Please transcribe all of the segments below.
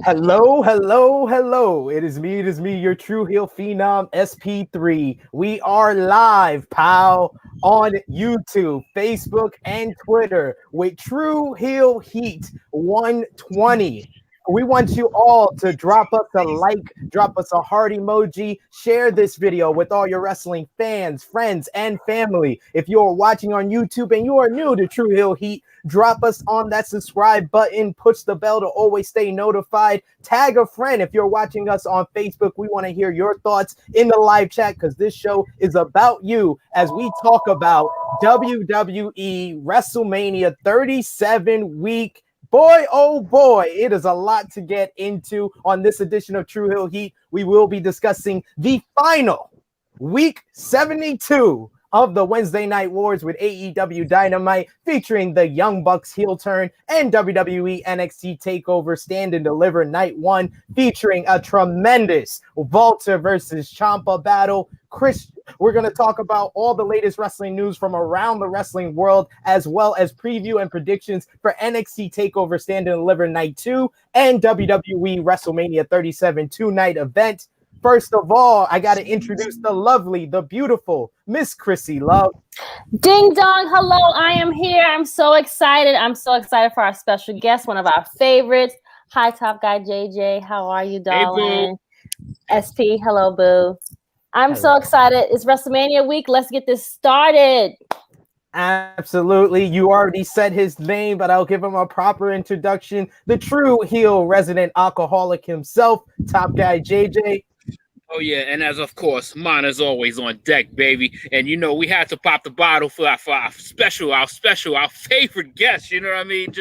Hello, hello, hello. It is me, your True Heel Phenom SP3. We are live, pal, on YouTube, Facebook, and Twitter with True Heel Heat 120. We want you all to drop us a like, drop us a heart emoji, share this video with all your wrestling fans, friends, and family. If you're watching on YouTube and you are new to True Heel Heat, drop us on that subscribe button, push the bell to always stay notified, tag a friend. If you're watching us on Facebook, we want to hear your thoughts in the live chat because this show is about you as we talk about WWE WrestleMania 37 week. Boy, oh boy, it is a lot to get into on this edition of True Heel Heat. We will be discussing the final week 72 of the Wednesday Night Wars with AEW Dynamite featuring the Young Bucks heel turn and WWE NXT TakeOver Stand and Deliver Night 1 featuring a tremendous Walter versus Ciampa battle. We're going to talk about all the latest wrestling news from around the wrestling world, as well as preview and predictions for NXT TakeOver Stand and Deliver Night 2 and WWE WrestleMania 37 two-night event. First of all, I got to introduce the lovely, the beautiful Miss Krssi Love. Ding dong, hello, I am here. I'm so excited. I'm so excited for our special guest, one of our favorites. Hi, Top Guy JJ. How are you, darling? Hey, SP, hello, boo. I'm so excited. It's WrestleMania week. Let's get this started. Absolutely. You already said his name, but I'll give him a proper introduction. The true heel resident alcoholic himself, Top Guy JJ. Oh, yeah, and as of course, mine is always on deck, baby. And, you know, we had to pop the bottle for our favorite guest, you know what I mean?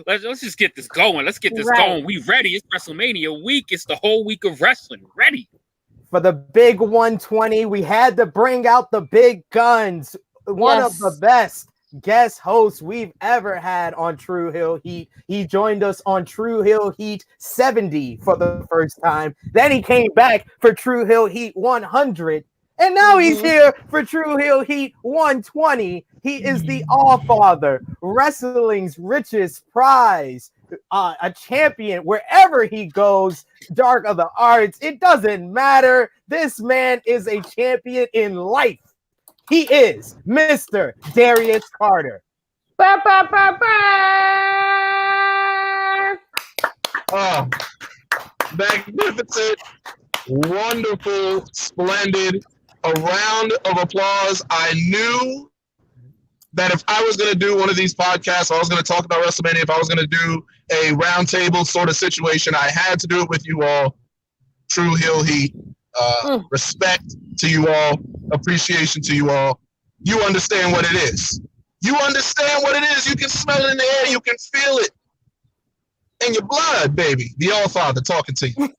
Let's just get this going. Let's get this going. We ready. It's WrestleMania week. It's the whole week of wrestling. Ready. For the big 120, we had to bring out the big guns. One of the best guest hosts we've ever had on True Heel Heat. He joined us on True Heel Heat 70 for the first time. Then he came back for True Heel Heat 100. And now he's here for True Heel Heat 120. He is the All Father, wrestling's richest prize, a champion wherever he goes, Dark of the Arts. It doesn't matter. This man is a champion in life. He is Mr. Darius Carter. Oh, magnificent, wonderful, splendid. A round of applause. I knew that if I was going to do one of these podcasts, I was going to talk about WrestleMania, if I was going to do a roundtable sort of situation, I had to do it with you all. True Heel Heat. Respect to you all. Appreciation to you all. You understand what it is. You understand what it is. You can smell it in the air. You can feel it in your blood, baby. The All Father talking to you.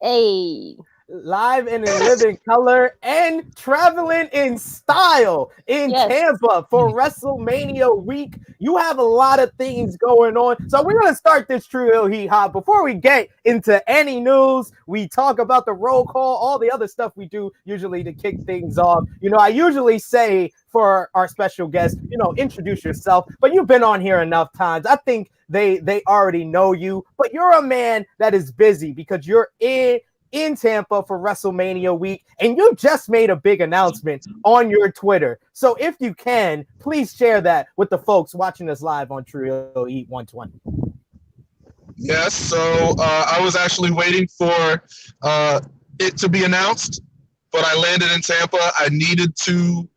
Hey. Live and in living color and traveling in style in Tampa for WrestleMania week. You have a lot of things going on. So we're going to start this True Heel Heat Hot. Before we get into any news, we talk about the roll call, all the other stuff we do usually to kick things off. You know, I usually say for our special guest, you know, introduce yourself, but you've been on here enough times. I think they already know you, but you're a man that is busy because you're in Tampa for WrestleMania week, and you just made a big announcement on your Twitter. So if you can, please share that with the folks watching us live on True Heel Heat 120. Yes, so I was actually waiting for it to be announced, but I landed in Tampa. I needed to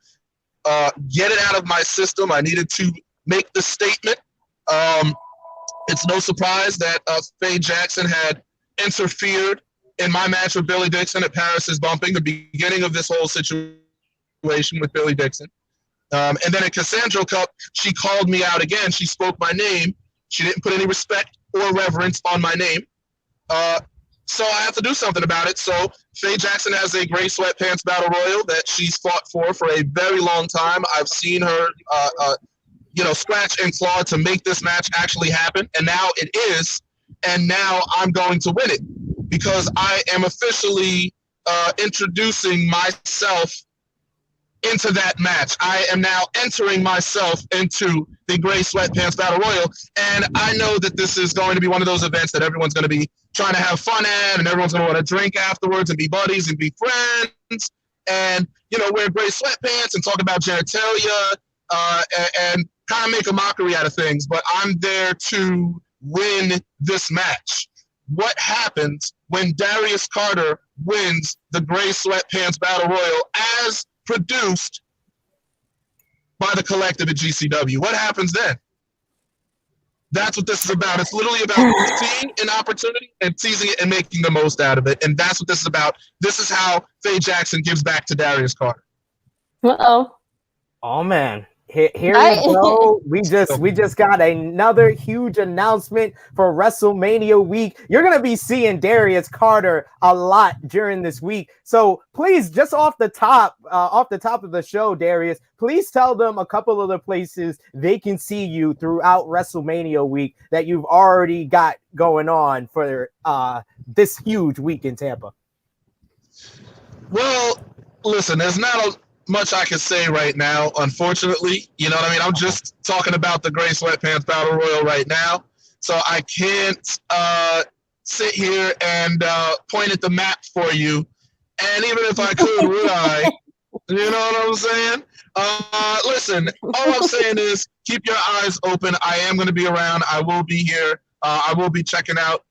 get it out of my system. I needed to make the statement. It's no surprise that Faye Jackson had interfered in my match with Billy Dixon at Paris is Bumping, the beginning of this whole situation with Billy Dixon. And then at Cassandra Cup, she called me out again. She spoke my name. She didn't put any respect or reverence on my name. So I have to do something about it. So Faye Jackson has a gray sweatpants battle royal that she's fought for a very long time. I've seen her, scratch and claw to make this match actually happen. And now it is. And now I'm going to win it because I am officially introducing myself into that match. I am now entering myself into the Gray Sweatpants Battle Royal, and I know that this is going to be one of those events that everyone's going to be trying to have fun at, and everyone's going to want to drink afterwards and be buddies and be friends, and wear gray sweatpants and talk about genitalia and kind of make a mockery out of things. But I'm there to win this match. What happens when Darius Carter wins the Gray Sweatpants Battle Royal as produced by the collective at GCW? What happens then? That's what this is about. It's literally about seeing an opportunity and seizing it and making the most out of it. And that's what this is about. This is how Faye Jackson gives back to Darius Carter. Uh-oh. Oh, man. Here we go. We just got another huge announcement for WrestleMania week. You're gonna be seeing Darius Carter a lot during this week. So please, just off the top of the show, Darius, please tell them a couple of the places they can see you throughout WrestleMania week that you've already got going on for this huge week in Tampa. Well, listen, there's not much I can say right now, unfortunately. You know what I mean? I'm just talking about the Gray Sweatpants Battle Royal right now. So I can't sit here and point at the map for you. And even if I could, would I? You know what I'm saying? Listen, all I'm saying is keep your eyes open. I am going to be around. I will be here. I will be checking out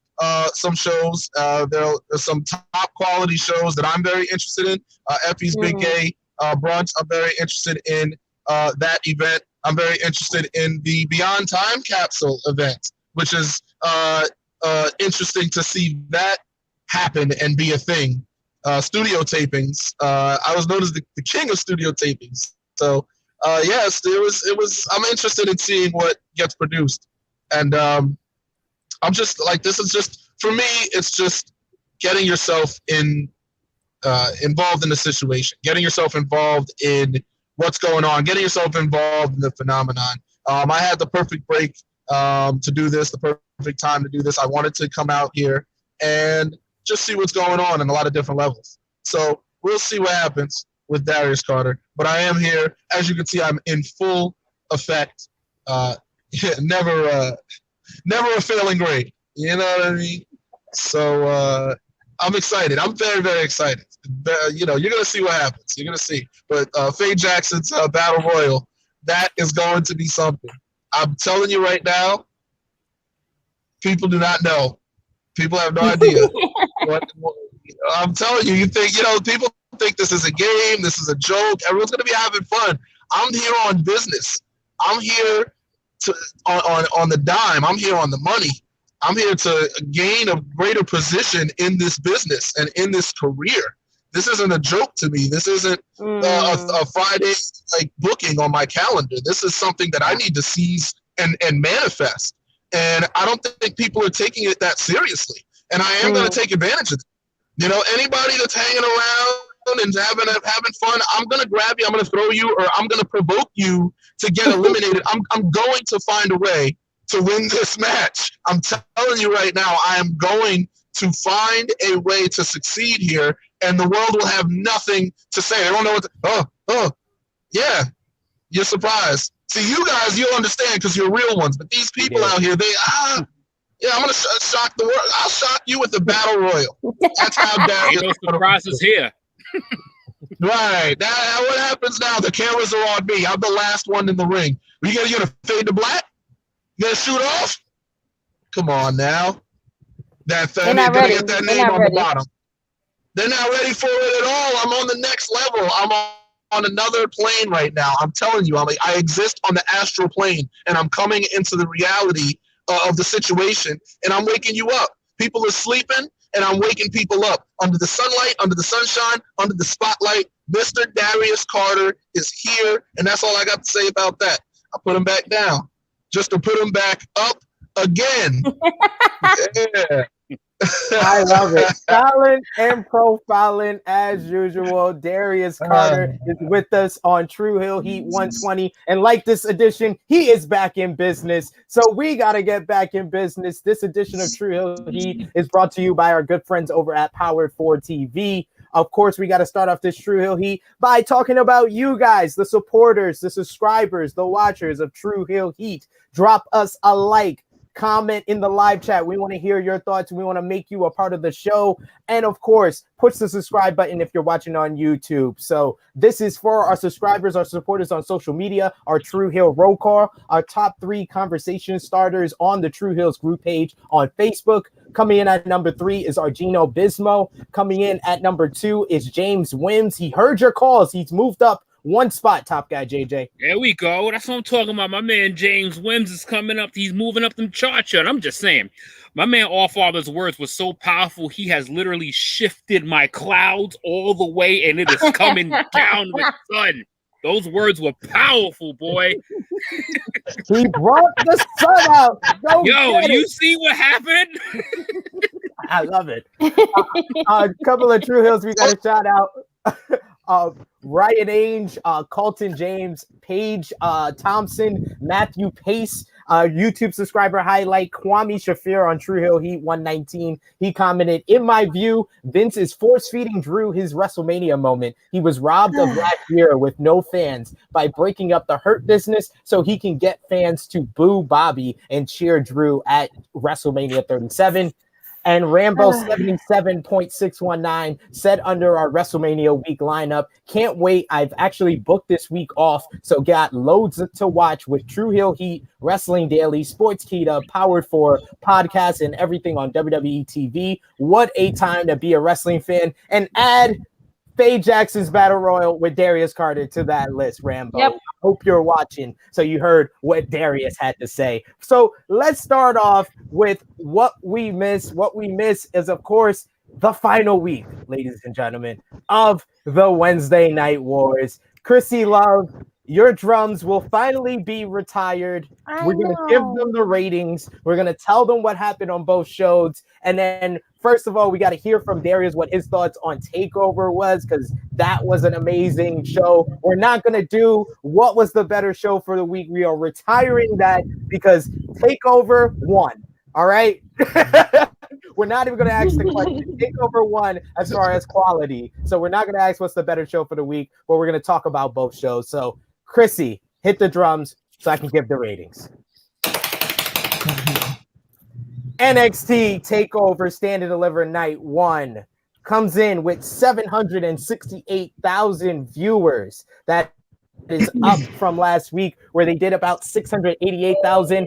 some shows. There's some top quality shows that I'm very interested in. Effie's Big Gay Brunch. I'm very interested in that event. I'm very interested in the Beyond Time Capsule event, which is interesting to see that happen and be a thing. Studio tapings. I was known as the king of studio tapings. So yes, it was. I'm interested in seeing what gets produced, and I'm just like, this is just, for me, it's just getting yourself involved in the situation, getting yourself involved in what's going on, getting yourself involved in the phenomenon. I had the perfect break to do this, the perfect time to do this. I wanted to come out here and just see what's going on in a lot of different levels. So we'll see what happens with Darius Carter. But I am here. As you can see, I'm in full effect. Never a failing grade. You know what I mean? So I'm excited. I'm very, very excited. You're going to see what happens. You're going to see. But Faye Jackson's Battle Royal, that is going to be something. I'm telling you right now, people do not know. People have no idea. I'm telling you, people think this is a game, this is a joke. Everyone's going to be having fun. I'm here on business. I'm here on the dime. I'm here on the money. I'm here to gain a greater position in this business and in this career. This isn't a joke to me. This isn't a Friday booking on my calendar. This is something that I need to seize and manifest. And I don't think people are taking it that seriously. And I am going to take advantage of it. Anybody that's hanging around and having fun, I'm going to grab you. I'm going to throw you, or I'm going to provoke you to get eliminated. I'm going to find a way to win this match. I'm telling you right now, I am going to find a way to succeed here, and the world will have nothing to say. They don't know what yeah, you're surprised. See, you guys, you'll understand because you're real ones, but these people out here, I'm going to shock the world. I'll shock you with the Battle Royal. That's how Darius. Ain't no surprises here. Right. What happens now? The cameras are on me. I'm the last one in the ring. Are you going to fade to black? You going to shoot off? Come on now. They're not ready. Get that name on the bottom. They're not ready for it at all. I'm on the next level. I'm on another plane right now. I'm telling you, I exist on the astral plane, and I'm coming into the reality of the situation, and I'm waking you up. People are sleeping, and I'm waking people up. Under the sunlight, under the sunshine, under the spotlight, Mr. Darius Carter is here, and that's all I got to say about that. I put him back down just to put him back up again. Yeah. I love it. Styling and profiling as usual. Darius Carter is with us on True Hill Heat 120. And like this edition, he is back in business. So we got to get back in business. This edition of True Hill Heat is brought to you by our good friends over at Powered 4 TV. Of course, we got to start off this True Hill Heat by talking about you guys, the supporters, the subscribers, the watchers of True Hill Heat. Drop us a like. Comment in the live chat. We want to hear your thoughts. We want to make you a part of the show. And of course, push the subscribe button if you're watching on YouTube. So this is for our subscribers, our supporters on social media, our True Hill roll call, our top 3 conversation starters on the True Hills group page on Facebook. Coming in at number 3 is our Gino Bismo. Coming in at number 2 is James Wims. He heard your calls. He's moved up 1 spot, top guy JJ. There we go. That's what I'm talking about. My man James Wims is coming up. He's moving up them charts. And I'm just saying, my man All Father's words were so powerful. He has literally shifted my clouds all the way, and it is coming down with sun. Those words were powerful, boy. He brought the sun out. Yo, you see what happened? I love it. A couple of True Hills we got to shout out. Ryan Ainge, Colton James, Paige Thompson, Matthew Pace, YouTube subscriber highlight, Kwame Shafir on True Hill Heat 119. He commented, in my view, Vince is force-feeding Drew his WrestleMania moment. He was robbed of last year with no fans by breaking up the Hurt Business so he can get fans to boo Bobby and cheer Drew at WrestleMania 37. And Rambo 77.619 said under our WrestleMania week lineup, can't wait. I've actually booked this week off, so got loads to watch with True Hill Heat, Wrestling Daily, Sports Kita, Powered 4, podcasts, and everything on WWE TV. What a time to be a wrestling fan. And add Faye Jackson's Battle Royal with Darius Carter to that list, Rambo. Yep. I hope you're watching, so you heard what Darius had to say. So let's start off with what we miss. What we miss is, of course, the final week, ladies and gentlemen, of the Wednesday Night Wars. Krssi Love, your drums will finally be retired. We're going to give them the ratings. We're going to tell them what happened on both shows. And then, first of all, we got to hear from Darius what his thoughts on TakeOver was, because that was an amazing show. We're not going to do what was the better show for the week. We are retiring that because TakeOver won. All right? We're not even going to ask the question. TakeOver won as far as quality. So we're not going to ask what's the better show for the week, but we're going to talk about both shows. So, Krssi, hit the drums so I can give the ratings. NXT TakeOver Stand and Deliver Night 1 comes in with 768,000 viewers. That is up from last week where they did about 688,000.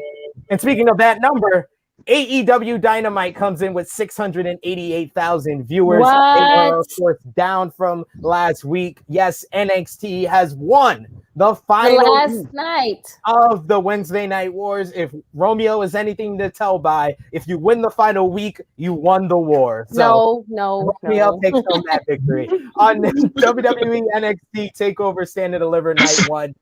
And speaking of that number, AEW Dynamite comes in with 688,000 viewers. What? They are, of course, down from last week. Yes, NXT has won the final last night of the Wednesday Night Wars. If Romeo is anything to tell by, if you win the final week, you won the war. So Romeo takes home that victory. On WWE NXT TakeOver Stand and Deliver Night 1,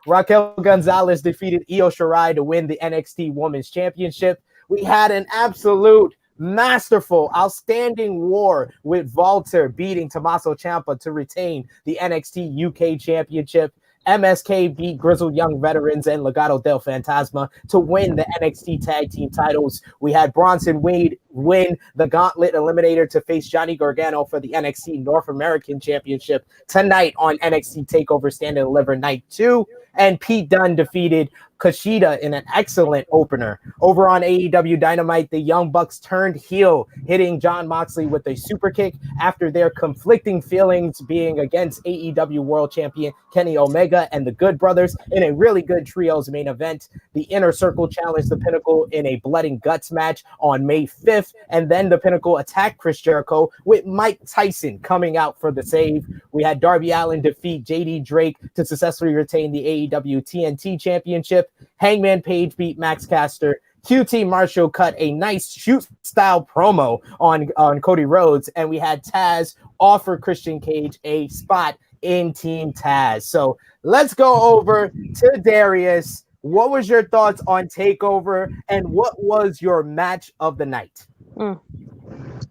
Raquel Gonzalez defeated Io Shirai to win the NXT Women's Championship. We had an absolute masterful, outstanding war with Walter beating Tommaso Ciampa to retain the NXT UK Championship. MSK beat Grizzled Young Veterans and Legado del Fantasma to win the NXT Tag Team titles. We had Bronson Reed win the Gauntlet Eliminator to face Johnny Gargano for the NXT North American Championship tonight on NXT TakeOver Stand and Deliver Night 2. And Pete Dunne defeated Kushida in an excellent opener. Over on AEW Dynamite, the Young Bucks turned heel, hitting Jon Moxley with a super kick after their conflicting feelings being against AEW World Champion Kenny Omega and the Good Brothers in a really good trios main event. The Inner Circle challenged the Pinnacle in a blood and guts match on May 5th, and then the Pinnacle attacked Chris Jericho with Mike Tyson coming out for the save. We had Darby Allin defeat JD Drake to successfully retain the AEW TNT Championship. Hangman Page beat Max Caster QT Marshall cut a nice shoot-style promo on Cody Rhodes, and we had Taz offer Christian Cage a spot in Team Taz. So let's go over to Darius. What was your thoughts on TakeOver, and what was your match of the night?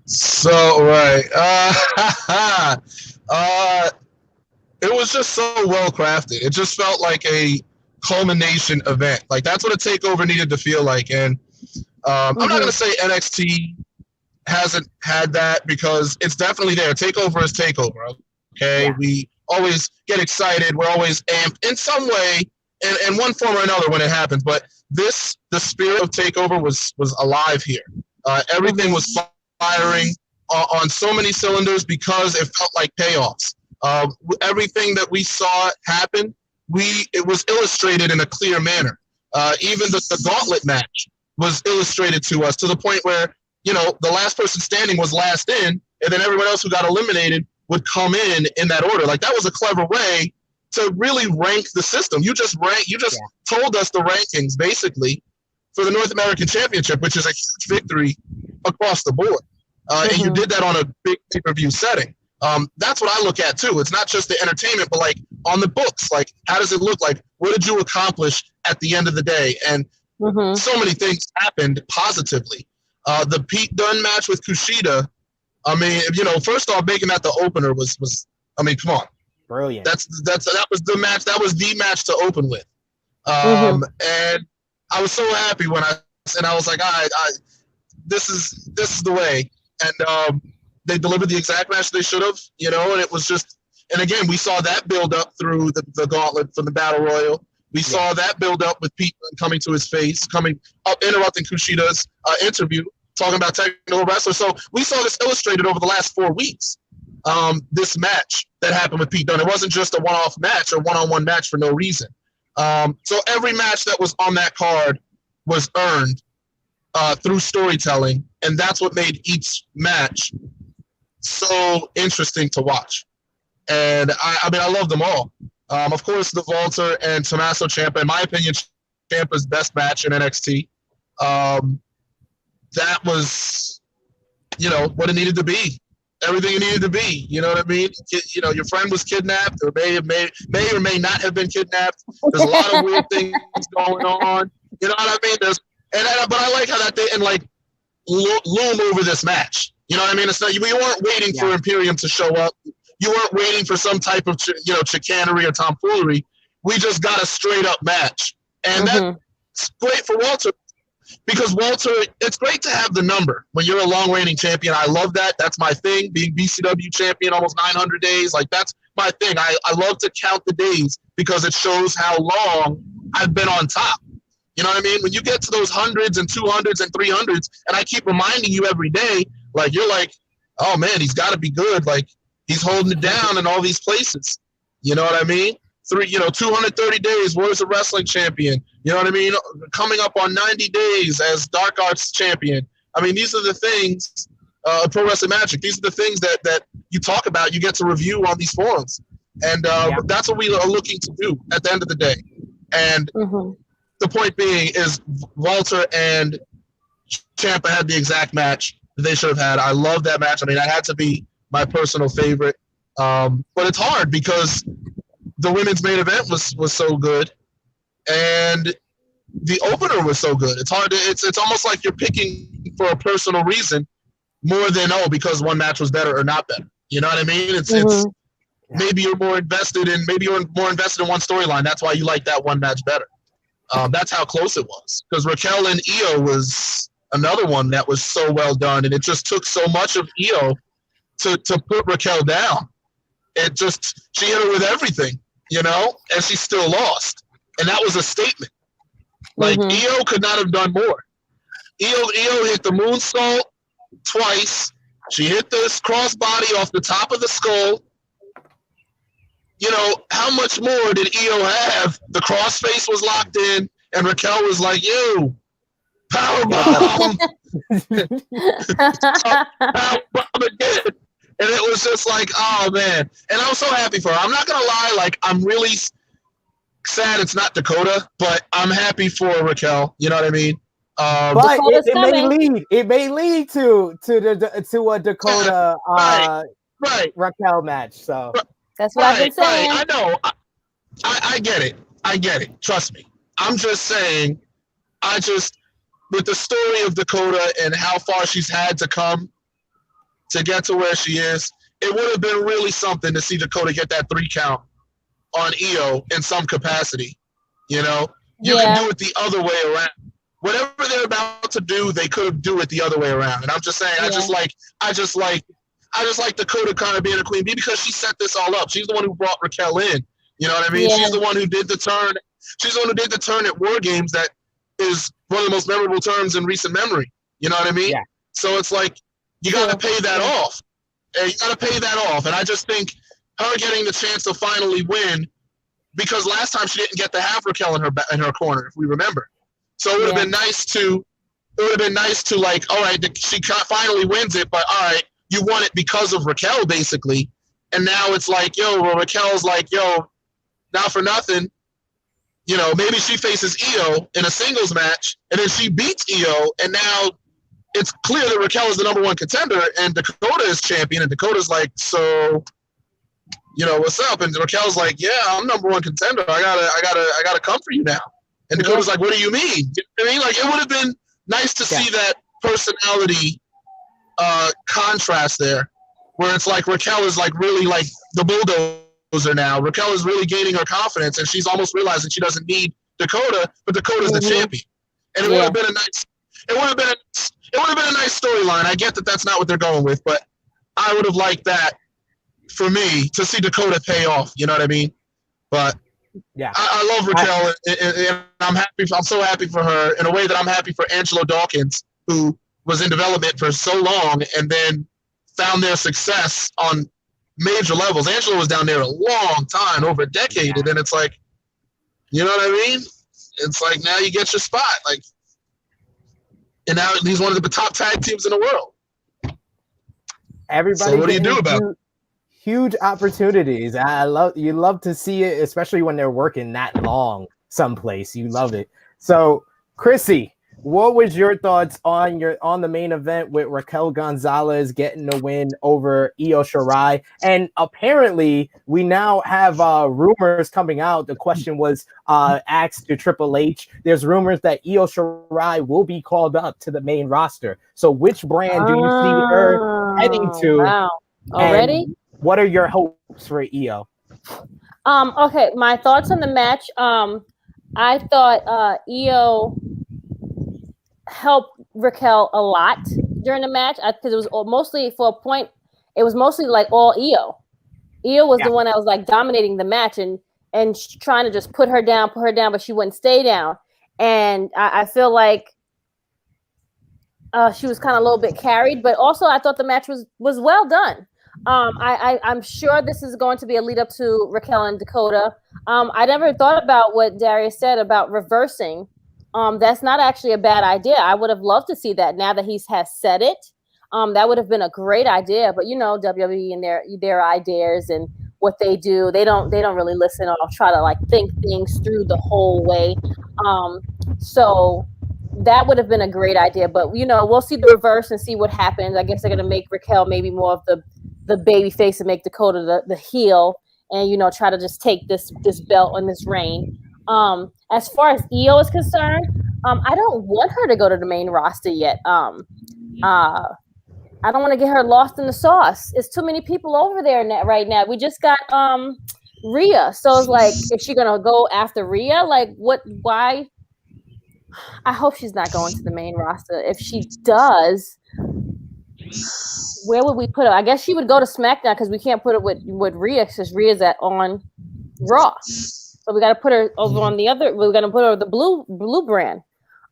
So, right. It was just so well crafted. It just felt like a culmination event. Like, that's what a TakeOver needed to feel like. And I'm not going to say NXT hasn't had that, because it's definitely there. TakeOver is TakeOver. Okay. Yeah. We always get excited. We're always amped in some way, in one form or another when it happens. But the spirit of TakeOver was alive here. Everything was firing on so many cylinders because it felt like payoffs. Everything that we saw happen, it was illustrated in a clear manner. Even the gauntlet match was illustrated to us, to the point where, the last person standing was last in, and then everyone else who got eliminated would come in that order. Like, that was a clever way to really rank the system. You just told us the rankings, basically, for the North American Championship, which is a huge victory across the board. And you did that on a big pay-per-view setting. That's what I look at, too. It's not just the entertainment, but, like, on the books. Like, how does it look like? What did you accomplish at the end of the day? And so many things happened positively. The Pete Dunne match with Kushida, I mean, first off, making that the opener was I mean, come on. Brilliant. That was the match. That was the match to open with. And I was so happy when I was like, all right, this is the way. And they delivered the exact match they should have, and it was just, and again, we saw that build up through the gauntlet from the Battle Royal. We saw that build up with Pete coming to his face, coming up, interrupting Kushida's interview, talking about technical wrestler. So we saw this illustrated over the last 4 weeks. This match that happened with Pete Dunne, it wasn't just a one-off match or one-on-one match for no reason. So every match that was on that card was earned through storytelling, and that's what made each match so interesting to watch. And I mean, I love them all. Of course, the Walter and Tommaso Ciampa, in my opinion, Ciampa's best match in NXT. That was, what it needed to be. Everything it needed to be. You know what I mean? Your friend was kidnapped, or may or may not have been kidnapped. There's a lot of weird things going on. You know what I mean? But I like how that they loom over this match. You know what I mean? It's not, we weren't waiting for Imperium to show up. You weren't waiting for some type of chicanery or tomfoolery. We just got a straight up match, and that's great for Walter, because Walter, it's great to have the number when you're a long reigning champion. I love that. That's my thing. Being BCW champion almost 900 days, like, that's my thing. I love to count the days because it shows how long I've been on top. You know what I mean? When you get to those hundreds and 200s and 300s, and I keep reminding you every day, like, you're like, oh man, he's got to be good. Like, he's holding it down in all these places. You know what I mean? 230 days, Warriors of Wrestling champion. You know what I mean? Coming up on 90 days as Dark Arts champion. I mean, these are the things, Pro Wrestling Magic, these are the things that you talk about, you get to review on these forums. And that's what we are looking to do at the end of the day. And the point being is Walter and Ciampa had the exact match that they should have had. I love that match. I mean, that had to be my personal favorite. But it's hard because the women's main event was so good, and the opener was so good. It's hard to, it's almost like you're picking for a personal reason more than, because one match was better or not better. You know what I mean? It's maybe you're more invested in one storyline. That's why you like that one match better. That's how close it was, because Raquel and Io was another one that was so well done, and it just took so much of Io to put Raquel down. She hit her with everything, and she still lost. And that was a statement. Like, Io could not have done more. Io hit the moonsault twice. She hit this crossbody off the top of the skull. How much more did Io have? The crossface was locked in, and Raquel was like, "You, powerbomb." Powerbomb again. And it was just like, oh, man. And I was so happy for her. I'm not going to lie. Like, I'm really sad it's not Dakota, but I'm happy for Raquel. You know what I mean? But Dakota's it may coming. lead. It may lead to a Dakota right. Raquel match. So That's what I've been saying. I know. I get it. I get it. Trust me. I'm just saying. With the story of Dakota and how far she's had to come to get to where she is, it would have been really something to see Dakota get that 3 count on Io in some capacity. You know, you can do it the other way around. Whatever they're about to do, they could do it the other way around. And I'm just saying, I just like Dakota kind of being a queen bee because she set this all up. She's the one who brought Raquel in. You know what I mean? Yeah. She's the one who did the turn. She's the one who did the turn at War Games that is one of the most memorable turns in recent memory. You know what I mean? Yeah. So it's like you got to pay that off. And you got to pay that off. And I just think her getting the chance to finally win, because last time she didn't get to have Raquel in her corner, if we remember. So it would have been nice to. It would have been nice to, like, all right, she finally wins it, but all right, you won it because of Raquel, basically. And now it's like, Raquel's like, not for nothing. You know, maybe she faces Io in a singles match, and then she beats Io, and now it's clear that Raquel is the number 1 contender, and Dakota is champion, and Dakota's like, so, what's up? And Raquel's like, yeah, I'm number 1 contender. I gotta come for you now. And Dakota's like, what do you mean? You know what I mean? Like, it would have been nice to see that personality contrast there, where it's like Raquel is like really like the bulldozer now. Raquel is really gaining her confidence, and she's almost realizing she doesn't need Dakota, but Dakota's the champion. And it would have been a nice. It would have been a nice storyline. I get that that's not what they're going with, but I would have liked that for me to see Dakota pay off. You know what I mean? But yeah, I love Raquel, and I'm happy. I'm so happy for her in a way that I'm happy for Angelo Dawkins, who was in development for so long and then found their success on major levels. Angelo was down there a long time, over a decade, and then it's like, you know what I mean? It's like now you get your spot, like, and now he's one of the top tag teams in the world. Everybody, so what do you do about it? Huge opportunities. You love to see it, especially when they're working that long someplace. You love it. So, Krssi, what was your thoughts on the main event with Raquel Gonzalez getting the win over Io Shirai? And apparently, we now have rumors coming out. The question was asked to Triple H. There's rumors that Io Shirai will be called up to the main roster. So, which brand do you see her heading to? Wow. Already? What are your hopes for Io? Okay, my thoughts on the match. I thought Io helped Raquel a lot during the match because it was mostly for a point. It was mostly like all Io. Io was the one that was like dominating the match and trying to just put her down, but she wouldn't stay down. And I feel like she was kind of a little bit carried, but also I thought the match was well done. I'm sure this is going to be a lead up to Raquel and Dakota. I never thought about what Darius said about reversing. That's not actually a bad idea. I would have loved to see that now that he has said it. That would have been a great idea. But WWE and their ideas and what they do, they don't really listen or try to like think things through the whole way. So that would have been a great idea. But we'll see the reverse and see what happens. I guess they're gonna make Raquel maybe more of the baby face and make Dakota the heel, and try to just take this belt and this reign. As far as Io is concerned, I don't want her to go to the main roster yet. I don't want to get her lost in the sauce. It's too many people over there right now. We just got Rhea, so it's like, is she gonna go after Rhea? Like, what? Why? I hope she's not going to the main roster. If she does, where would we put her? I guess she would go to SmackDown because we can't put her with Rhea because Rhea's on Raw. So we got to put her over on the other. We're gonna put her the blue brand.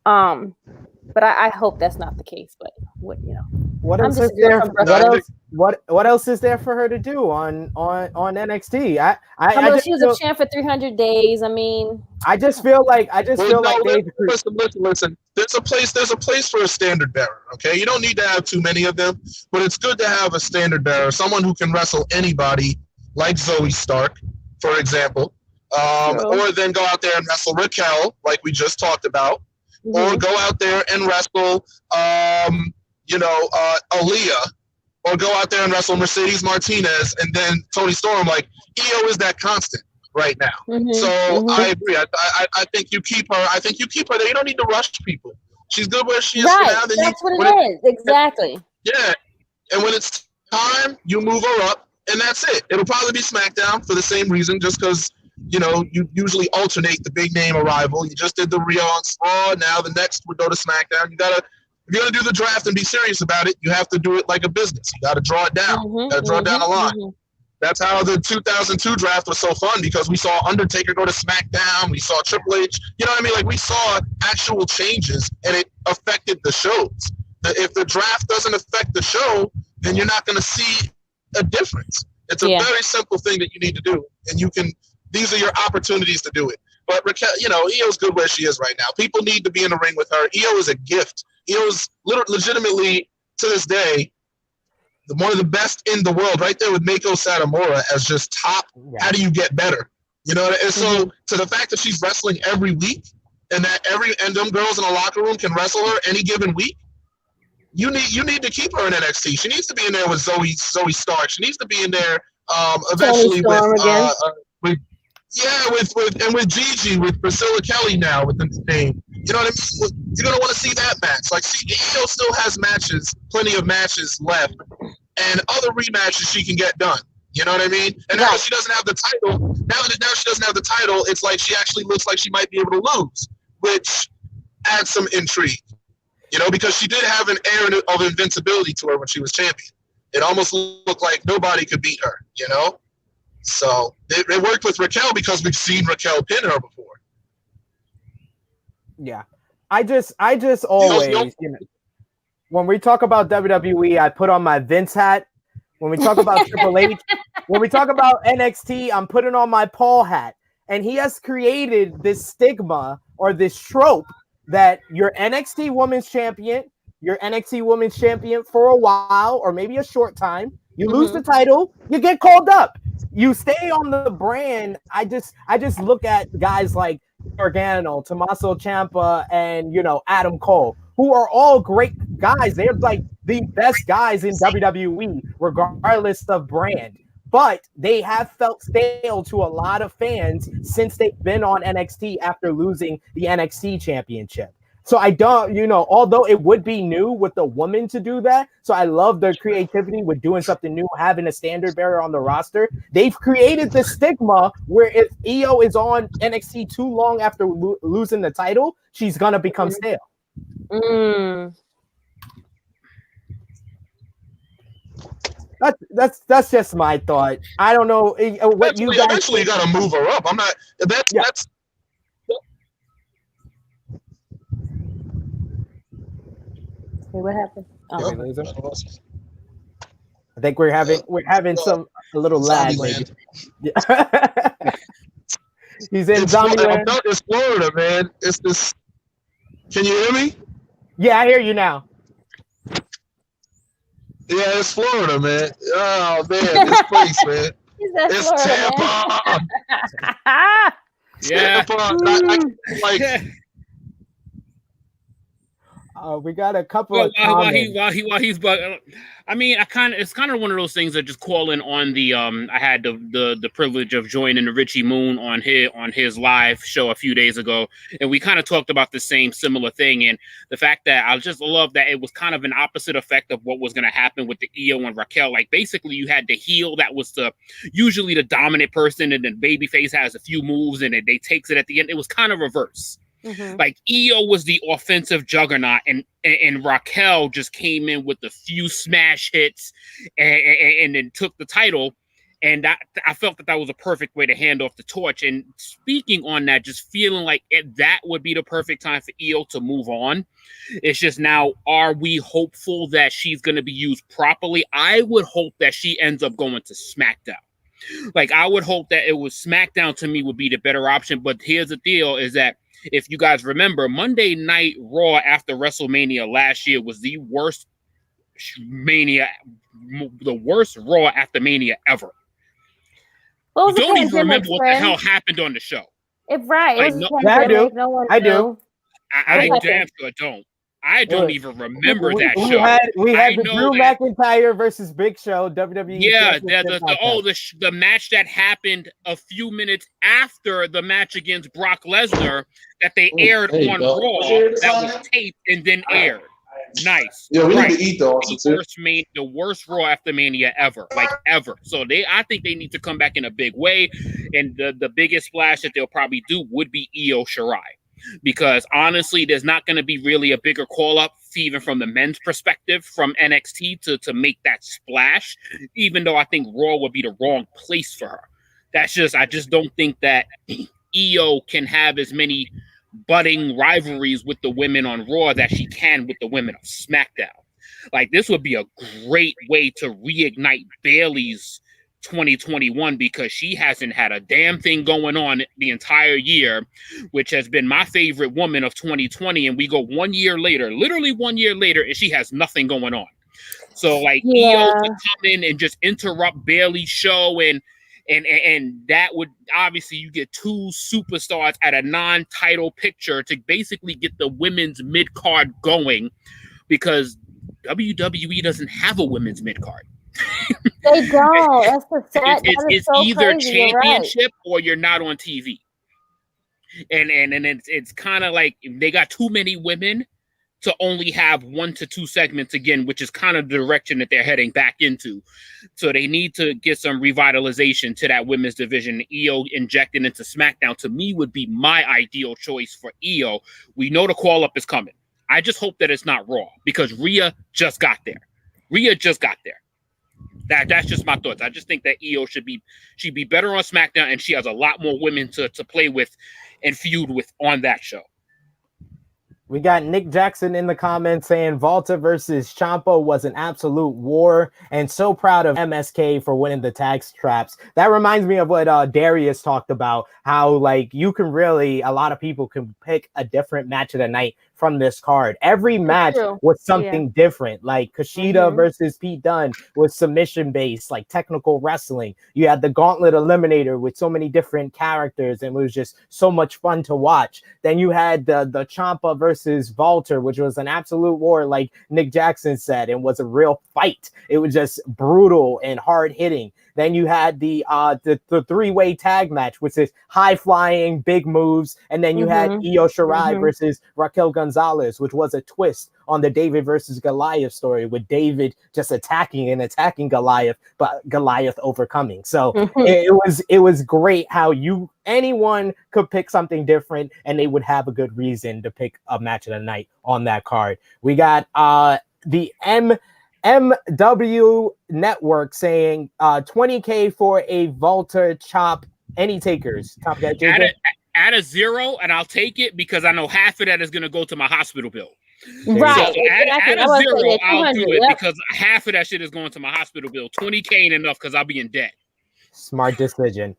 But I hope that's not the case. But what else is there? What else is there for her to do on NXT? I mean, she was a champ for 300 days. I mean, I just feel like listen. There's a place for a standard bearer. Okay, you don't need to have too many of them, but it's good to have a standard bearer, someone who can wrestle anybody, like Zoe Stark, for example, or then go out there and wrestle Raquel, like we just talked about. or go out there and wrestle, Aaliyah, or go out there and wrestle Mercedes Martinez, and then Toni Storm. Like, Io is that constant right now. I agree. I think you keep her. I think you keep her there. You don't need to rush people. She's good where she is for now. Then that's what it is. Exactly. Yeah. And when it's time, you move her up, and that's it. It'll probably be SmackDown for the same reason, just because, you usually alternate the big name arrival. You just did the Rio on Raw. Now the next would go to SmackDown. If you're going to do the draft and be serious about it, you have to do it like a business. You got to draw it down. You got to draw down the line. That's how the 2002 draft was so fun, because we saw Undertaker go to SmackDown. We saw Triple H. You know what I mean? Like, we saw actual changes, and it affected the shows. If the draft doesn't affect the show, then you're not going to see a difference. It's a very simple thing that you need to do, and these are your opportunities to do it. But Raquel, Io's good where she is right now. People need to be in the ring with her. Io is a gift. Io's legitimately, to this day, one of the best in the world, right there with Mako Satomura as just top. How do you get better? And so to the fact that she's wrestling every week, and that them girls in the locker room can wrestle her any given week, you need to keep her in NXT. She needs to be in there with Zoe Stark. She needs to be in there eventually with Gigi, with Priscilla Kelly now with the name. You know what I mean? You're gonna want to see that match. Like, Io still has plenty of matches left, and other rematches she can get done. You know what I mean? And now that she doesn't have the title, it's like she actually looks like she might be able to lose, which adds some intrigue. Because she did have an air of invincibility to her when she was champion. It almost looked like nobody could beat her. So it worked with Raquel because we've seen Raquel pin her before. Yeah, I just always, when we talk about WWE, I put on my Vince hat. When we talk about Triple H, when we talk about NXT, I'm putting on my Paul hat. And he has created this stigma or this trope that you're NXT Women's Champion, for a while or maybe a short time. You lose the title, you get called up. You stay on the brand. I just look at guys like Gargano, Tommaso Ciampa, and Adam Cole, who are all great guys. They're like the best guys in WWE, regardless of brand. But they have felt stale to a lot of fans since they've been on NXT after losing the NXT championship. So I don't, although it would be new with the woman to do that. So I love their creativity with doing something new, having a standard bearer on the roster. They've created the stigma where if Io is on NXT too long after losing the title, she's going to become stale. That's just my thought. I don't know what you guys. Eventually, you got to move her up. I'm not. That's. Hey, what happened? I think we're having a little lag. Maybe. Yeah. He's in Zombieland. It's Florida, man. It's this. Can you hear me? Yeah, I hear you now. Yeah, it's Florida, man. Oh man, this place, man. It's Florida, Tampa. Yeah. Tampa. We got a couple of while he's I mean, it's kind of one of those things that just calling on the I had the privilege of joining the Richie Moon on his live show a few days ago, and we kind of talked about the similar thing, and the fact that I just love that it was kind of an opposite effect of what was going to happen with the Io and Raquel. Like, basically you had the heel that was usually the dominant person, and then babyface has a few moves and they takes it at the end. It was kind of reverse. Like, Io was the offensive juggernaut, and Raquel just came in with a few smash hits and then took the title. And I felt that was a perfect way to hand off the torch. And speaking on that, just feeling like that would be the perfect time for Io to move on. It's just now, are we hopeful that she's going to be used properly? I would hope that she ends up going to SmackDown. Like, I would hope that it was SmackDown, to me, would be the better option. But here's the deal, is that if you guys remember, Monday Night Raw after WrestleMania last year was the worst Raw after Mania ever. You don't even remember what the hell happened on the show. Right. I do. I damn sure don't. I don't even remember that show. We had the Drew McIntyre versus Big Show WWE. Yeah, the match that happened a few minutes after the match against Brock Lesnar that they aired on Raw, that was taped and then aired. Nice. Yeah, we need to eat though. The worst Raw after Mania ever, ever. So I think they need to come back in a big way, and the biggest splash that they'll probably do would be Io Shirai. Because honestly, there's not going to be really a bigger call-up, even from the men's perspective, from NXT to make that splash, even though I think Raw would be the wrong place for her. I just don't think that Io can have as many budding rivalries with the women on Raw that she can with the women of SmackDown. Like, this would be a great way to reignite Bayley's 2021, because she hasn't had a damn thing going on the entire year, which has been my favorite woman of 2020, and we go 1 year later, literally 1 year later, and she has nothing going on. So Io to come in and just interrupt Bayley's show, and that would obviously, you get two superstars at a non-title picture to basically get the women's mid-card going, because WWE doesn't have a women's mid-card. They don't. That's the sad. It's so either crazy. Championship or you're not on TV. And it's kind of like they got too many women to only have 1 to 2 segments again, which is kind of the direction that they're heading back into. So they need to get some revitalization to that women's division. Io injected into SmackDown, to me, would be my ideal choice for Io. We know the call-up is coming. I just hope that it's not Raw, because Rhea just got there. That's just my thoughts. I just think that Io she'd be better on SmackDown, and she has a lot more women to play with and feud with on that show. We got Nick Jackson in the comments saying Volta versus Ciampa was an absolute war, and so proud of MSK for winning the tag straps. That reminds me of what Darius talked about, how like you can really, a lot of people can pick a different match of the night from this card. Every match was something different. Like Kushida versus Pete Dunne was submission based, like technical wrestling. You had the Gauntlet Eliminator with so many different characters, and it was just so much fun to watch. Then you had the Ciampa versus Volta, which was an absolute war, like Nick Jackson said, and was a real fight. It was just brutal and hard hitting. Then you had the 3-way tag match, which is high flying, big moves, and then you had Io Shirai versus Raquel Gonzalez, which was a twist on the David versus Goliath story, with David just attacking Goliath, but Goliath overcoming. So it was great how anyone could pick something different, and they would have a good reason to pick a match of the night on that card. We got the MW Network saying $20K for a Volta chop. Any takers? Top guy, add a 0, and I'll take it, because I know half of that is going to go to my hospital bill. Right. So add a 0, I'll do it, because half of that shit is going to my hospital bill. $20K ain't enough, because I'll be in debt. Smart decision.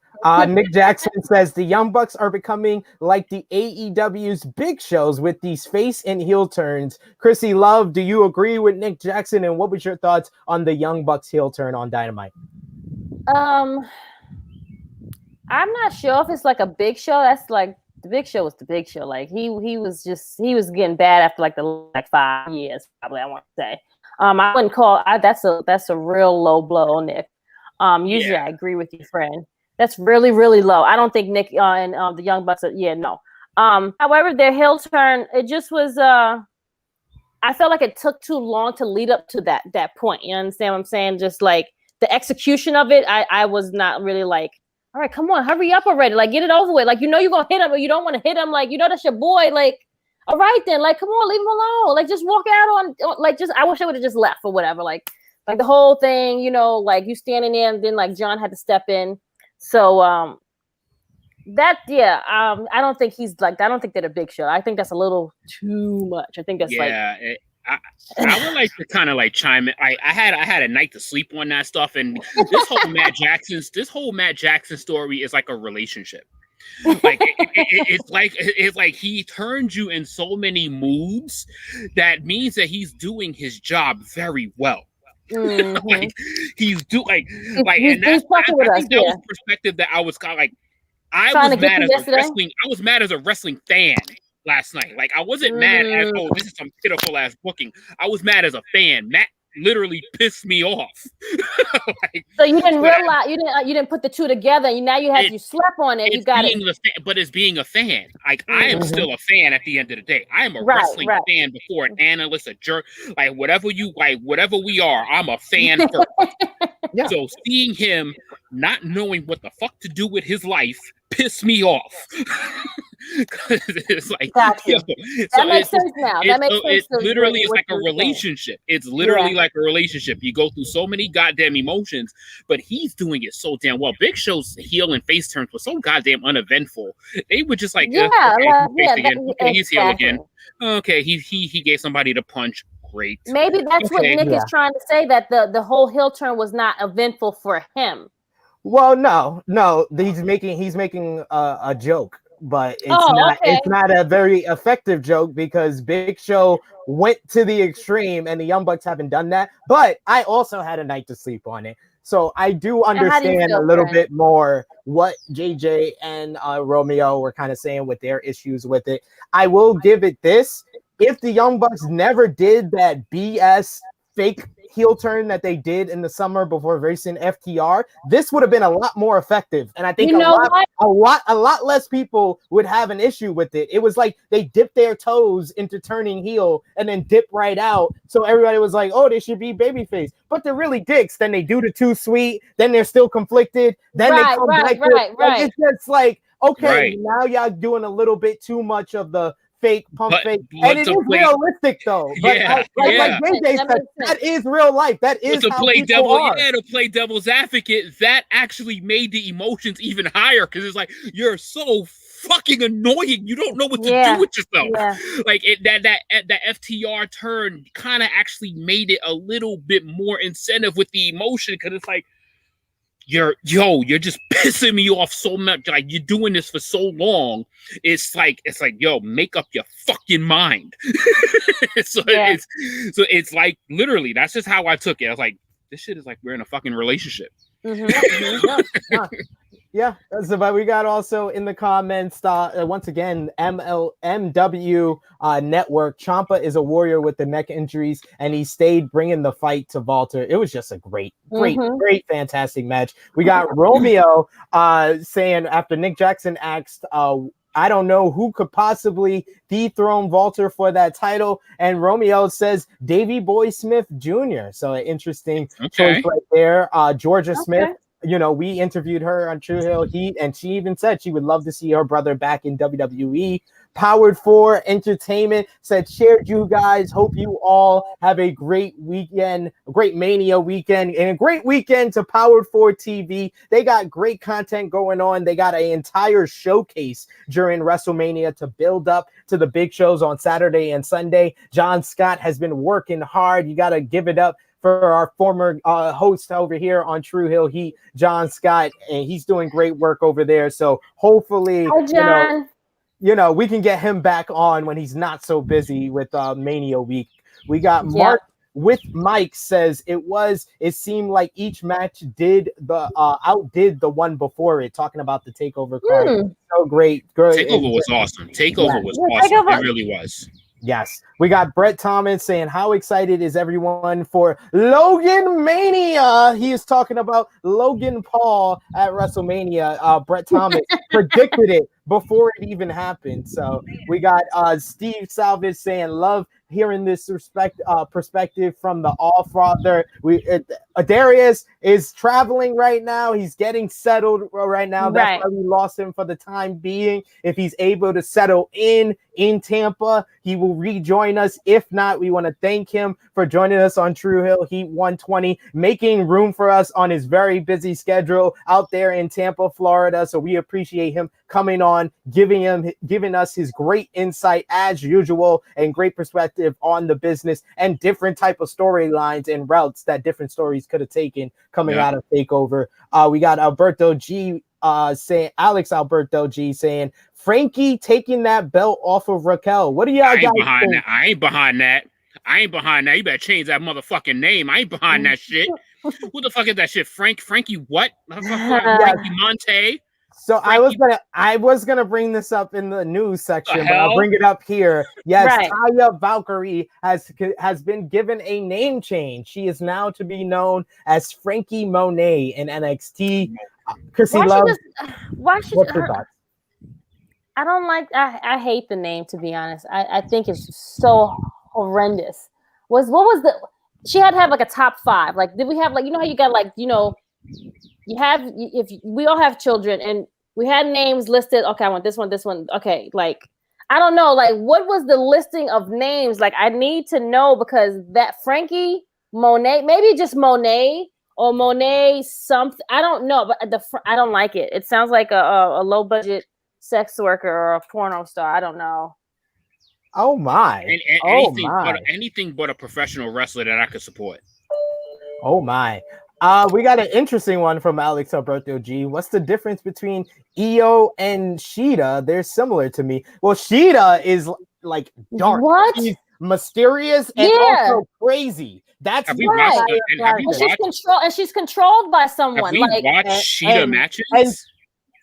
Nick Jackson says the Young Bucks are becoming like the AEW's big shows with these face and heel turns. Krssi Love, do you agree with Nick Jackson? And what was your thoughts on the Young Bucks heel turn on Dynamite? I'm not sure if it's like a big show. That's like the big show was the big show. Like he was getting bad after like 5 years, probably, I want to say. I wouldn't call that's a real low blow, Nick. Usually I agree with you, friend. That's really, really low. I don't think Nick and the Young Bucks no. However, their heel turn, it just was I felt like it took too long to lead up to that point. You understand what I'm saying? Just like the execution of it, I was not really like, all right, come on, hurry up already. Like, get it over with. Like, you're going to hit him, or you don't want to hit him. Like, that's your boy. Like, all right then. Like, come on, leave him alone. Like, just walk out on like, I wish I would have just left or whatever. Like the whole thing, like you standing there, and then like John had to step in. So I don't think I don't think they're a big show. I think that's a little too much. I think that's I would like to kind of like chime in. I had a night to sleep on that stuff, and this whole Matt Jackson story is like a relationship. Like it's like he turned you in so many moods that means that he's doing his job very well. Like he's doing and that's I think that was the perspective that I was kind of like I was mad as a wrestling fan last night. Like, I wasn't mad as, oh, this is some pitiful ass booking. I was mad as a fan. Matt literally pissed me off. Like, so you didn't realize you didn't put the two together. Now you slept on it. You got it. But it's being a fan. Like, I am still a fan at the end of the day. I am a wrestling fan before an analyst, a jerk, like whatever we are. I'm a fan first. Yeah. So seeing him not knowing what the fuck to do with his life pissed me off. It's like, that makes sense now. That makes sense. It literally is like a relationship. It's literally like a relationship. You go through so many goddamn emotions, but he's doing it so damn well. Big Show's heel and face turns were so goddamn uneventful. They were just like, he's heel again. Okay, he gave somebody the punch. Great. Maybe that's what Nick is trying to say, that the whole heel turn was not eventful for him. Well, no, he's making a joke, but it's not a very effective joke because Big Show went to the extreme and the Young Bucks haven't done that. But I also had a night to sleep on it, so I do understand a little bit more what JJ and Romeo were kind of saying with their issues with it. I will give it this: if the Young Bucks never did that BS fake heel turn that they did in the summer before racing FTR, this would have been a lot more effective. And I think a lot less people would have an issue with it. It was like they dipped their toes into turning heel and then dip right out. So everybody was like, oh, they should be babyface. But they're really dicks. Then they do the too sweet. Then they're still conflicted. Then they come back. Like, it's just like, okay, now y'all doing a little bit too much of the fake, fake, and it is realistic though. But like JJ said, that is real life. That is to play to play devil's advocate. That actually made the emotions even higher because it's like you're so fucking annoying. You don't know what to do with yourself. Yeah. Like that FTR turn kind of actually made it a little bit more incentive with the emotion because it's like. You're just pissing me off so much. Like you're doing this for so long. It's like, yo, make up your fucking mind. It's like literally that's just how I took it. I was like, this shit is like we're in a fucking relationship. Yeah. So, but we got also in the comments, once again, MW Network. Ciampa is a warrior with the neck injuries, and he stayed bringing the fight to Walter. It was just a great, fantastic match. We got Romeo saying after Nick Jackson asked, I don't know who could possibly dethrone Walter for that title. And Romeo says Davey Boy Smith Jr. So an interesting choice right there. Georgia Smith. You know, we interviewed her on True Hill Heat, and she even said she would love to see her brother back in WWE. Powered 4 Entertainment said, shared you guys. Hope you all have a great weekend, a great Mania weekend, and a great weekend to Powered 4 TV. They got great content going on. They got an entire showcase during WrestleMania to build up to the big shows on Saturday and Sunday. John Scott has been working hard. You got to give it up for our former host over here on True Hill Heat, John Scott, and he's doing great work over there. So hopefully, we can get him back on when he's not so busy with Mania week. We got Mark with Mike says it seemed like each match outdid the one before it, talking about the TakeOver card. So great. TakeOver was awesome. TakeOver was awesome. It really was. Yes, we got Brett Thomas saying, how excited is everyone for Logan Mania? He is talking about Logan Paul at WrestleMania. Brett Thomas predicted it before it even happened. So we got Steve Salvage saying, love hearing this perspective from the All Father. Darius is traveling right now. He's getting settled right now. That's why we lost him for the time being. If he's able to settle in Tampa, he will rejoin us. If not, we want to thank him for joining us on True Hill Heat 120, making room for us on his very busy schedule out there in Tampa, Florida. So we appreciate him coming on, giving us his great insight as usual and great perspective on the business and different type of storylines and routes that different stories could have taken coming out of TakeOver. We got Alberto G saying, Alex Alberto G saying, Frankie taking that belt off of Raquel. What do y'all got? I ain't behind that. You better change that motherfucking name. I ain't behind that shit. Who the fuck is that shit? Frankie what? Frankie Monte? So I was gonna bring this up in the news section, but I'll bring it up here. Yes, Right. Taya Valkyrie has been given a name change. She is now to be known as Frankie Monet in NXT. Krssi Love, what's your thoughts? I don't like. I hate the name, to be honest. I think it's so horrendous. What was the? She had to have like a top 5. Like, did we have like, you know how you got like, you know, you have, if we all have children and we had names listed. Okay, I want this one, this one. Okay, like I don't know, like what was the listing of names? Like I need to know, because that Frankie Monet, maybe just Monet or Monet something. I don't know, but I don't like it. It sounds like a low budget sex worker or a porno star. I don't know. Oh my! Anything but a professional wrestler that I could support. Oh my! We got an interesting one from Alex Alberto G. What's the difference between Io and Shida? They're similar to me. Well, Shida is like dark. What? She's mysterious and also crazy. That's right. She's controlled by someone. Have we watched Shida matches? And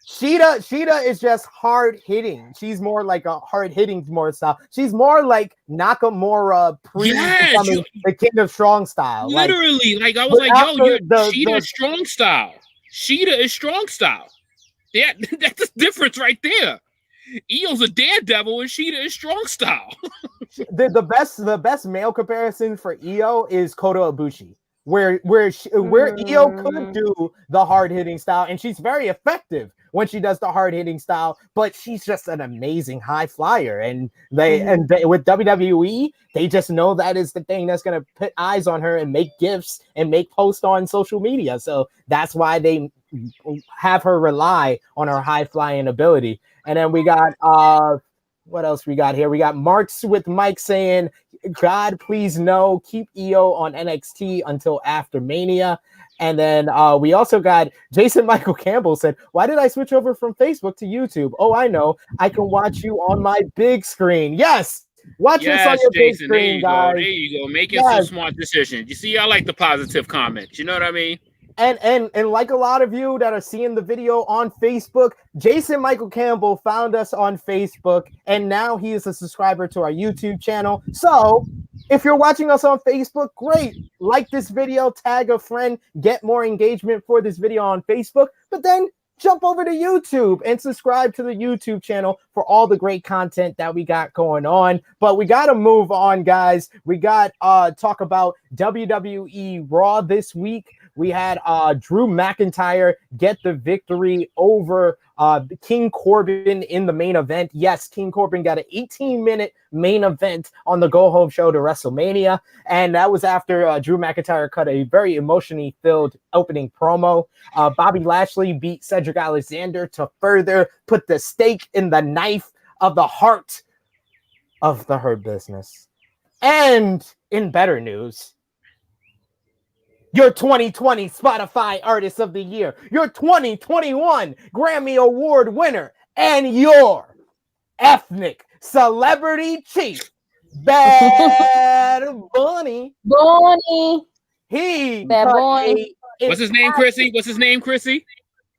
Shida is just hard hitting. She's more like a hard hitting more style. She's more like Nakamura becoming the King of Strong style. Literally, like I was like, yo, Shida is strong style. Shida is strong style. Yeah, that's the difference right there. Io's a daredevil and Shida is strong style. the best male comparison for Io is Kota Ibushi. Where Io could do the hard hitting style, and she's very effective when she does the hard hitting style, but she's just an amazing high flyer. And they with WWE, they just know that is the thing that's gonna put eyes on her and make gifts and make posts on social media. So that's why they have her rely on her high flying ability. And then we got what else we got here? We got Marks with Mike saying, God, please no, keep Io on NXT until after Mania. And then we also got Jason Michael Campbell said, why did I switch over from Facebook to YouTube? Oh, I know. I can watch you on my big screen. Yes. Watch us on your big screen, guys. There you go. Making some smart decisions. You see, I like the positive comments. You know what I mean? And like a lot of you that are seeing the video on Facebook, Jason Michael Campbell found us on Facebook, and now he is a subscriber to our YouTube channel. So if you're watching us on Facebook, great. Like this video, tag a friend, get more engagement for this video on Facebook, but then jump over to YouTube and subscribe to the YouTube channel for all the great content that we got going on. But we got to move on, guys. We got talk about WWE Raw this week. We had Drew McIntyre get the victory over King Corbin in the main event. Yes, King Corbin got an 18-minute main event on the go-home show to WrestleMania, and that was after Drew McIntyre cut a very emotionally filled opening promo. Bobby Lashley beat Cedric Alexander to further put the stake in the knife of the heart of the Hurt Business. And in better news, your 2020 Spotify Artist of the Year, your 2021 Grammy Award winner, and your ethnic celebrity chief, Bad Bunny. Bad Bunny. What's his name, Krssi? What's his name, Krssi?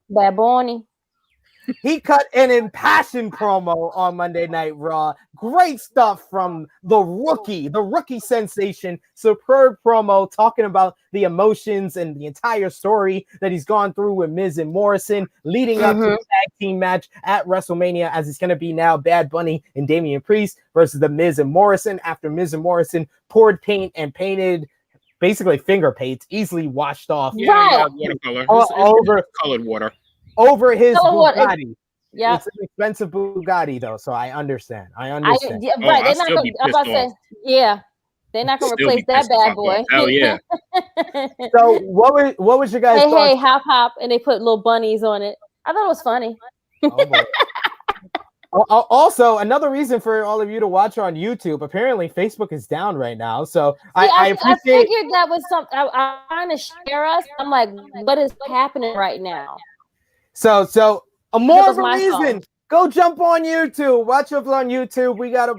Bad Bunny. He cut an impassioned promo on Monday Night Raw. Great stuff from the rookie sensation. Superb promo talking about the emotions and the entire story that he's gone through with Miz and Morrison leading up to the tag team match at WrestleMania, as it's going to be now Bad Bunny and Damian Priest versus the Miz and Morrison, after Miz and Morrison poured paint and painted basically finger paints, easily washed off. Yeah, watercolor. Over colored water. Over his Bugatti. Yeah, it's an expensive Bugatti though, so I understand. Right, they're not gonna, they're not gonna replace that bad boy. Hell yeah. So what was your guys' thoughts? Hey, hop, and they put little bunnies on it. I thought it was funny. Also, another reason for all of you to watch on YouTube. Apparently, Facebook is down right now, so I appreciate. I figured that was something. I'm trying to share us. I'm like, what is happening right now? So more of a reason. go jump on YouTube. Watch us on YouTube. We got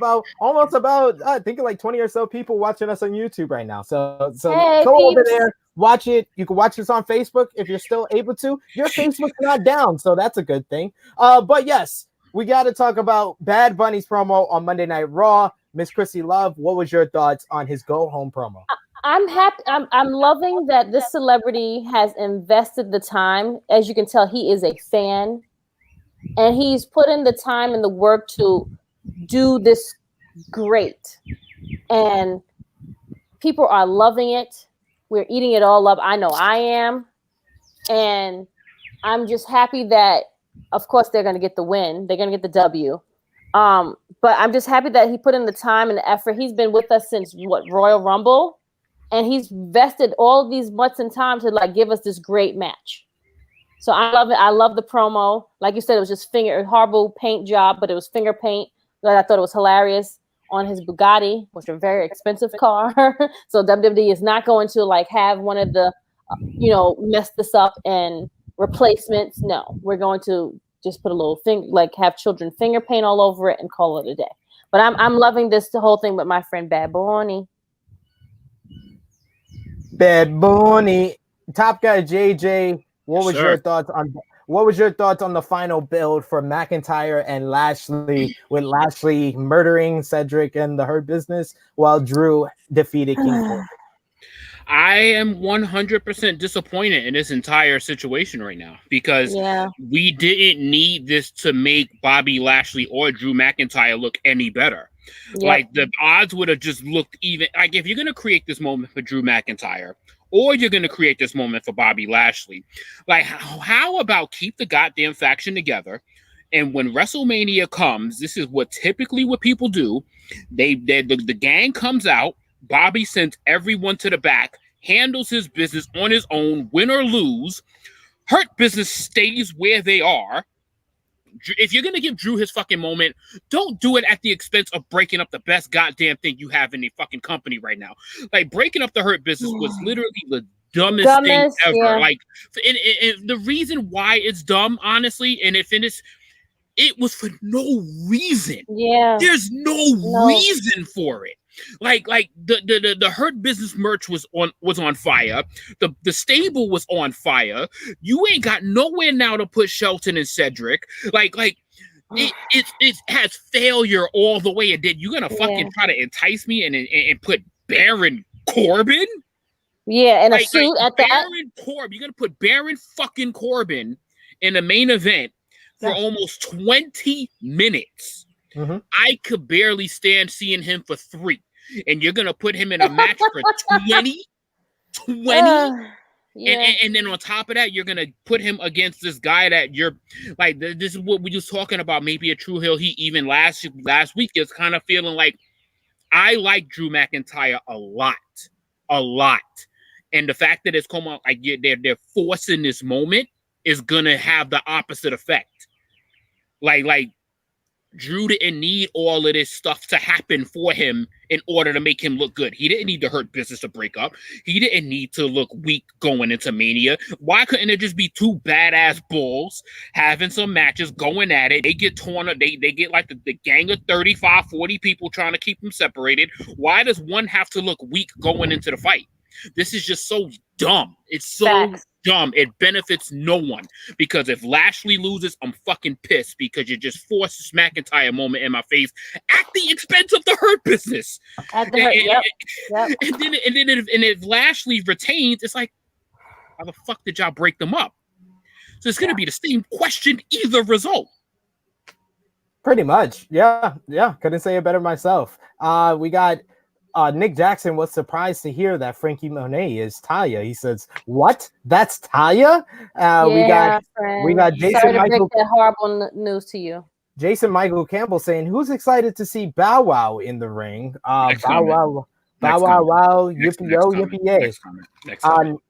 almost about I think like 20 or so people watching us on YouTube right now. So Hey, go over peeps. there, watch it. You can watch us on Facebook if you're still able to. Your Facebook's not down, so that's a good thing. But yes, we got to talk about Bad Bunny's promo on Monday Night Raw. Miss Krssi Love, what was your thoughts on his go home promo? I'm happy. I'm loving that this celebrity has invested the time. As you can tell, he is a fan, and he's put in the time and the work to do this great. And people are loving it. We're eating it all up. I know I am. And I'm just happy that, of course, they're going to get the win. They're going to get the W. But I'm just happy that he put in the time and the effort. He's been with us since Royal Rumble, and he's vested all of these months and time to like give us this great match. So I love it. I love the promo. Like you said, it was just horrible paint job, but it was finger paint. But I thought it was hilarious on his Bugatti, which is a very expensive car. So WWE is not going to like have one of the, mess this up and replacements. No, we're going to just put a little thing, like have children finger paint all over it and call it a day. But I'm loving the whole thing with my friend Bad Bunny. Bad Bunny, Top Guy JJ. What was your thoughts on the final build for McIntyre and Lashley, with Lashley murdering Cedric and the Hurt Business while Drew defeated King Corbin? I am 100% disappointed in this entire situation right now because we didn't need this to make Bobby Lashley or Drew McIntyre look any better. Yep. Like the odds would have just looked even. Like if you're going to create this moment for Drew McIntyre or you're going to create this moment for Bobby Lashley, like how about keep the goddamn faction together? And when WrestleMania comes, this is what people do. The gang comes out. Bobby sends everyone to the back, handles his business on his own, win or lose. Hurt Business stays where they are. If you're going to give Drew his fucking moment, don't do it at the expense of breaking up the best goddamn thing you have in the fucking company right now. Like, breaking up the Hurt Business was literally the dumbest thing ever. Yeah. Like, and the reason why it's dumb, honestly, and it was for no reason. Yeah. There's no reason for it. Like the Hurt Business merch was on fire. The stable was on fire. You ain't got nowhere now to put Shelton and Cedric. It has failure all the way. And then you're gonna fucking try to entice me and put Baron Corbin? Yeah, and a suit at that. Baron Corbin. You're gonna put Baron fucking Corbin in the main event for almost 20 minutes. Mm-hmm. I could barely stand seeing him for 3. And you're going to put him in a match for 20? And then on top of that, you're going to put him against this guy that you're like, this is what we was talking about. Maybe a True Hill Heat even last week is kind of feeling like I like Drew McIntyre a lot. And the fact that it's come out, like they're forcing this moment is going to have the opposite effect. Like Drew didn't need all of this stuff to happen for him in order to make him look good. He didn't need the Hurt Business to break up. He didn't need to look weak going into Mania. Why couldn't it just be 2 badass bulls having some matches, going at it? They get torn up. They get like the gang of 35, 40 people trying to keep them separated. Why does one have to look weak going into the fight? This is just so dumb. It's so dumb. It benefits no one, because if Lashley loses, I'm fucking pissed because you just forced this McIntyre moment in my face at the expense of the Hurt Business. And then if Lashley retains, it's like, how the fuck did y'all break them up? So it's gonna be the same question, either result. Pretty much, yeah. Couldn't say it better myself. We got. Nick Jackson was surprised to hear that Frankie Monet is Taya. He says, "What? That's Taya?" We got Jason Sorry Michael. To break that horrible news to you. Jason Michael Campbell saying, "Who's excited to see Bow Wow in the ring?" Bow Wow, yippee yo, yippee yay.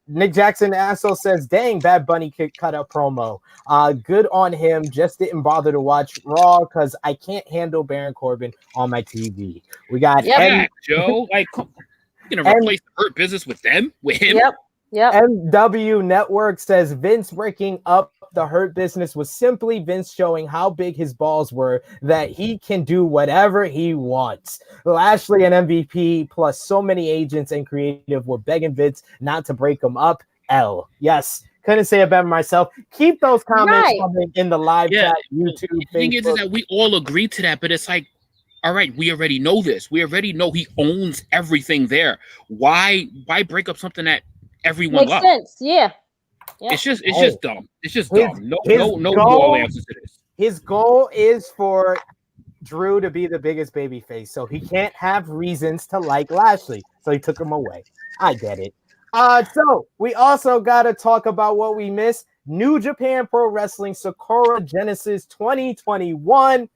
Nick Jackson also says, "Dang, Bad Bunny could cut a promo. Good on him. Just didn't bother to watch Raw because I can't handle Baron Corbin on my TV." We got Joe. Like, you're gonna replace the Hurt Business with him? With him? Yep. MW Network says Vince breaking up the Hurt Business was simply Vince showing how big his balls were, that he can do whatever he wants. Lashley and MVP plus so many agents and creative were begging Vince not to break them up. Yes. Couldn't say it better myself. Keep those comments coming in the live chat, YouTube, the thing Facebook. is that we all agree to that, but it's like, all right, we already know this. We already know he owns everything there. Why break up something that everyone Makes sense. Yeah. It's just dumb. It's just dumb. No goal, answers to this. His goal is for Drew to be the biggest babyface, so he can't have reasons to like Lashley. So he took him away. I get it. So we also got to talk about what we missed. New Japan Pro Wrestling Sakura Genesis 2021.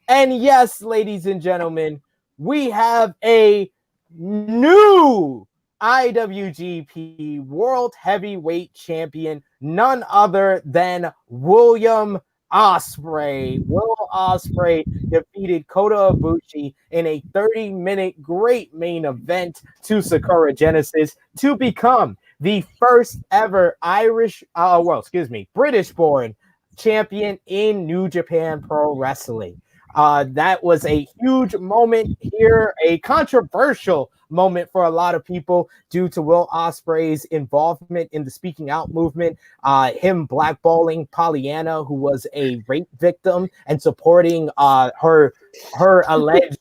And yes, ladies and gentlemen, we have a new IWGP World Heavyweight Champion, none other than William Ospreay. Will Ospreay defeated Kota Ibushi in a 30-minute great main event to Sakura Genesis to become the first ever British-born champion in New Japan Pro Wrestling. That was a huge moment here, a controversial moment for a lot of people due to Will Ospreay's involvement in the speaking out movement, him blackballing Pollyanna, who was a rape victim, and supporting her alleged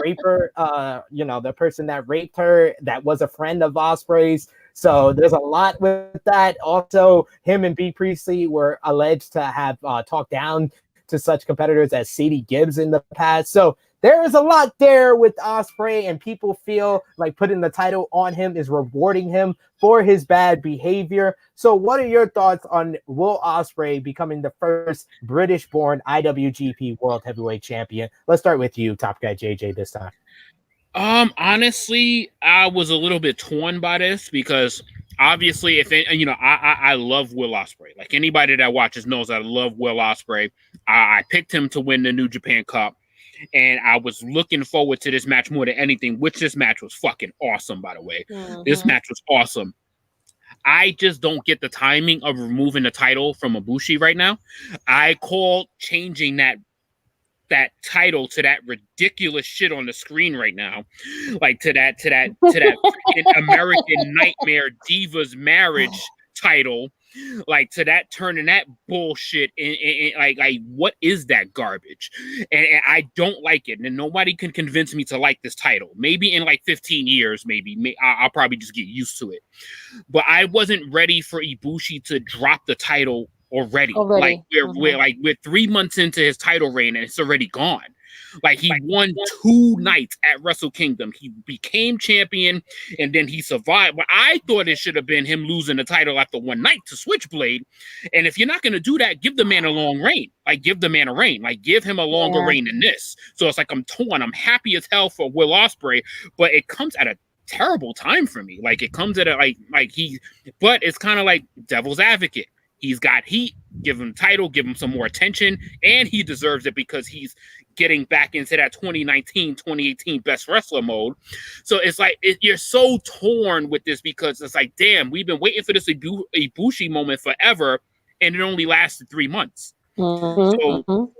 raper, the person that raped her, that was a friend of Ospreay's. So there's a lot with that. Also, him and B. Priestley were alleged to have talked down to such competitors as Sadie Gibbs in the past. So there is a lot there with Ospreay, and people feel like putting the title on him is rewarding him for his bad behavior. So what are your thoughts on Will Ospreay becoming the first British-born IWGP World Heavyweight Champion? Let's start with you, Top Guy JJ, this time. Honestly, I was a little bit torn by this because obviously, I love Will Ospreay. Like anybody that watches knows I love Will Ospreay. I picked him to win the New Japan Cup, and I was looking forward to this match more than anything, which this match was fucking awesome, by the way. Mm-hmm. This match was awesome. I just don't get the timing of removing the title from Ibushi right now. I call changing that title to that ridiculous shit on the screen right now, like to that American Nightmare Divas Marriage title, like to that turning that bullshit in like what is that garbage? And I don't like it, and nobody can convince me to like this title. Maybe in like 15 years, I'll probably just get used to it. But I wasn't ready for Ibushi to drop the title already. Like we're 3 months into his title reign and it's already gone. Like he won 2 nights at Wrestle Kingdom. He became champion and then he survived. But I thought it should have been him losing the title after 1 night to Switchblade. And if you're not going to do that, give the man a long reign. Like give the man a reign. Like give him a longer reign than this. So it's like I'm torn. I'm happy as hell for Will Ospreay, but it comes at a terrible time for me. Like it comes at a but it's kind of like devil's advocate. He's got heat, give him title, give him some more attention, and he deserves it because he's getting back into that 2019, 2018 best wrestler mode. So it's like, you're so torn with this because it's like, damn, we've been waiting for this Ibushi moment forever, and it only lasted 3 months. Mm-hmm. So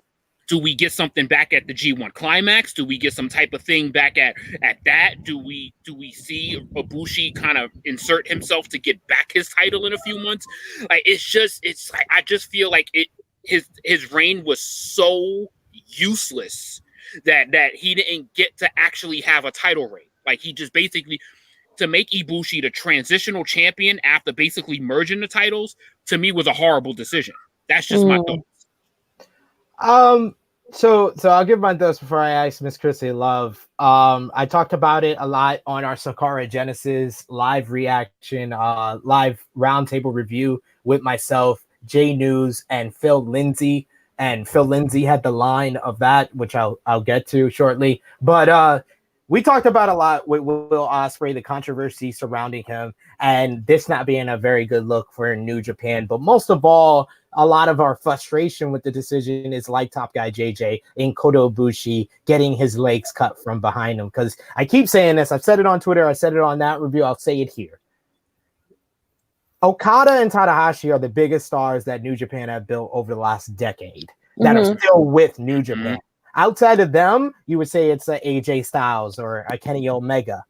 do we get something back at the G1 Climax? Do we get some type of thing back at that? Do we see Ibushi kind of insert himself to get back his title in a few months? Like it's like I just feel like his reign was so useless that he didn't get to actually have a title reign. Like he just basically, to make Ibushi the transitional champion after basically merging the titles, to me was a horrible decision. That's just my thoughts. So I'll give my thoughts before I ask Miss Krssi Love. I talked about it a lot on our Sakura Genesis live reaction, live roundtable review with myself, Jay News, and Phil Lindsay. And Phil Lindsay had the line of that, which I'll get to shortly. But we talked about a lot with Will Ospreay, the controversy surrounding him, and this not being a very good look for New Japan. But most of all, a lot of our frustration with the decision is like Top Guy JJ in Kota Ibushi getting his legs cut from behind him. Because I keep saying this, I've said it on Twitter, I said it on that review, I'll say it here. Okada and Tanahashi are the biggest stars that New Japan have built over the last decade that are still with New Japan. Outside of them, you would say it's a AJ Styles or a Kenny Omega.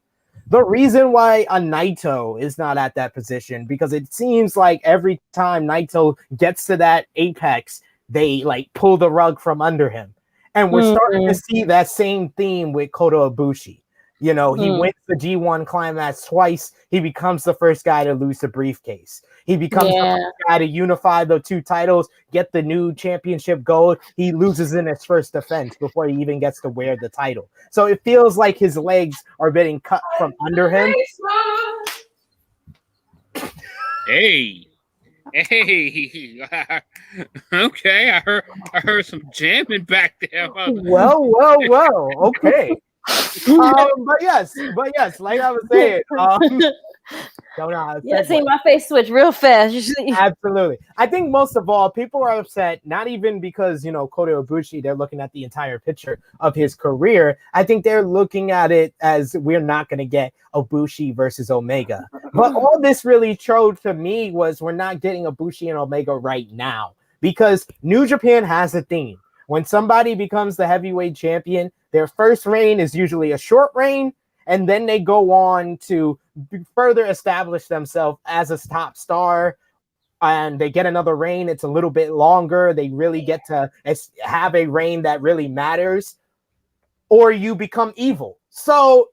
The reason why a Naito is not at that position, because it seems like every time Naito gets to that apex, they like pull the rug from under him. And we're starting to see that same theme with Kota Ibushi. You know, he wins the G1 climax twice. He becomes the first guy to lose the briefcase. He becomes the first guy to unify the two titles, get the new championship gold. He loses in his first defense before he even gets to wear the title. So it feels like his legs are getting cut from under him. Hey. Okay, I heard some jamming back there. Well. Okay. But yes, like I was saying, See my face switch real fast. Absolutely. I think most of all, people are upset, not even because, you know, Kota Ibushi, they're looking at the entire picture of his career. I think they're looking at it as we're not going to get Ibushi versus Omega. But all this really showed to me was we're not getting Ibushi and Omega right now, because New Japan has a theme. When somebody becomes the heavyweight champion, their first reign is usually a short reign, and then they go on to further establish themselves as a top star, and they get another reign. It's a little bit longer. They really get to have a reign that really matters, or you become evil. So,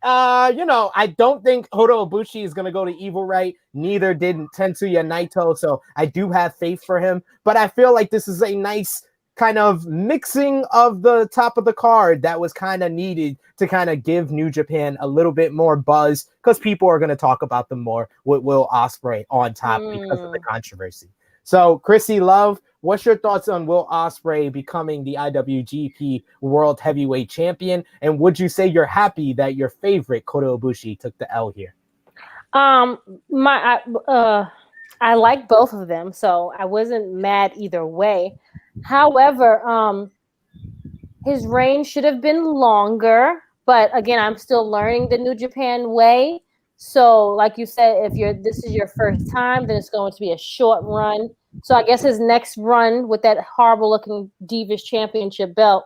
you know, I don't think Kota Ibushi is going to go to evil right. Neither did Tetsuya Naito. So I do have faith for him, but I feel like this is a nice kind of mixing of the top of the card that was kind of needed to kind of give New Japan a little bit more buzz, because people are going to talk about them more with Will Ospreay on top because of the controversy. So, Krssi Love, what's your thoughts on Will Ospreay becoming the IWGP World Heavyweight Champion? And would you say you're happy that your favorite Kota Ibushi took the L here? I like both of them, so I wasn't mad either way. However, his reign should have been longer, but again, I'm still learning the New Japan way. So, like you said, if this is your first time, then it's going to be a short run. So I guess his next run with that horrible looking Divas Championship belt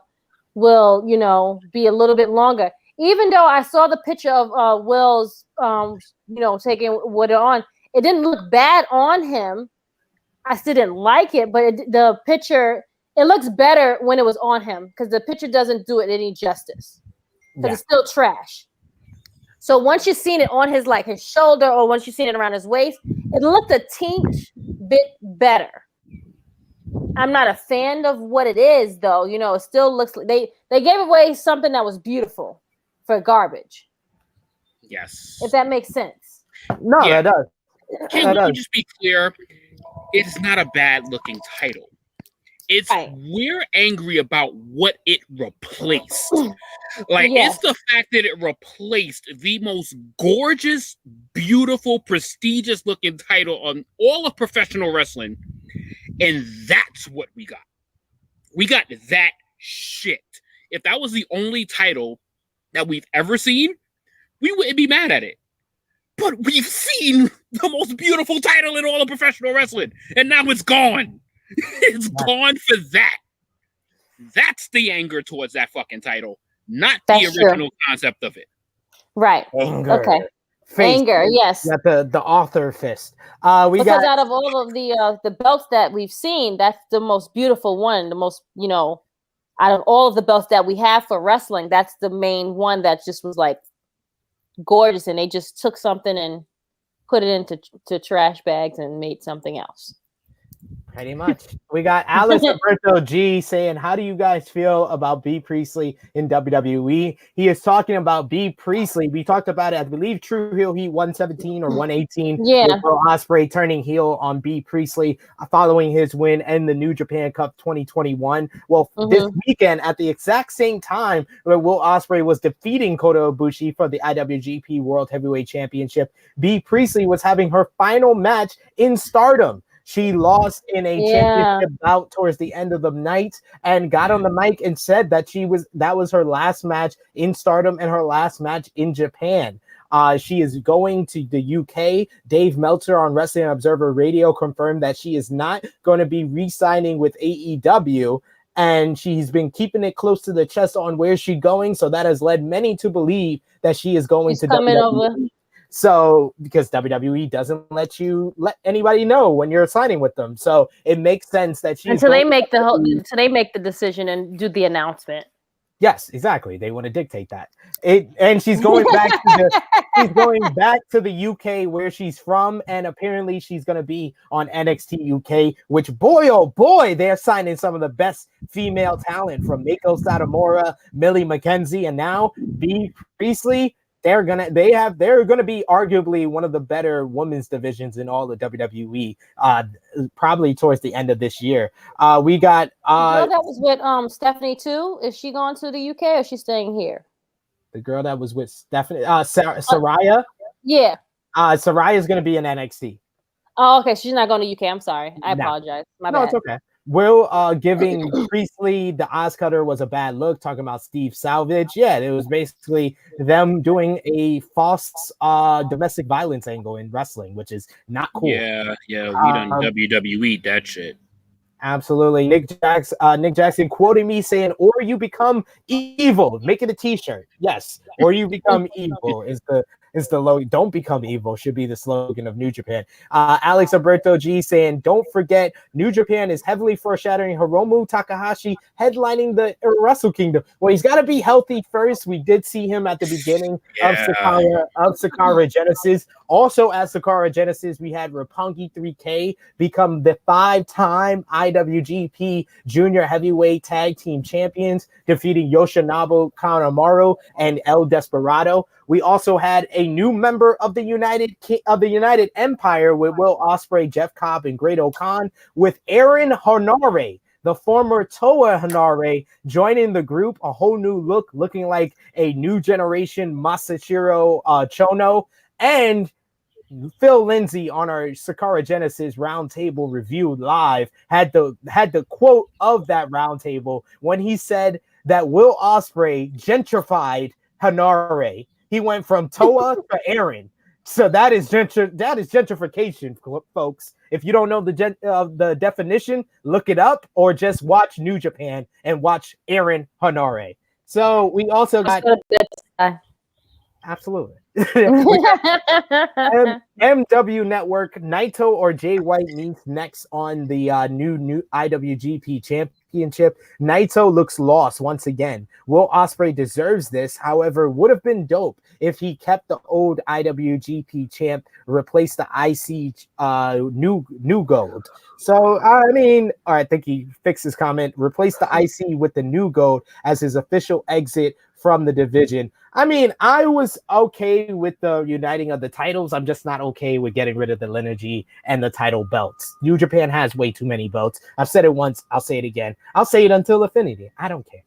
will, you know, be a little bit longer. Even though I saw the picture of Will's, you know, taking what on, it didn't look bad on him. I still didn't like it, but the picture, it looks better when it was on him, because the picture doesn't do it any justice, because it's still trash. So once you've seen it on his shoulder, or once you've seen it around his waist, it looked a teeny bit better. I'm not a fan of what it is, though. You know, it still looks like they gave away something that was beautiful for garbage. Yes. If that makes sense. No, that does. Can we just be clear? It's not a bad looking title. It's we're angry about what it replaced. It's the fact that it replaced the most gorgeous, beautiful, prestigious looking title on all of professional wrestling. And that's what we got. We got that shit. If that was the only title that we've ever seen, we wouldn't be mad at it. But we've seen the most beautiful title in all of professional wrestling, and now it's gone. It's gone for that. That's the anger towards that fucking title, not the original concept of it. Right. Anger. Okay. Anger, yes. The author fist. Because out of all of the belts that we've seen, that's the most beautiful one. The most, you know, out of all of the belts that we have for wrestling, that's the main one that just was like gorgeous, and they just took something and put it into trash bags and made something else. Pretty much. We got Alex Alberto G saying, how do you guys feel about B. Priestley in WWE? He is talking about B. Priestley. We talked about it, I believe, True Heel Heat 117 or 118. Yeah. With Will Ospreay turning heel on B. Priestley following his win in the New Japan Cup 2021. Well, this weekend at the exact same time where Will Ospreay was defeating Kota Ibushi for the IWGP World Heavyweight Championship, B. Priestley was having her final match in Stardom. She lost in a championship bout towards the end of the night and got on the mic and said that that was her last match in Stardom and her last match in Japan. She is going to the UK. Dave Meltzer on Wrestling Observer Radio confirmed that she is not going to be re-signing with AEW. And she's been keeping it close to the chest on where she's going. So that has led many to believe that she is going to coming WWE. over. So because WWE doesn't let anybody know when you're signing with them. So it makes sense that until they make the decision and do the announcement. Yes, exactly. They want to dictate that. And she's going back to the UK where she's from, and apparently she's going to be on NXT UK. Which boy, oh boy, they're signing some of the best female talent from Mako Satomura, Millie McKenzie, and now Bea Priestley. They're gonna be arguably one of the better women's divisions in all of WWE. Probably towards the end of this year. We got the girl that was with Stephanie too. Is she going to the UK or is she staying here? The girl that was with Stephanie, Saraya. Yeah. Saraya is gonna be in NXT. Oh, okay. She's not going to UK. I'm sorry. I apologize. My bad. It's okay. Will giving Priestley the Ozcutter was a bad look, talking about Steve Salvage. Yeah, it was basically them doing a false domestic violence angle in wrestling, which is not cool. Yeah, we done WWE that shit. Absolutely. Nick Jackson quoting me saying, or you become evil. Make it a t-shirt. Yes. Or you become evil is the logo. Don't become evil should be the slogan of New Japan. Alex Alberto G saying, don't forget, New Japan is heavily foreshadowing Hiromu Takahashi headlining the Wrestle Kingdom. Well, he's got to be healthy first. We did see him at the beginning of Sakara Genesis. Also at Sakara Genesis, we had Roppongi 3K become the 5-time IWGP Junior Heavyweight Tag Team Champions, defeating Yoshinobu Kanemaru and El Desperado. We also had a new member of the United Empire with Will Ospreay, Jeff Cobb, and Great O'Khan, with Aaron Hanare, the former Toa Hanare, joining the group. A whole new look, looking like a new generation Masahiro Chono. And Phil Lindsay on our Sakara Genesis roundtable review live had the quote of that roundtable when he said that Will Ospreay gentrified Hanare. He went from Toa to Aaron. So that is gentrification, folks. If you don't know the definition, look it up or just watch New Japan and watch Aaron Hanare. So we also got absolutely. MW Network, Naito or Jay White meets next on the new IWGP Championship. Naito looks lost once again. Will Ospreay deserves this. However, would have been dope if he kept the old IWGP champ, replaced the IC new gold. So I think he fixed his comment. Replace the IC with the new gold as his official exit from the division. I was okay with the uniting of the titles. I'm just not okay with getting rid of the lineage and the title belts. New Japan has way too many belts. I've said it once. I'll say it again. I'll say it until infinity. I don't care.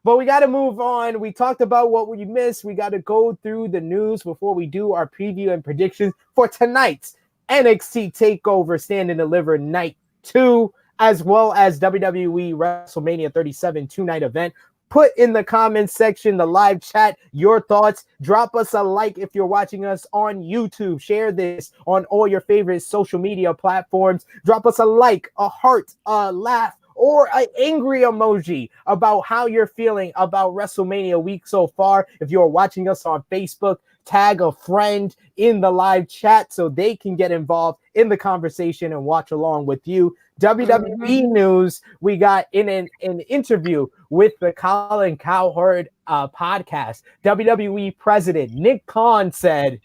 But we got to move on. We talked about what we missed. We got to go through the news before we do our preview and predictions for tonight's NXT TakeOver Stand and Deliver Night 2, as well as WWE WrestleMania 37 two-night event. Put in the comments section, the live chat, your thoughts. Drop us a like if you're watching us on YouTube. Share this on all your favorite social media platforms. Drop us a like, a heart, a laugh, or an angry emoji about how you're feeling about WrestleMania week so far. If you're watching us on Facebook, tag a friend in the live chat so they can get involved in the conversation and watch along with you. WWE news, we got in an interview with the Colin Cowherd podcast. WWE president Nick Khan said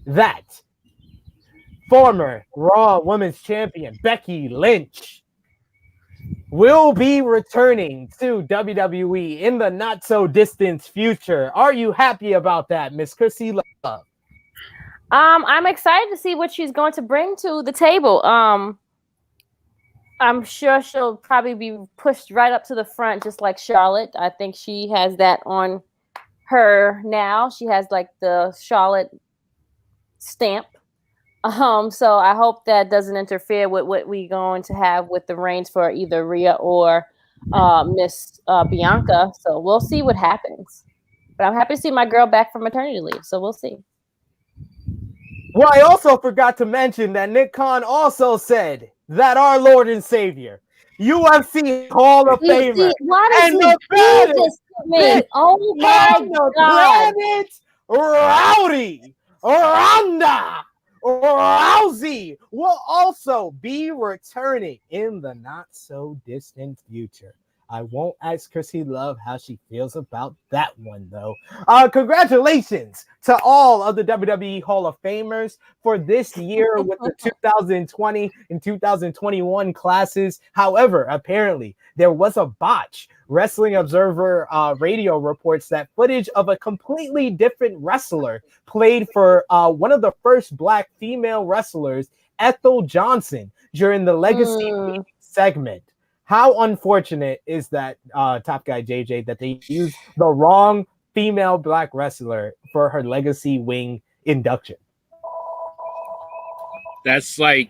that former Raw Women's Champion Becky Lynch will be returning to WWE in the not so distant future. Are you happy about that, Miss Krssi Love? I'm excited to see what she's going to bring to the table. I'm sure she'll probably be pushed right up to the front, just like Charlotte. I think she has that on her now. She has like the Charlotte stamp. So I hope that doesn't interfere with what we're going to have with the reigns for either Rhea or Miss Bianca. So we'll see what happens. But I'm happy to see my girl back from maternity leave, so we'll see. Well, I also forgot to mention that Nick Khan also said that our Lord and Savior, UFC Hall of Famer, why does and he the do this to me? Oh my on the God. planet, Rowdy Ronda Rousey will also be returning in the not so distant future. I won't ask Krssi Love how she feels about that one, though. Congratulations to all of the WWE Hall of Famers for this year with the 2020 and 2021 classes. However, apparently, there was a botch. Wrestling Observer Radio reports that footage of a completely different wrestler played for one of the first Black female wrestlers, Ethel Johnson, during the Legacy segment. How unfortunate is that, Top Guy JJ, that they used the wrong female Black wrestler for her Legacy Wing induction? That's like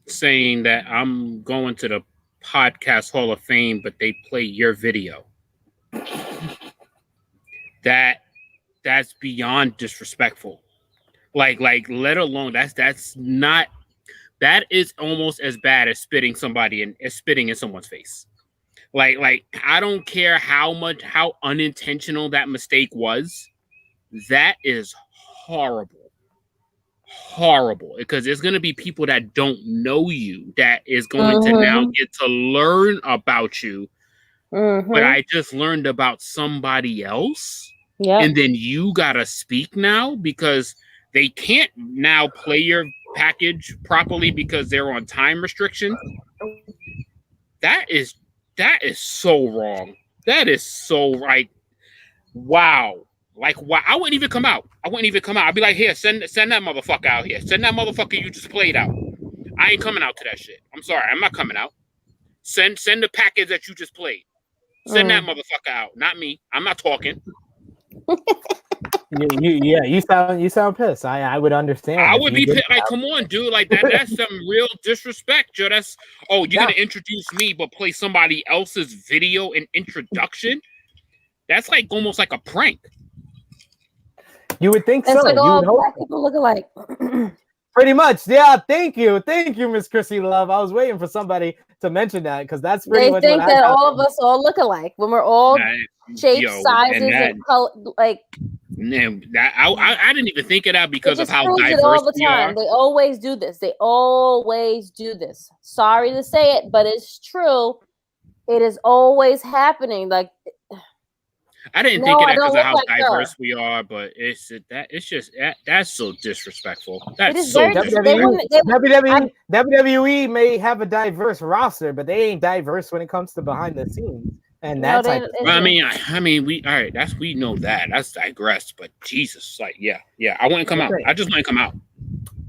saying that I'm going to the Podcast Hall of Fame, but they play your video. That's beyond disrespectful. Like, let alone that is almost as bad as spitting in someone's face. Like I don't care how unintentional that mistake was. That is horrible. Horrible, because there's going to be people that don't know you that is going to now get to learn about you. But I just learned about somebody else. Yeah. And then you got to speak now because they can't now play your package properly because they're on time restriction. That is so wrong. That is so right. Wow. Like, why? I wouldn't even come out. I'd be like, here, send that motherfucker out here. Send that motherfucker you just played out. I ain't coming out to that shit. I'm sorry. I'm not coming out. Send the package that you just played. Send that motherfucker out. Not me. I'm not talking. You sound pissed. I would understand. I would be pissed. Like, come on, dude. Like that's some real disrespect, Joe. You're gonna introduce me but play somebody else's video and introduction? That's like almost like a prank. You would think so. Like you all would hope Black people look alike. Pretty much, yeah. Thank you, Miss Krssi Love. I was waiting for somebody to mention that because that's pretty much. They think that all of us all look alike when we're all shapes, sizes, and color. Like, I didn't even think of that because of how diverse all the we time. are. They always do this. Sorry to say it, but it's true. It is always happening. Like, I didn't think of that because of how diverse we are, but that's so disrespectful. That's so WWE may have a diverse roster, but they ain't diverse when it comes to behind the scenes. And that's I mean, we know that. That's digressed, but Jesus, like, yeah. I wouldn't come out. I just wouldn't come out.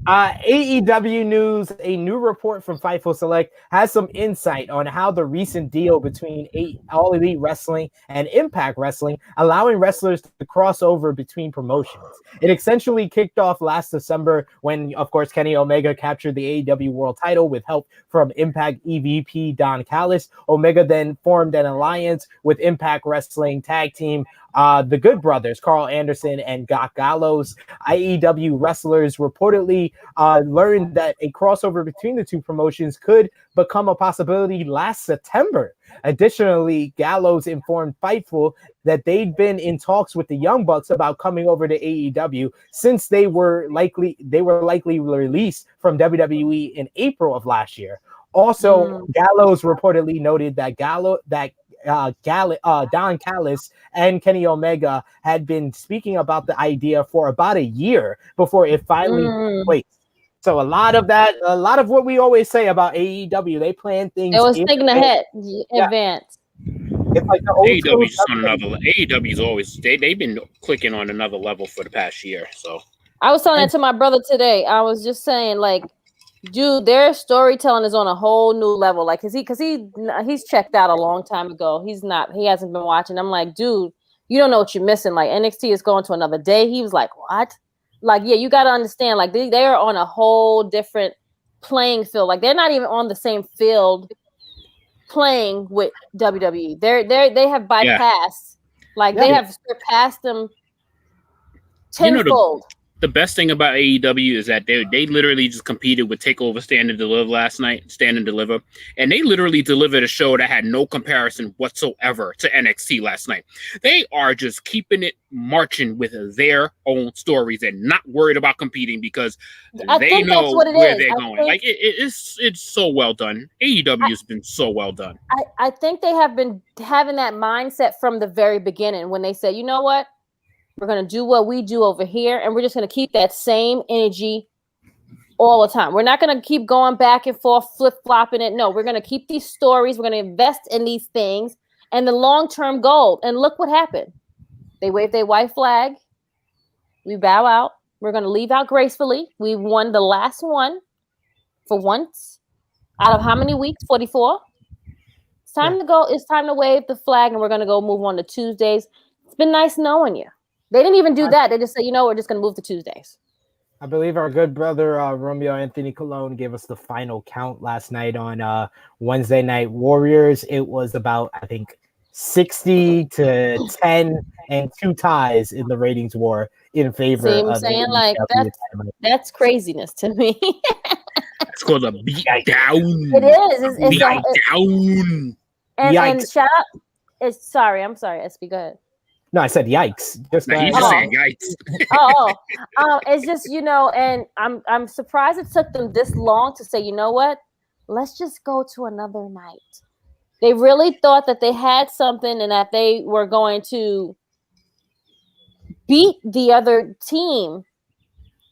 AEW news, a new report from Fightful Select has some insight on how the recent deal between All Elite Wrestling and Impact Wrestling, allowing wrestlers to cross over between promotions. It essentially kicked off last December when, of course, Kenny Omega captured the AEW World title with help from Impact EVP Don Callis. Omega then formed an alliance with Impact Wrestling tag team the Good Brothers, Carl Anderson and Doc Gallows. AEW wrestlers reportedly learned that a crossover between the two promotions could become a possibility last September. Additionally, Gallows informed Fightful that they'd been in talks with the Young Bucks about coming over to AEW since they were likely released from WWE in April of last year. Also, Gallows reportedly noted that Don Callis and Kenny Omega had been speaking about the idea for about a year before it finally took place. So a lot of what we always say about AEW, they plan things. It was thinking ahead, advance. It's like the AEW is on another. AEW's always they've been clicking on another level for the past year. So I was telling that to my brother today. I was just saying, like, dude, their storytelling is on a whole new level. Like, cause he's checked out a long time ago. He hasn't been watching. I'm like, dude, you don't know what you're missing. Like, NXT is going to another day. He was like, what? Like, yeah, you got to understand. Like, they are on a whole different playing field. Like, they're not even on the same field playing with WWE. They have bypassed Like they have surpassed them tenfold. The best thing about AEW is that they literally just competed with TakeOver Stand and Deliver last night, Stand and Deliver, and they literally delivered a show that had no comparison whatsoever to NXT last night. They are just keeping it marching with their own stories and not worried about competing because they know where they're going. Like it's so well done. AEW has been so well done. I think they have been having that mindset from the very beginning when they said, you know what? We're going to do what we do over here, and we're just going to keep that same energy all the time. We're not going to keep going back and forth, flip-flopping it. No, we're going to keep these stories. We're going to invest in these things and the long-term goal. And look what happened. They waved their white flag. We bow out. We're going to leave out gracefully. We won the last one for once out of how many weeks? 44? It's time to go. It's time to wave the flag, and we're going to go move on to Tuesdays. It's been nice knowing you. They didn't even do that. They just said, we're just going to move to Tuesdays. I believe our good brother, Romeo Anthony Colon, gave us the final count last night on Wednesday Night Warriors. It was about, I think, 60 to 10 and 2 ties in the ratings war in favor of I'm saying, like, that's craziness to me. It's called a beat down. It is. It's down. And shout out. Sorry, SB, go ahead. No, I said yikes. He's just saying yikes. It's just, and I'm surprised it took them this long to say, you know what? Let's just go to another night. They really thought that they had something and that they were going to beat the other team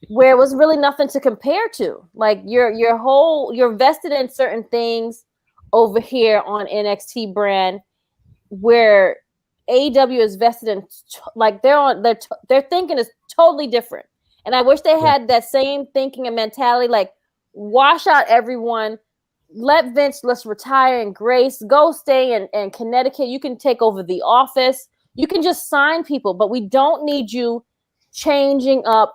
where it was really nothing to compare to. Like you're vested in certain things over here on NXT brand where AEW is vested in, like their thinking is totally different. And I wish they had that same thinking and mentality, like wash out everyone, let Vince, let's retire and Grace, go stay in Connecticut. You can take over the office. You can just sign people, but we don't need you changing up.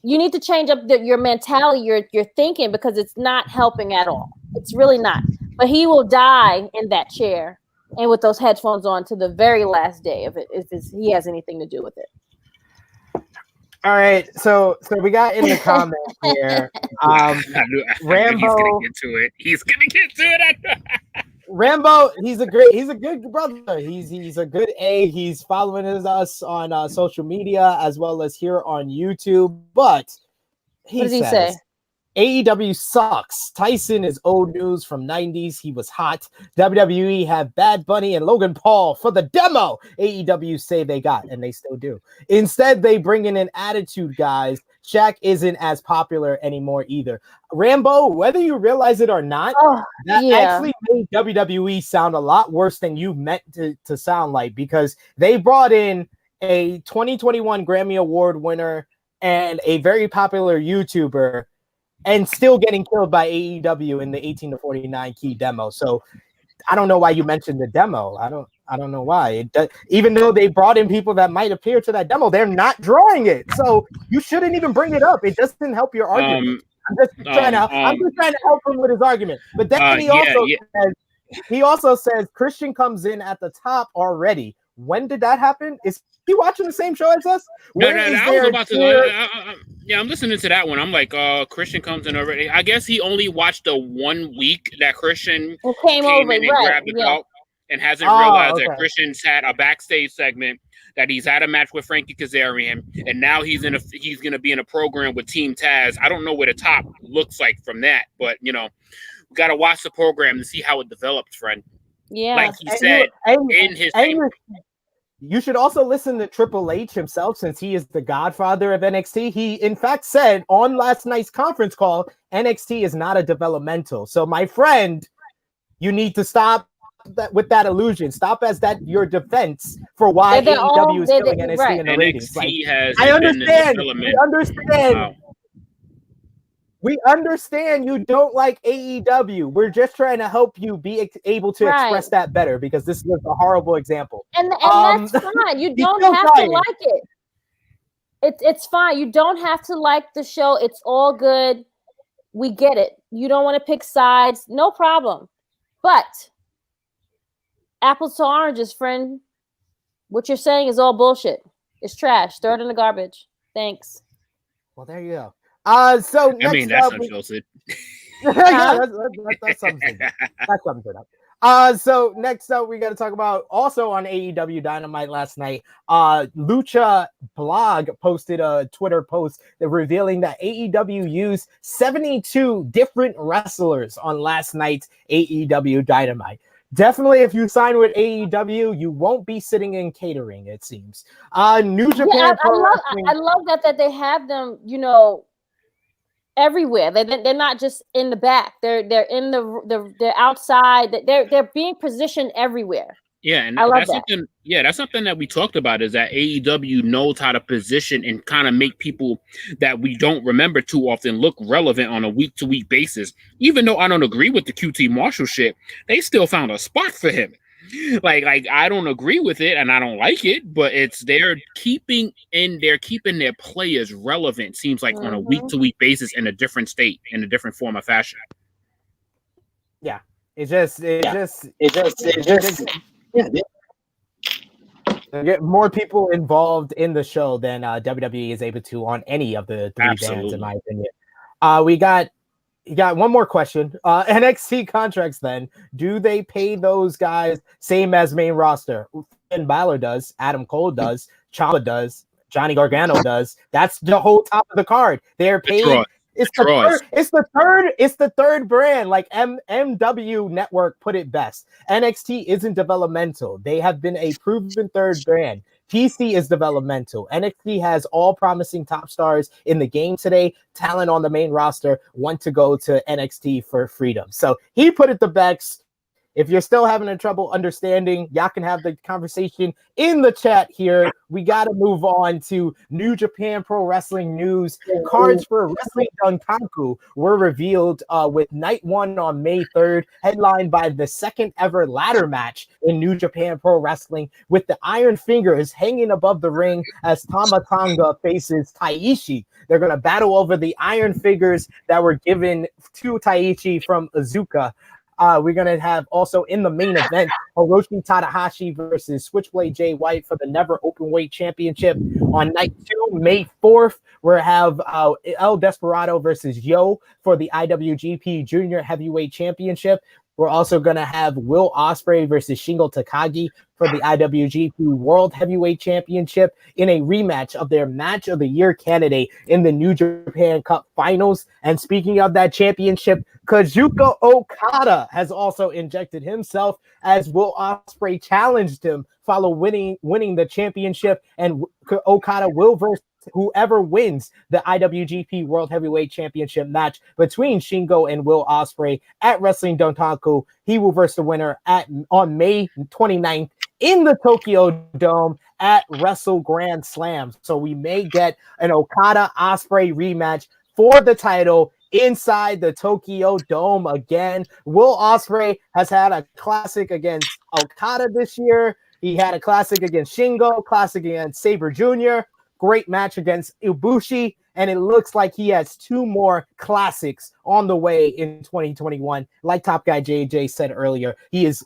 You need to change up your mentality, your thinking, because it's not helping at all. It's really not. But he will die in that chair and with those headphones on to the very last day of it, if he has anything to do with it. All right, so we got in the comments here. Rambo, he's gonna get to it. Rambo, he's a good brother. He's a good A. He's following us on social media as well as here on YouTube. But what does he say? AEW sucks. Tyson is old news from 90s. He was hot. WWE have Bad Bunny and Logan Paul for the demo AEW say they got, and they still do. Instead, they bring in an attitude, guys. Shaq isn't as popular anymore either. Rambo, whether you realize it or not, that actually made WWE sound a lot worse than you meant to sound like, because they brought in a 2021 Grammy Award winner and a very popular YouTuber and still getting killed by AEW in the 18 to 49 key demo. So I don't know why you mentioned the demo. I don't know why. Even though they brought in people that might appear to that demo, they're not drawing it. So you shouldn't even bring it up. It doesn't help your argument. I'm just trying to help him with his argument. But then he also says Christian comes in at the top already. When did that happen? Is he watching the same show as us? I'm listening to that one. I'm like, Christian comes in already. I guess he only watched the 1 week that Christian came in and grabbed the belt and hasn't realized that Christian's had a backstage segment, that he's had a match with Frankie Kazarian, and now he's going to be in a program with Team Taz. I don't know what the top looks like from that, but we got to watch the program to see how it develops, friend. Yeah, like he said in his. You should also listen to Triple H himself, since he is the godfather of NXT. He, in fact, said on last night's conference call, NXT is not a developmental. So, my friend, you need to stop with that illusion. Stop as that your defense for why AEW is killing NXT in the ratings. I understand. We understand. Wow. We understand you don't like AEW. We're just trying to help you be able to express that better, because this was a horrible example. And that's fine. You don't have to like it. It's fine. You don't have to like the show. It's all good. We get it. You don't want to pick sides. No problem. But apples to oranges, friend. What you're saying is all bullshit. It's trash. Throw it in the garbage. Thanks. Well, there you go. So next I mean, that's up, unfiltered. yeah, that sums it up. That sums it up. So next up, we got to talk about also on AEW Dynamite last night. Lucha Blog posted a Twitter post that revealing that AEW used 72 different wrestlers on last night's AEW Dynamite. Definitely, if you sign with AEW, you won't be sitting in catering, it seems. New Japan Pro Wrestling. I love that they have them, you know, everywhere. They're not just in the back. They're in they're outside. They're being positioned everywhere. Yeah, and I love that's that. something. Yeah, that's something that we talked about. Is that AEW knows how to position and kind of make people that we don't remember too often look relevant on a week-to-week basis. Even though I don't agree with the QT Marshall shit, they still found a spot for him. Like I don't agree with it and I don't like it, but they're keeping their players relevant. Seems like on a week-to-week basis in a different state, in a different form of fashion. Yeah, it just they get more people involved in the show than WWE is able to on any of the three bands, in my opinion. You got one more question. NXT contracts, then, do they pay those guys same as main roster? Finn Balor does, Adam Cole does, Ciampa does, Johnny Gargano does. That's the whole top of the card. They're paid. It's the third brand. Like MW Network put it best. NXT isn't developmental. They have been a proven third brand. PC is developmental. NXT has all promising top stars in the game today. Talent on the main roster want to go to NXT for freedom. So he put it the best. If you're still having a trouble understanding, y'all can have the conversation in the chat here. We got to move on to New Japan Pro Wrestling news. Cards for Wrestling Dontaku were revealed with night one on May 3rd, headlined by the second ever ladder match in New Japan Pro Wrestling, with the Iron Fingers hanging above the ring as Tama Tonga faces Taichi. They're going to battle over the Iron Fingers that were given to Taichi from Azuka. We're going to have also in the main event, Hiroshi Tanahashi versus Switchblade Jay White for the Never Openweight Championship. On night 2, May 4th, we'll have El Desperado versus Yo for the IWGP Junior Heavyweight Championship. We're also going to have Will Ospreay versus Shingo Takagi for the IWGP World Heavyweight Championship in a rematch of their Match of the Year candidate in the New Japan Cup Finals. And speaking of that championship, Kazuchika Okada has also injected himself as Will Ospreay challenged him follow winning the championship, and Okada will verse whoever wins the IWGP World Heavyweight Championship match between Shingo and Will Ospreay at Wrestling Dontaku. He will verse the winner on May 29th in the Tokyo Dome at Wrestle Grand Slam. So we may get an Okada Ospreay rematch for the title inside the Tokyo Dome again. Will Ospreay has had a classic against Okada this year. He had a classic against Shingo, classic against Sabre Jr., great match against Ibushi, and it looks like he has 2 more classics on the way in 2021. Like Top Guy JJ said earlier, he is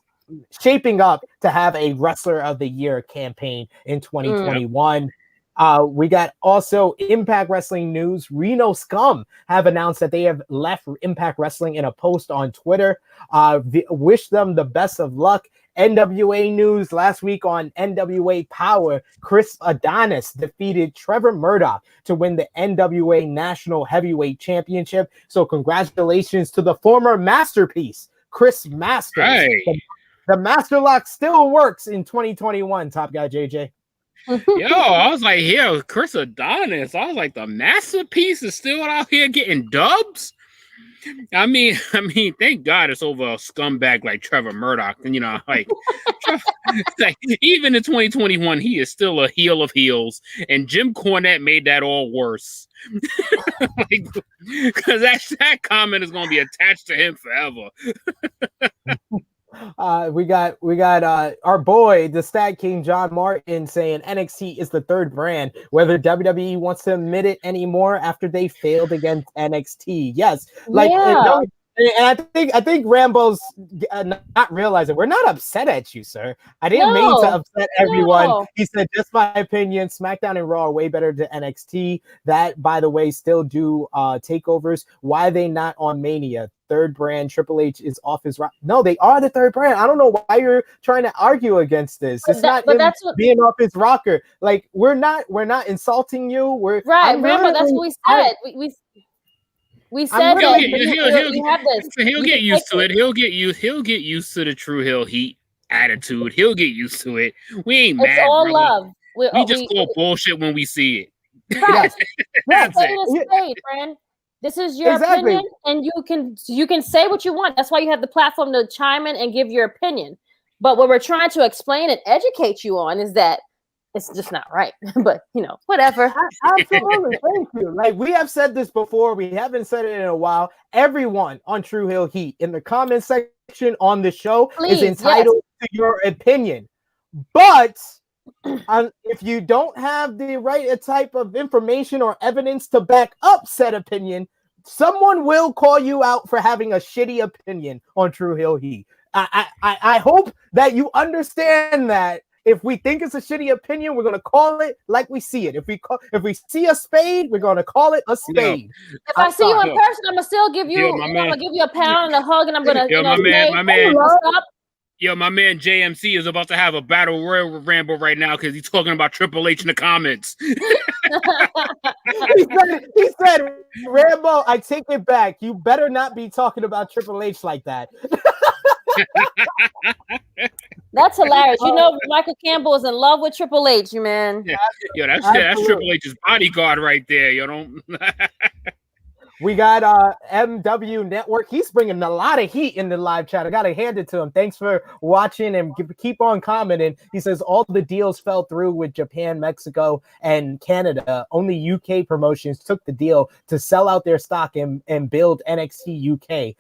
shaping up to have a Wrestler of the Year campaign in 2021. We got also Impact Wrestling news. Reno Scum have announced that they have left Impact Wrestling in a post on Twitter. Wish them the best of luck. NWA news last week on NWA Power. Chris Adonis defeated Trevor Murdoch to win the NWA National Heavyweight Championship. So congratulations to the former Masterpiece, Chris Masters. Hey. The Master Lock still works in 2021, Top Guy JJ. Yo, I was like, yeah, Chris Adonis. I was like, the Masterpiece is still out here getting dubs. I mean, thank God it's over a scumbag like Trevor Murdoch. And like even in 2021, he is still a heel of heels. And Jim Cornette made that all worse. Because that comment is going to be attached to him forever. We got our boy, the Stat King John Martin, saying NXT is the third brand, whether WWE wants to admit it anymore after they failed against NXT. Yes, And I think Rambo's not realizing we're not upset at you, sir. I didn't mean to upset everyone. No. He said, just my opinion, SmackDown and Raw are way better than NXT. That, by the way, still do takeovers. Why are they not on Mania? Third brand, Triple H is off his rock. No, they are the third brand. I don't know why you're trying to argue against this. It's not him being off his rocker. Like we're not insulting you. We're right, Rambo. That's what we said. We said that he'll get used to it. He'll get used to the True Hill Heat attitude. He'll get used to it. We ain't mad. It's all brother. love. We just call bullshit when we see it. Right. That's Say it. it straight, friend. This is your opinion, and you can say what you want. That's why you have the platform to chime in and give your opinion. But what we're trying to explain and educate you on is that it's just not right. But whatever. Absolutely. Thank you. Like we have said this before, we haven't said it in a while. Everyone on True Hill Heat in the comment section on the show is entitled to your opinion. But if you don't have the right type of information or evidence to back up said opinion, someone will call you out for having a shitty opinion on True Hill Heat. I hope that you understand that. If we think it's a shitty opinion, we're gonna call it like we see it. If we see a spade, we're gonna call it a spade. If I see you in person, I'm gonna still give you. I'm gonna give you a pound and a hug, and I'm gonna. My man JMC is about to have a battle royal with Rambo right now because he's talking about Triple H in the comments. he said, Rambo, I take it back. You better not be talking about Triple H like that. That's hilarious. Michael Campbell is in love with Triple H, man. Yeah, that's Triple H's bodyguard right there. You don't. We got MW Network. He's bringing a lot of heat in the live chat. I got to hand it to him. Thanks for watching and keep on commenting. He says all the deals fell through with Japan, Mexico, and Canada. Only UK promotions took the deal to sell out their stock and build NXT UK.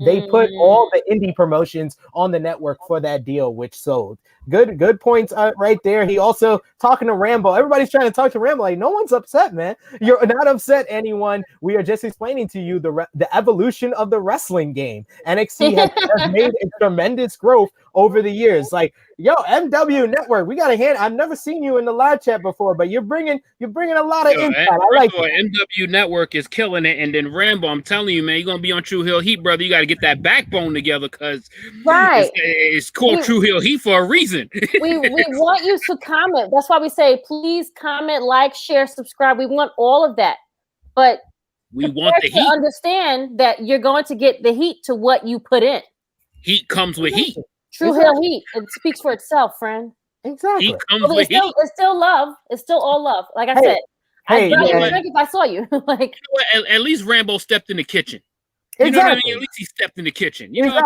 They put all the indie promotions on the network for that deal, which sold. Good points right there. He also talking to Rambo. Everybody's trying to talk to Rambo. Like, no one's upset, man. You're not upset, anyone. We are just explaining to you the evolution of the wrestling game. NXT has made a tremendous growth over the years. Like, yo, MW Network, we got a hand. I've never seen you in the live chat before, but you're bringing a lot of insight. I like it. MW Network is killing it, and then Rambo, I'm telling you, man, you're gonna be on True Hill Heat, brother. You got to get that backbone together because it's called True Hill Heat for a reason. we want you to comment. That's why we say, please comment, like, share, subscribe. We want all of that, but we want the heat. Understand that you're going to get the heat to what you put in. Heat comes with heat. True Hill Heat. It speaks for itself, friend. Exactly. Heat comes with heat. It's still love. It's still all love. Like I said, I'd drink if I saw you. Like, at least Rambo stepped in the kitchen. You know what I mean? At least he stepped in the kitchen. You know,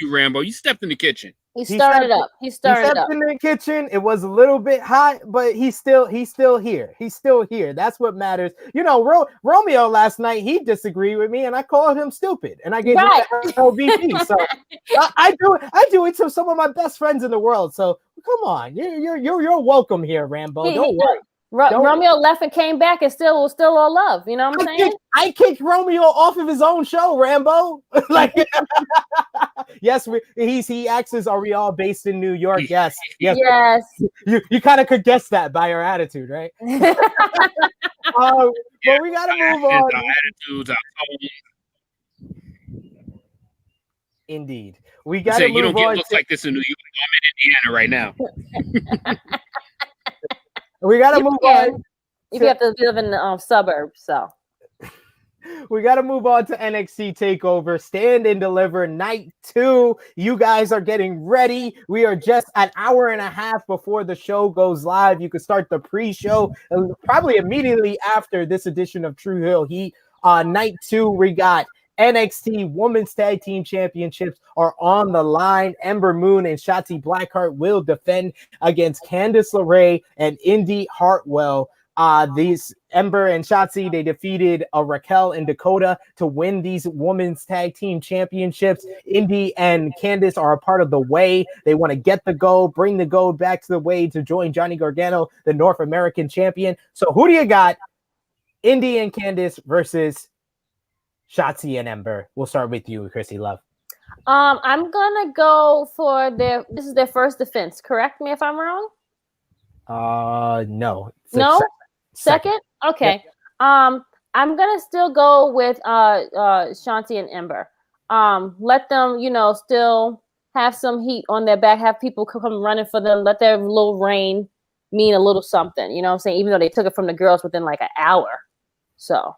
you Rambo. You stepped in the kitchen. He started up. He stepped in the kitchen. It was a little bit hot, but he's still here. He's still here. That's what matters. Romeo last night, he disagreed with me, and I called him stupid, and I gave him the LVP. So I do it to some of my best friends in the world. So come on, you're welcome here, Rambo. Don't worry. Romeo left and came back and still all love. You know what I'm saying? I kicked Romeo off of his own show, Rambo. Like, yes, he asks, are we all based in New York? Yes. You kind of could guess that by our attitude, right? But we gotta move on. Indeed, we gotta move on. You don't get looks like this in New York. I'm in Indiana right now. We gotta move on. You have to live in the suburbs, so we gotta move on to NXT TakeOver Stand and Deliver Night 2. You guys are getting ready. We are just an hour and a half before the show goes live. You can start the pre-show probably immediately after this edition of True Hill Heat. Night 2, we got NXT Women's Tag Team Championships are on the line. Ember Moon and Shotzi Blackheart will defend against Candice LeRae and Indy Hartwell. These Ember and Shotzi, they defeated Raquel and Dakota to win these Women's Tag Team Championships. Indy and Candice are a part of the Way. They want to get the gold, bring the gold back to the Way to join Johnny Gargano, the North American champion. So who do you got? Indy and Candice versus Shotzi and Ember. We'll start with you, Krssi Love. I'm gonna go for this is their first defense. Correct me if I'm wrong. No. No? Second? Okay. Yep. I'm gonna still go with Shanti and Ember. Let them, still have some heat on their back, have people come running for them, let their little reign mean a little something, you know what I'm saying? Even though they took it from the girls within like an hour. So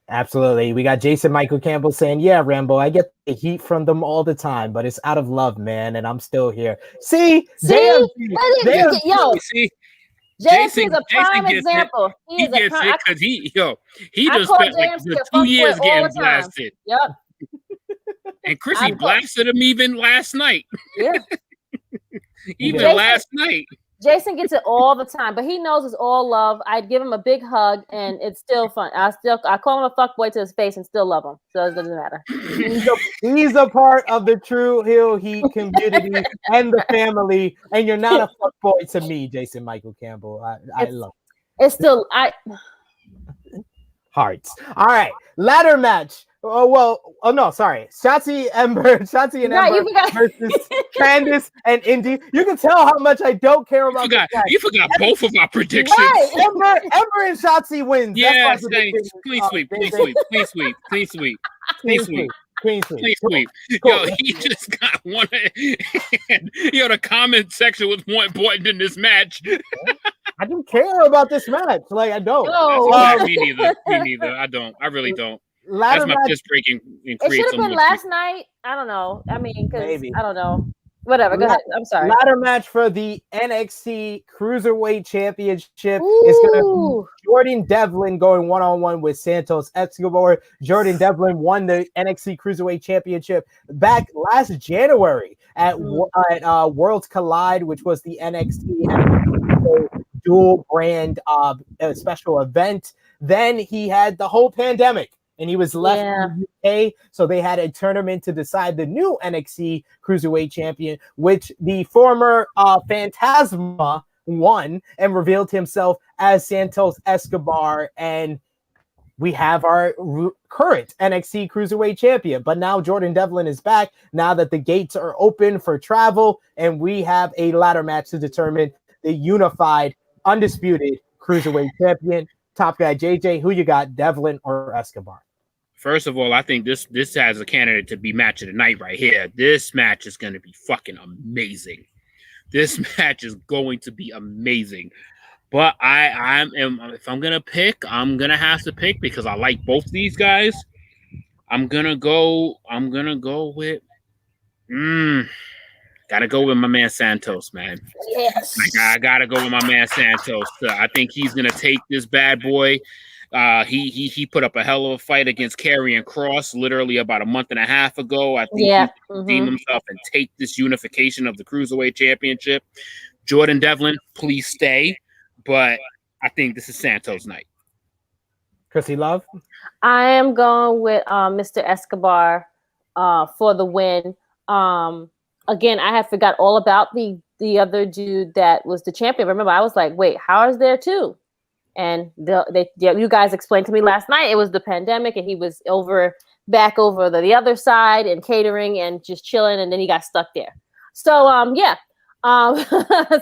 absolutely. We got Jason Michael Campbell saying, yeah, Rambo, I get the heat from them all the time, but it's out of love, man, and I'm still here. See? Yo, Jason is a prime example. He gets it because he just spent like 2 years getting blasted. Yep. And Krssi blasted him even last night. Yeah. Last night. Jason gets it all the time, but he knows it's all love. I'd give him a big hug, and it's still fun. I call him a fuckboy to his face and still love him, so it doesn't matter. He's a part of the True Heel Heat community and the family, and you're not a fuckboy to me, Jason Michael Campbell. I love it. It's still hearts. All right, ladder match. Shotzi and Ember versus Candice and Indy. You can tell how much I don't care about you forgot both of our predictions. Right. Ember and Shotzi wins. Yes, thanks. Please sweep. Yo, he just got one. The comment section was more important than this match. I don't care about this match. Like, I don't. No. Me neither. I don't. I really don't. That's my piss breaking. It should have been last night. I don't know. I mean, because I don't know. Whatever. Go ahead. I'm sorry. Ladder match for the NXT Cruiserweight Championship is going to be Jordan Devlin going one-on-one with Santos Escobar. Jordan Devlin won the NXT Cruiserweight Championship back last January at Worlds Collide, which was the NXT dual brand special event. Then he had the whole pandemic. And he was left in the UK, so they had a tournament to decide the new NXT Cruiserweight Champion, which the former Phantasma won and revealed himself as Santos Escobar. And we have our current NXT Cruiserweight Champion. But now Jordan Devlin is back, now that the gates are open for travel, and we have a ladder match to determine the unified, undisputed Cruiserweight Champion. Top guy, JJ, who you got, Devlin or Escobar? First of all, I think this has a candidate to be match of the night right here. This match is going to be fucking amazing. This match is going to be amazing. But if I'm gonna pick, I'm gonna have to pick because I like both these guys. I'm gonna go with. Gotta go with my man Santos, man. Yes. I gotta go with my man Santos. I think he's gonna take this bad boy. He put up a hell of a fight against Karrion Kross literally about a month and a half ago. I think he can redeem himself and take this unification of the Cruiserweight Championship. Jordan Devlin, please stay. But I think this is Santos' night. Krssi Love? I am going with Mr. Escobar for the win. Again, I had forgot all about the other dude that was the champion. Remember, I was like, wait, how is there two? And you guys explained to me last night it was the pandemic and he was back over the other side and catering and just chilling, and then he got stuck there. So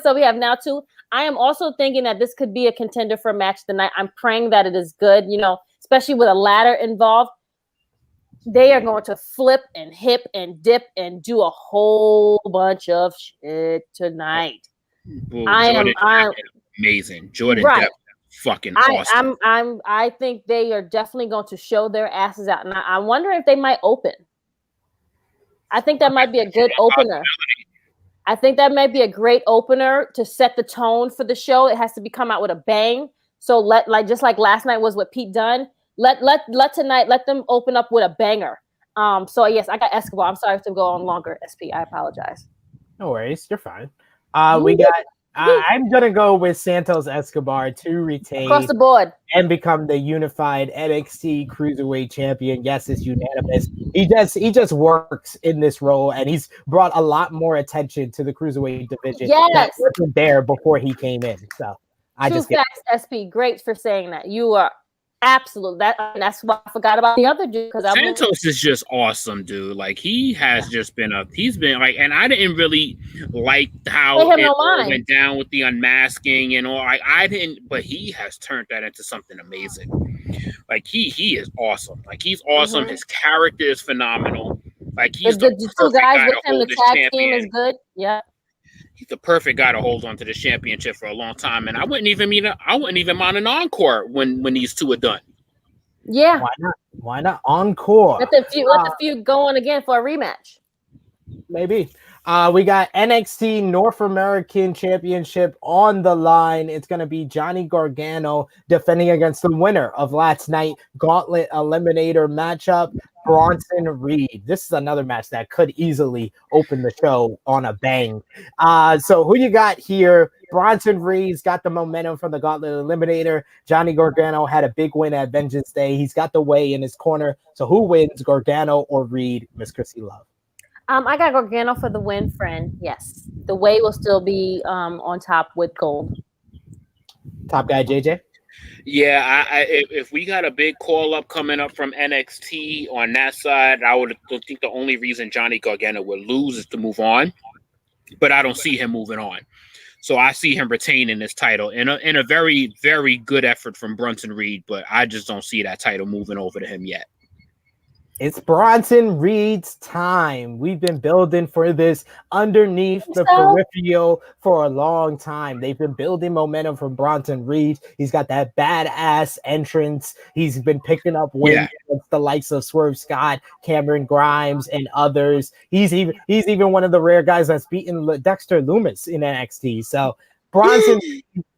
so we have now two. I am also thinking that this could be a contender for a match tonight. I'm praying that it is good, especially with a ladder involved. They are going to flip and hip and dip and do a whole bunch of shit tonight. Ooh, I'm amazing. Jordan Devlin. Fucking awesome. I think they are definitely going to show their asses out, and I wonder if they might open. I think that might be a good opener. I think that might be a great opener to set the tone for the show. It has to come out with a bang. So just like last night was with Pete Dunne. Let tonight let them open up with a banger. So yes, I got Escobar. I'm sorry to go on longer, SP. I apologize. No worries, you're fine. We got. I'm gonna go with Santos Escobar to retain across the board and become the unified NXT Cruiserweight Champion. Yes, it's unanimous. He just works in this role, and he's brought a lot more attention to the Cruiserweight division that wasn't there before he came in. So True facts, SP. Great for saying that. You are Absolutely. That's why I forgot about the other dude because Santos is just awesome, dude. Like he has just been he's been like, and I didn't really like how it all went down with the unmasking and all. I didn't, but he has turned that into something amazing. Like he is awesome. Like he's awesome. His character is phenomenal. Like he's the two guys with him. The tag team is good. Yeah. He's the perfect guy to hold on to the championship for a long time, and I wouldn't even mind an encore when these two are done. Yeah. Why not encore? Let the feud go on again for a rematch. Maybe. We got NXT North American Championship on the line. It's going to be Johnny Gargano defending against the winner of last night Gauntlet Eliminator matchup, Bronson Reed. This is another match that could easily open the show on a bang. So who you got here? Bronson Reed's got the momentum from the Gauntlet Eliminator. Johnny Gargano had a big win at Vengeance Day. He's got the way in his corner. So who wins, Gargano or Reed, Miss Krssi Love? I got Gargano for the win, friend. Yes. The way will still be on top with gold. Top guy, JJ? Yeah, if we got a big call up coming up from NXT on that side, I would think the only reason Johnny Gargano would lose is to move on. But I don't see him moving on. So I see him retaining this title in a very, very good effort from Bronson Reed, but I just don't see that title moving over to him yet. It's Bronson Reed's time. We've been building for this underneath the peripheral for a long time. They've been building momentum from Bronson Reed. He's got that badass entrance. He's been picking up wins against the likes of Swerve Scott, Cameron Grimes, and others. He's even one of the rare guys that's beaten Dexter Lumis in NXT. So Bronson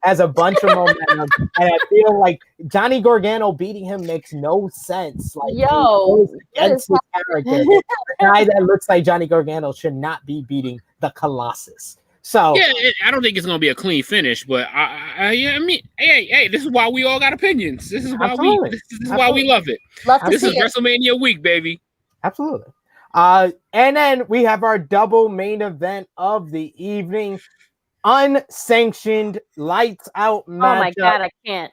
has a bunch of momentum, and I feel like Johnny Gargano beating him makes no sense. Like, against his character, the guy that looks like Johnny Gargano should not be beating the Colossus. So yeah, I don't think it's going to be a clean finish, but I mean, hey, this is why we all got opinions. This is why why we love it. This is WrestleMania week, baby. Absolutely. And then we have our double main event of the evening. Unsanctioned lights out matchup. Oh my god, I can't.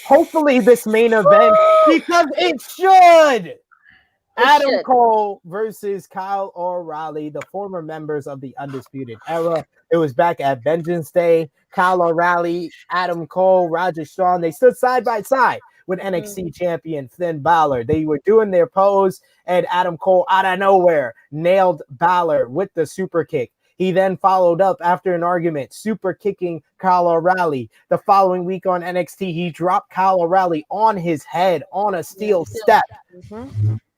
Hopefully this main event, because it should. Adam Cole versus Kyle O'Reilly, the former members of the Undisputed Era. It was back at Vengeance Day. Kyle O'Reilly, Adam Cole, Roger Strong, they stood side by side with NXT champion Finn Balor. They were doing their pose, and Adam Cole out of nowhere nailed Balor with the super kick. He then followed up after an argument, super kicking Kyle O'Reilly. The following week on NXT, he dropped Kyle O'Reilly on his head on a steel step.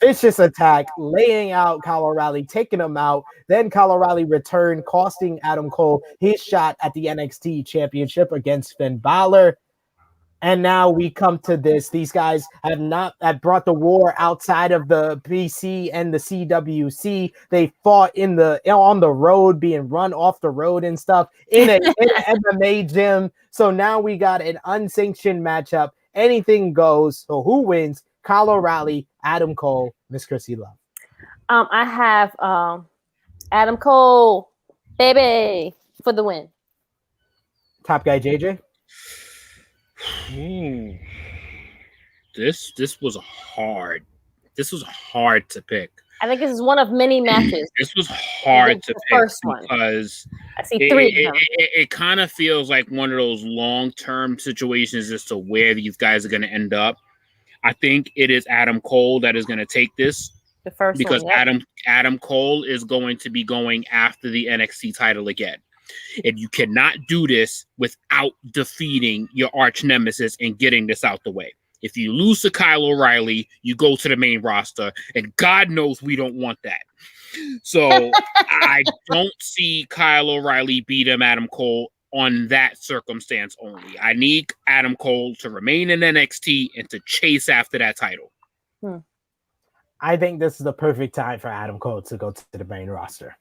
Vicious attack, laying out Kyle O'Reilly, taking him out. Then Kyle O'Reilly returned, costing Adam Cole his shot at the NXT championship against Finn Balor. And now we come to this. These guys have brought the war outside of the PC and the CWC. They fought on the road, being run off the road and stuff in an MMA gym. So now we got an unsanctioned matchup. Anything goes. So who wins? Kyle O'Reilly, Adam Cole, Miss Krssi Love. I have Adam Cole, baby, for the win. Top guy, JJ. This was hard. This was hard to pick. I think this is one of many matches. This was hard to pick because I see three. It kind of feels like one of those long-term situations as to where these guys are going to end up. I think it is Adam Cole that is going to take this. The first because one, Adam Cole is going to be going after the NXT title again. And you cannot do this without defeating your arch nemesis and getting this out the way. If you lose to Kyle O'Reilly, you go to the main roster, and God knows we don't want that. So I don't see Kyle O'Reilly beat him Adam Cole on that circumstance only. I need Adam Cole to remain in NXT and to chase after that title. I think this is the perfect time for Adam Cole to go to the main roster.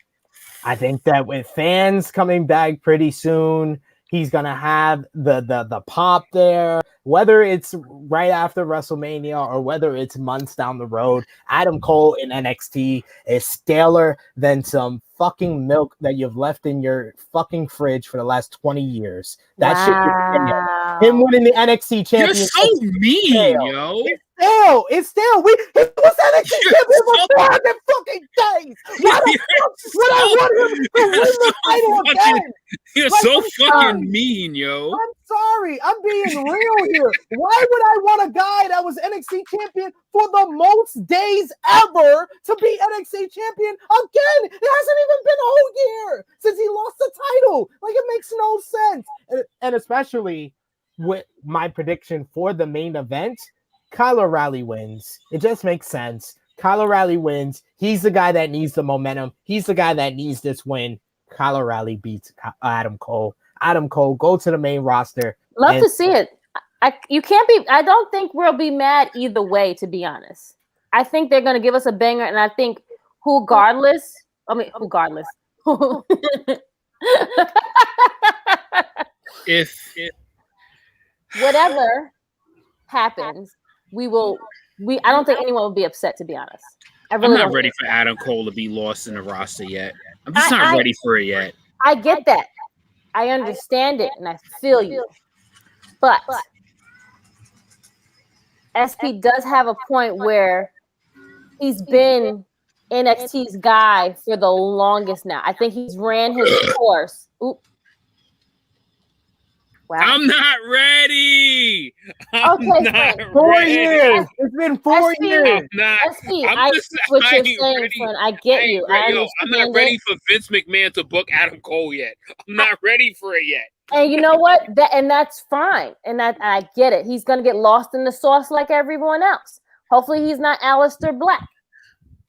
I think that with fans coming back pretty soon, he's going to have the pop there, whether it's right after WrestleMania or whether it's months down the road. Adam Cole in NXT is staler than some fucking milk that you've left in your fucking fridge for the last 20 years. That shit is stale. Wow. Him winning the NXT You're championship. so mean, yo. It's still. He was NXT champion for 400 fucking days. Why the fuck would I want him to win the title again? You're Like, so I'm fucking sorry. mean, yo. I'm sorry. I'm being real here. Why would I want a guy that was NXT champion for the most days ever to be NXT champion again? It hasn't even been a whole year since he lost the title. Like, it makes no sense. And especially with my prediction for the main event, Kyle O'Reilly wins. It just makes sense. Kyle O'Reilly wins. He's the guy that needs the momentum. He's the guy that needs this win. Kyle O'Reilly beats Adam Cole. Adam Cole, go to the main roster. Love to see it. You can't be. I don't think we'll be mad either way, to be honest. I think they're going to give us a banger, and I think regardless. If whatever happens, we will. I don't think anyone will be upset, to be honest. I'm not ready for Adam Cole to be lost in the roster yet. I'm just not ready for it yet. I get that. I understand it, and I feel you. But SP does have a point where he's been NXT's guy for the longest now. I think he's ran his course. Oop. Wow. I'm not ready. I'm Okay, not friend. 4 ready. years. It's been 4 years. I'm not. SP, I'm I just- get what I you're ain't saying, ready. friend. I get you. I Yo, I'm not understand ready it. for Vince McMahon to book Adam Cole yet. I'm not ready for it yet. And you know what? That's fine. And I get it. He's gonna get lost in the sauce like everyone else. Hopefully he's not Aleister Black.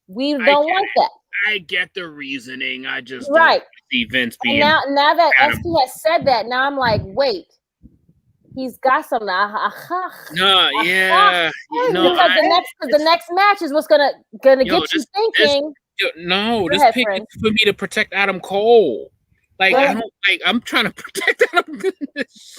We don't want that. I get the reasoning. I just Right. don't see Vince And being. now that Adam. SP has said that, now I'm like, wait, he's got something. No, yeah, no. Because the next match is what's gonna get you thinking. No, Go this ahead, pick friend. is for me to protect Adam Cole. Like Go I ahead. don't like. I'm trying to protect Adam.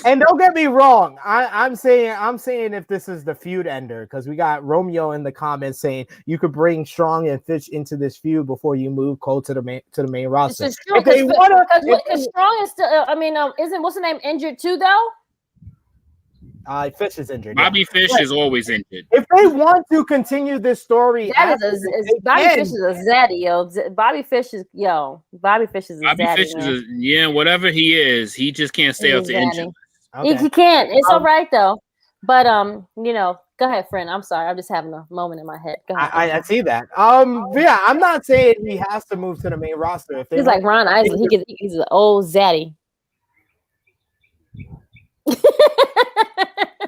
And don't get me wrong. I'm saying if this is the feud ender, because we got Romeo in the comments saying you could bring Strong and Fish into this feud before you move Cole to the main This roster. is true. If they wanna, Because Strong is still. Isn't what's the name injured too though? Fish is injured. Bobby yeah. Fish But is always injured. if they want to continue this story, That after is this, they Bobby can. Fish is a zaddy, yo. Bobby Fish is a Bobby zaddy. Fish Man. is whatever he is. He just can't stay He's off the zaddy. injury. Okay. He can't. It's all right though. But go ahead, friend. I'm sorry. I'm just having a moment in my head. Go ahead. I see that. Yeah, I'm not saying he has to move to the main roster. If they He's want- like Ron Isley. He's an old zaddy.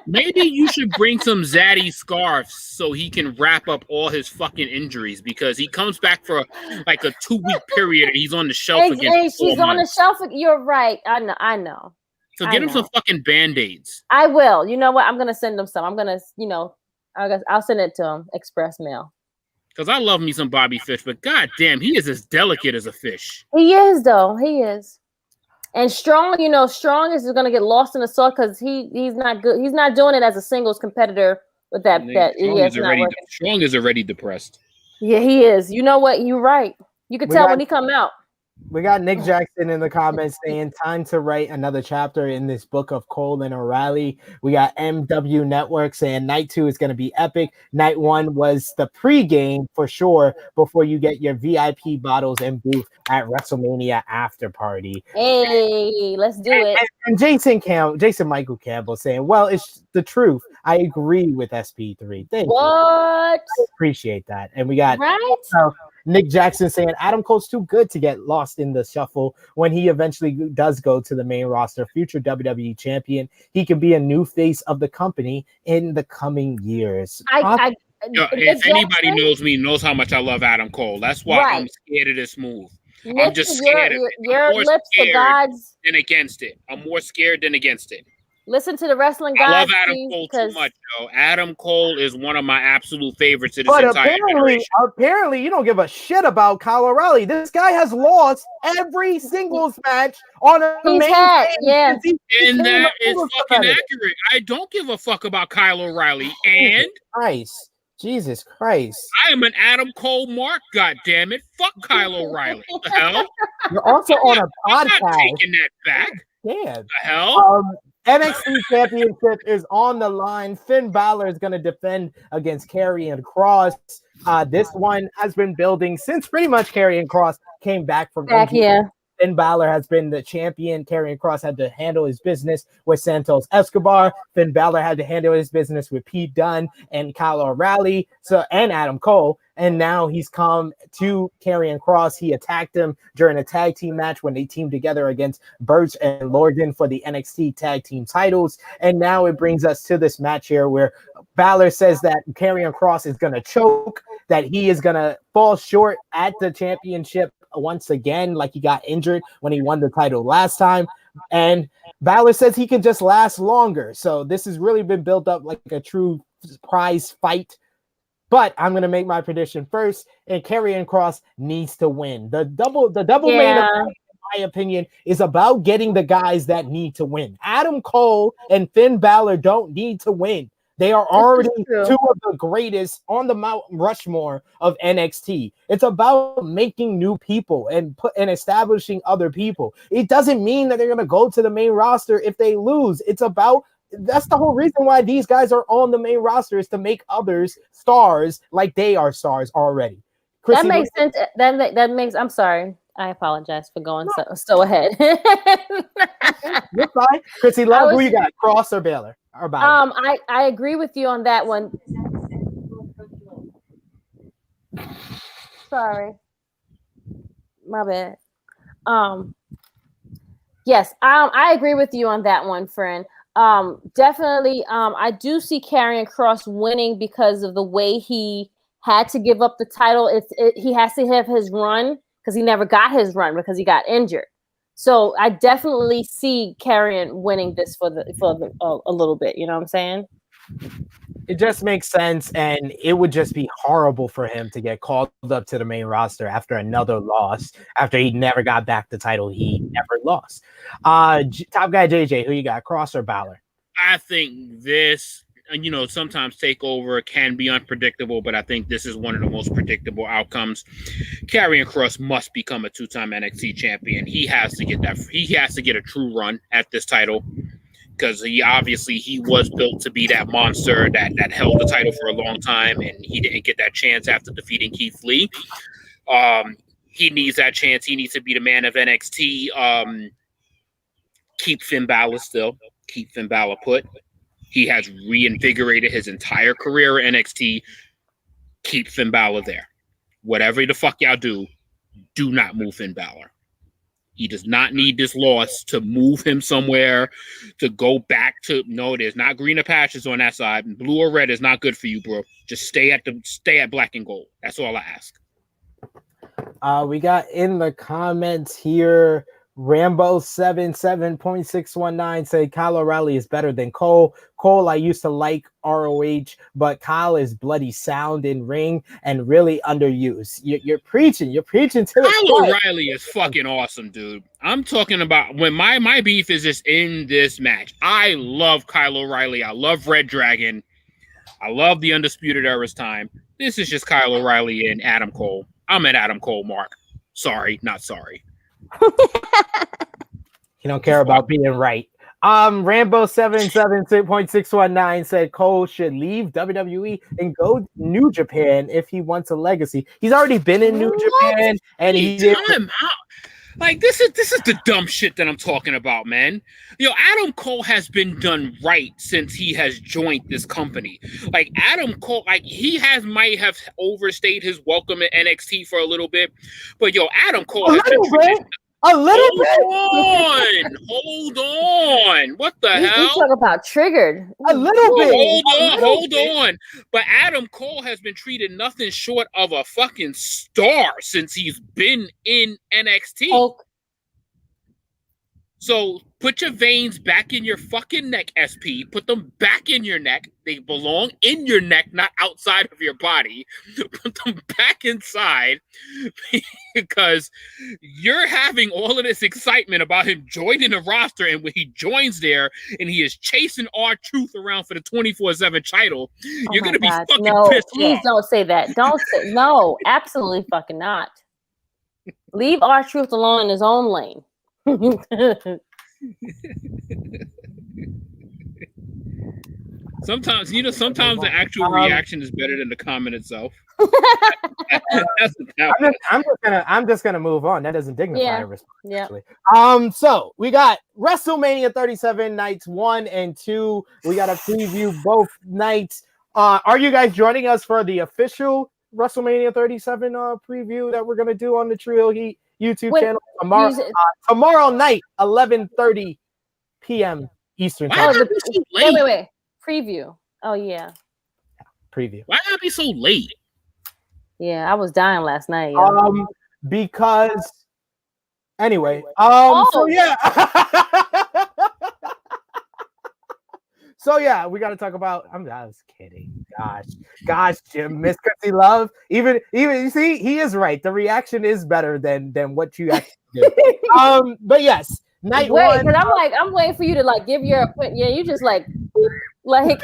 Maybe you should bring some Zaddy scarves so he can wrap up all his fucking injuries because he comes back for like a 2-week period and he's on the shelf Hey, again. she's on the shelf. You're right. I know. So I get him know. some fucking band-aids. I will. You know what? I'm gonna send him some. I'm gonna, I'll send it to him express mail. Because I love me some Bobby Fish, but goddamn, he is as delicate as a fish. He is though. He is. And Strong, Strong is going to get lost in the sauce because he's not good. He's not doing it as a singles competitor with that. Strong is already depressed. Yeah, he is. You know what? You're right. You can tell when he come out. We got Nick Jackson in the comments saying time to write another chapter in this book of Cole and O'Reilly. We got MW Network saying night 2 is going to be epic. Night 1 was the pregame for sure before you get your VIP bottles and booth at WrestleMania after party. Hey, let's do it. And Jason Michael Campbell saying, well, it's the truth. I agree with SP3. Thank you. What? I appreciate that. And we got right. Nick Jackson saying Adam Cole's too good to get lost in the shuffle when he eventually does go to the main roster. Future WWE champion, he can be a new face of the company in the coming years. If anybody knows me, knows how much I love Adam Cole. That's why I'm scared of this move. Nick, I'm just scared of it. Your lips to God's than against it. I'm more scared than against it. Listen to the wrestling guys. I love Adam Cole too much, yo. Adam Cole is one of my absolute favorites of this entire generation. Apparently, you don't give a shit about Kyle O'Reilly. This guy has lost every singles match on a main stage. And that is fucking accurate. I don't give a fuck about Kyle O'Reilly. And Jesus Christ. I am an Adam Cole mark, goddammit. Fuck Kyle O'Reilly. What the hell? You're also on a podcast. I'm not taking that back. Yeah. What the hell? NXT Championship is on the line. Finn Balor is going to defend against Karrion Kross. This one has been building since pretty much Karrion Kross came back from injury. Yeah. Finn Balor has been the champion. Karrion Kross had to handle his business with Santos Escobar. Finn Balor had to handle his business with Pete Dunne and Kyle O'Reilly, and Adam Cole. And now he's come to Karrion Kross. He attacked him during a tag team match when they teamed together against Burch and Lorgan for the NXT tag team titles. And now it brings us to this match here where Balor says that Karrion Kross is going to choke, that he is going to fall short at the championship once again, like he got injured when he won the title last time. And Balor says he can just last longer. So this has really been built up like a true prize fight. But I'm going to make my prediction first, and Karrion Kross needs to win. The double main event, in my opinion, is about getting the guys that need to win. Adam Cole and Finn Balor don't need to win. They are already two of the greatest on the Mount Rushmore of NXT. It's about making new people and establishing other people. It doesn't mean that they're going to go to the main roster if they lose. It's about that's the whole reason why these guys are on the main roster, is to make others stars like they are stars already. Krssi, that makes sense. That makes. I'm sorry. I apologize for going so ahead. You're fine. Krssi, love, who you got? Kross or Balor? Or Balor? I agree with you on that one. Sorry, my bad. Yes, I agree with you on that one, friend. Definitely. I do see Karrion Kross winning because of the way he had to give up the title. He has to have his run because he never got his run because he got injured. So I definitely see Karrion winning this for a little bit. You know what I'm saying? It just makes sense, and it would just be horrible for him to get called up to the main roster after another loss, after he never got back the title he never lost. Top guy JJ, who you got, Kross or Balor? I think this, sometimes TakeOver can be unpredictable, but I think this is one of the most predictable outcomes. Karrion Kross must become a two-time NXT champion. He has to get that. He has to get a true run at this title, because he was built to be that monster that held the title for a long time, and he didn't get that chance after defeating Keith Lee. He needs that chance. He needs to be the man of NXT. Keep Finn Balor still. Keep Finn Balor put. He has reinvigorated his entire career at NXT. Keep Finn Balor there. Whatever the fuck y'all do not move Finn Balor. He does not need this loss to move him somewhere, to go back to. No, there's not greener patches on that side. Blue or red is not good for you, bro. Just stay at black and gold. That's all I ask. We got in the comments here, Rambo 77.619 say Kyle O'Reilly is better than Cole. Cole, I used to like ROH, but Kyle is bloody sound in ring and really underused. You're preaching to the Kyle O'Reilly is fucking awesome, dude. I'm talking about when my beef is just in this match. I love Kyle O'Reilly. I love Red Dragon. I love the Undisputed Era's time. This is just Kyle O'Reilly and Adam Cole. I'm at Adam Cole, Mark. Sorry, not sorry. You don't care about being right. Rambo 77.619 said Cole should leave WWE and go New Japan if he wants a legacy. He's already been in New Japan, and he did. Like, this is the dumb shit that I'm talking about, man. Adam Cole has been done right since he has joined this company. Like, Adam Cole, he might have overstayed his welcome at NXT for a little bit, but Adam Cole has been treated. Hold on. What the hell? You talk about triggered. A little bit. Hold on. But Adam Cole has been treated nothing short of a fucking star since he's been in NXT. Oh. So put your veins back in your fucking neck, SP. Put them back in your neck. They belong in your neck, not outside of your body. Put them back inside, because you're having all of this excitement about him joining the roster, and when he joins there and he is chasing R-Truth around for the 24/7 title, you're going to be fucking pissed please off. Don't say that. No, absolutely fucking not. Leave R-Truth alone in his own lane. Sometimes the actual reaction is better than the comment itself. I'm just gonna move on. That doesn't dignify a response. Yeah. Actually. So we got WrestleMania 37 nights 1 and 2. We got to preview both nights. Are you guys joining us for the official WrestleMania 37 preview that we're gonna do on the True Hill Heat YouTube channel tomorrow night, 11:30 p.m. Eastern time? Wait. Preview. Oh yeah. Preview. Why gotta be so late? Yeah, I was dying last night. Because anyway. So yeah. So yeah, we got to talk about. I was kidding. Gosh, Jim, Miss Krssi Love. Even you see, he is right. The reaction is better than what you actually do. But yes, night one. Because I'm waiting for you to like give your yeah. You just like night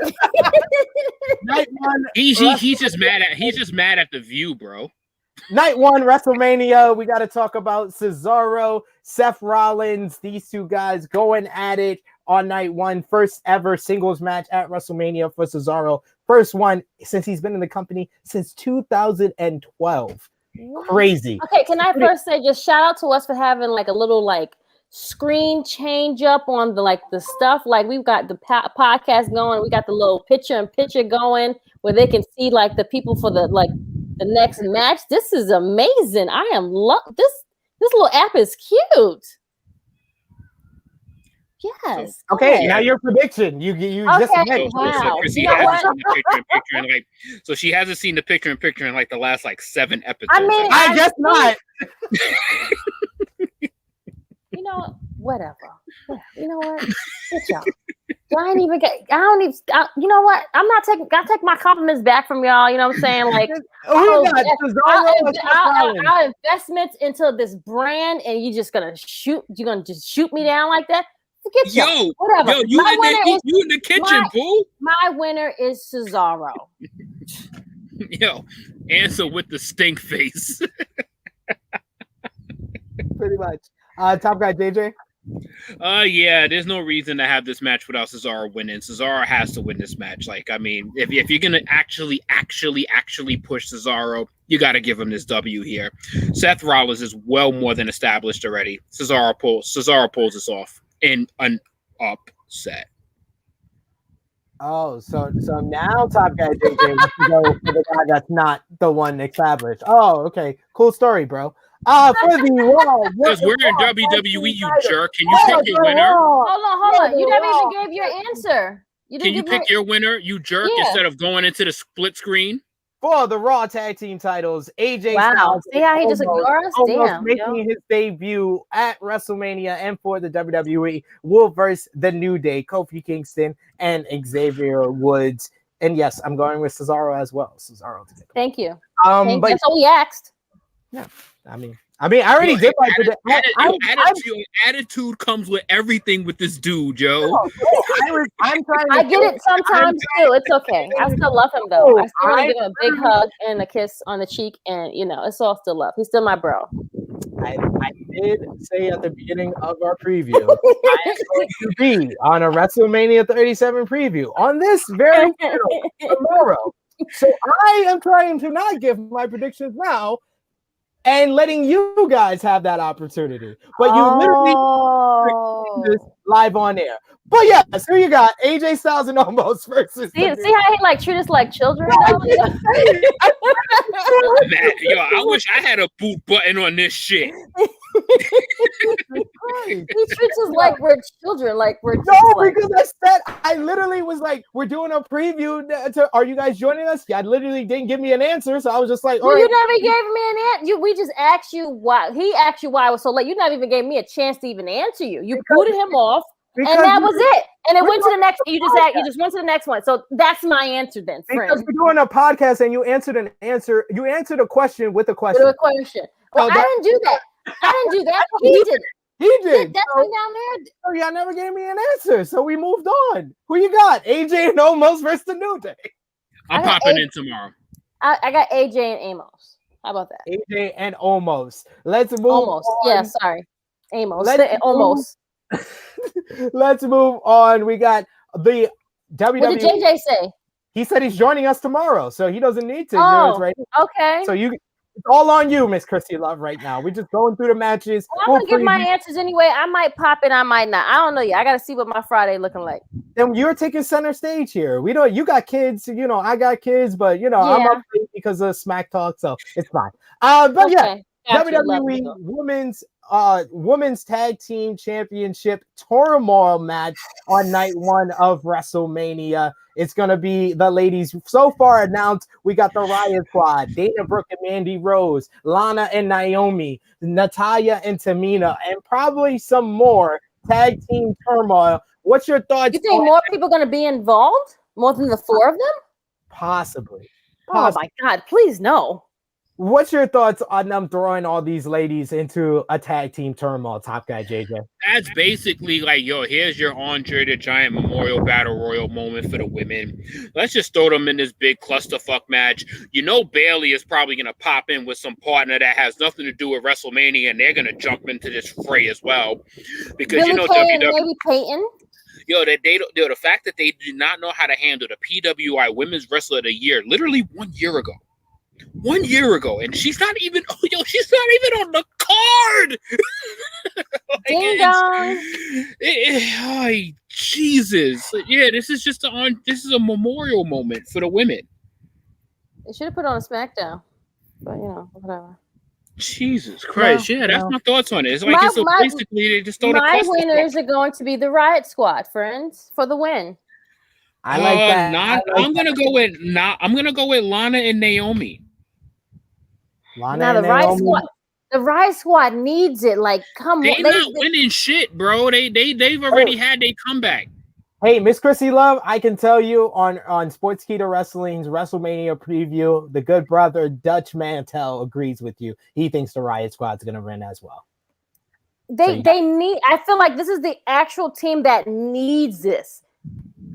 one. He's just mad at the view, bro. Night one, WrestleMania. We got to talk about Cesaro, Seth Rollins. These two guys going at it on night one. First ever singles match at WrestleMania for Cesaro. First one since he's been in the company since 2012. Crazy. Okay, can I first say just shout out to us for having like a little like screen change up on the stuff. Like we've got the podcast going. We got the little picture going where they can see like the people for the next match. This is amazing. I am this little app is cute. Yes. So, okay, now your prediction. You just wow. So she hasn't seen the picture in picture in like the last 7 episodes. I mean, I guess not. You know, whatever. You know what? Good job. You know what? I take my compliments back from y'all. You know what I'm saying? Like, our investments into this brand, and you're just shoot me down like that. Forget yo, whatever. Yo, you in the kitchen, boo. My winner is Cesaro. Yo, answer with the stink face. Pretty much. Top guy JJ. Yeah, there's no reason to have this match without Cesaro winning. Cesaro has to win this match. Like, I mean, if you're gonna actually push Cesaro, you got to give him this W here. Seth Rollins is well more than established already. Cesaro pulls this off in an upset. Oh, so now top guy JJ wants to go for the guy that's not the one established. Oh, okay, cool story, bro. For the Raw, because we're in WWE, you jerk. Can you pick your winner? Hold on. You never even gave your answer. Can you pick your winner, you jerk, instead of going into the split screen? For the Raw Tag Team titles, AJ Styles. See how he just ignores us? Damn. Making his debut at WrestleMania and for the WWE will verse the New Day, Kofi Kingston and Xavier Woods. And yes, I'm going with Cesaro as well. Cesaro. Thank you. But that's all we asked. Yeah. I mean, I already did like attitude comes with everything with this dude, Joe. I get it sometimes too. It's okay. I still love him though. I still want to give him a big hug and a kiss on the cheek, and it's all still love. He's still my bro. I did say at the beginning of our preview, I am going to be on a WrestleMania 37 preview on this very channel tomorrow. So I am trying to not give my predictions now and letting you guys have that opportunity. But you literally this live on air. But yeah, so you got AJ Styles and Omos versus. See how he treat us like children? Yo, I wish I had a boot button on this shit. He treats us like we're children, because I literally was like, we're doing a preview. Are you guys joining us? I literally didn't give me an answer, so I was just like, you never gave me an answer. We just asked you why. He asked you why it was so late. You never even gave me a chance to even answer you. You booted him off. And that was it. And it went to the next. You just went to the next one. So that's my answer then, friend. Because we're doing a podcast and you answered an answer. You answered a question with a question. With a question. Well, I didn't do that. He did. He did. That's down there. So y'all never gave me an answer. So we moved on. Who you got? AJ and Omos versus the New Day. I'm popping in tomorrow. I got AJ and Amos. How about that? AJ and Omos. Let's move. Almost. On. Yeah. Sorry. Amos. Almost. Let's move on. We got the WWE. What did JJ say? He said he's joining us tomorrow, so he doesn't need to. Oh, right? Okay. So it's all on you, Miss Krssi Love, right now. We're just going through the matches. Well, I'm gonna give my answers anyway. I might pop in, I might not. I don't know yet. I gotta see what my Friday looking like. Then you're taking center stage here. We don't. You got kids. I got kids, but I'm up late because of Smack Talk, so it's fine. But yeah, WWE Women's Tag Team Championship Turmoil match on night 1 of WrestleMania. It's going to be the ladies so far announced. We got the Riot Squad, Dana Brooke and Mandy Rose, Lana and Naomi, Natalya and Tamina, and probably some more Tag Team Turmoil. What's your thoughts? You think more people are going to be involved? More than the 4 of them? Possibly. Oh my God, please no. What's your thoughts on them throwing all these ladies into a tag team turmoil, Top Guy JJ? That's basically like, here's your Andre the Giant Memorial Battle Royal moment for the women. Let's just throw them in this big clusterfuck match. Bailey is probably going to pop in with some partner that has nothing to do with WrestleMania, and they're going to jump into this fray as well. Because, Billy Kay and maybe Peyton. The fact that they do not know how to handle the PWI Women's Wrestler of the Year literally 1 year ago. 1 year ago, and she's not even on the card. Ding dong. Jesus. Yeah, this is a memorial moment for the women. They should have put on a SmackDown, but whatever. Jesus Christ. That's my thoughts on it. It's like basically they just don't. My winners are going to be the Riot Squad, friends, for the win. I like that. I'm gonna go with Lana and Naomi. The Riot Squad needs it. Like, come on, they're not winning shit, bro. They've already had their comeback. Hey, Miss Krssi Love, I can tell you on Sportskeeda Wrestling's WrestleMania preview, the good brother Dutch Mantel agrees with you. He thinks the Riot Squad's gonna win as well. They need. I feel like this is the actual team that needs this.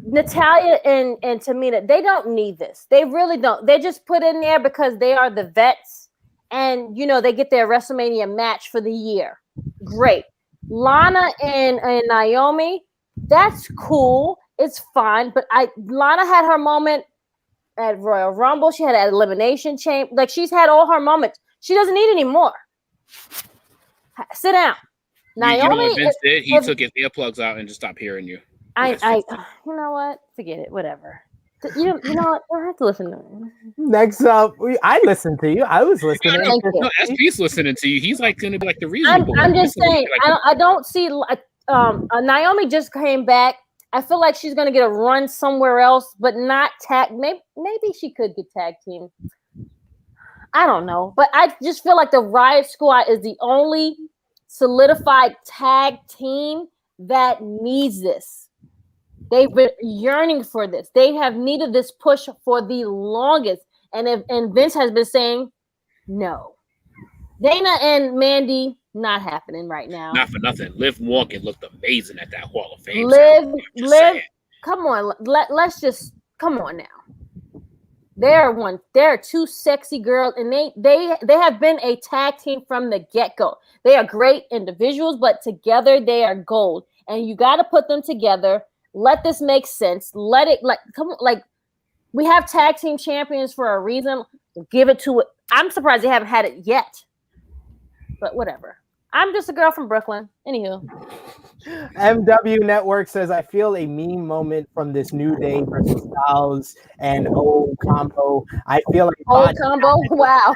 Natalya and Tamina, they don't need this. They really don't. They just put in there because they are the vets. And, they get their WrestleMania match for the year. Great. Lana and Naomi, that's cool. It's fine. But Lana had her moment at Royal Rumble. She had an Elimination Chamber. Like, she's had all her moments. She doesn't need any more. Sit down. Naomi, you know what Vince did? He took his earplugs out and just stopped hearing you. You know what? Forget it. Whatever. You know what? I have to listen to him. Next up, I listened to you. I was listening. No, SP's listening to you. He's like going to be like the reasonable. I'm just saying. I don't see. Naomi just came back. I feel like she's going to get a run somewhere else, but not tag. Maybe she could get tag team. I don't know, but I just feel like the Riot Squad is the only solidified tag team that needs this. They've been yearning for this. They have needed this push for the longest. And Vince has been saying, no. Dana and Mandy, not happening right now. Not for nothing. Liv Morgan looked amazing at that Hall of Fame. Liv, come on. Let's just, come on now. They're two sexy girls, and they have been a tag team from the get-go. They are great individuals, but together they are gold. And you got to put them together. Let this make sense. Let it we have tag team champions for a reason. Give it to it. I'm surprised they haven't had it yet. But whatever. I'm just a girl from Brooklyn. Anywho. MW Network says, I feel a meme moment from this New Day versus Styles and old combo. I feel like old combo. Wow.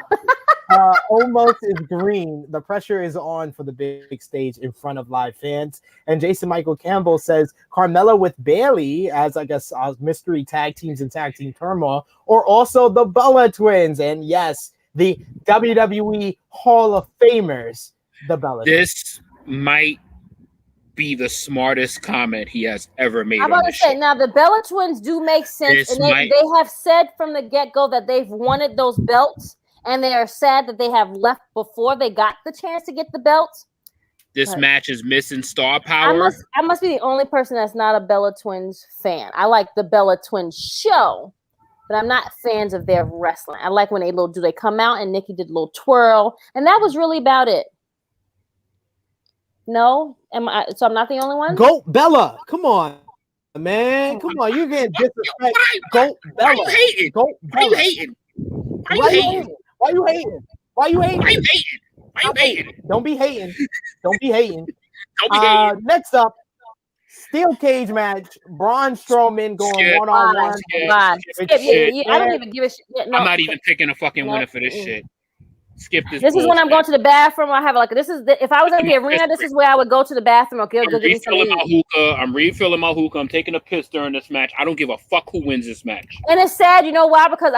Almost is green. The pressure is on for the big stage in front of live fans. And Jason Michael Campbell says Carmella with Bayley as, I guess, mystery tag teams and tag team turmoil, or also the Bella twins. And yes, the WWE Hall of Famers, the Bella twins. This might be the smartest comment he has ever made. I'm about to say, now the Bella twins do make sense. And they have said from the get-go that they've wanted those belts. And they are sad that they have left before they got the chance to get the belts. This match is missing star power. I must be the only person that's not a Bella Twins fan. I like the Bella Twins show, but I'm not fans of their wrestling. I like when they come out and Nikki did a little twirl, and that was really about it. No, so I'm not the only one. Goat Bella, come on, man, come on, you getting disrespect. Goat Bella, why you hating? Goat Why you Bella. hating? Why you hating? Why you hating? Why you hating? Why you hating? Why you hating? Don't be hating. Don't be hating. Don't be hating. Next up, steel cage match. Braun Strowman going one-on-one. Skip. I don't even give a shit. Yeah, no. I'm not even picking a fucking winner for this shit. Skip this. This is when I'm going to the bathroom. I have if I was at the arena, this is where I would go to the bathroom. Okay, I'm refilling my hookah. I'm taking a piss during this match. I don't give a fuck who wins this match. And it's sad, you know why? Because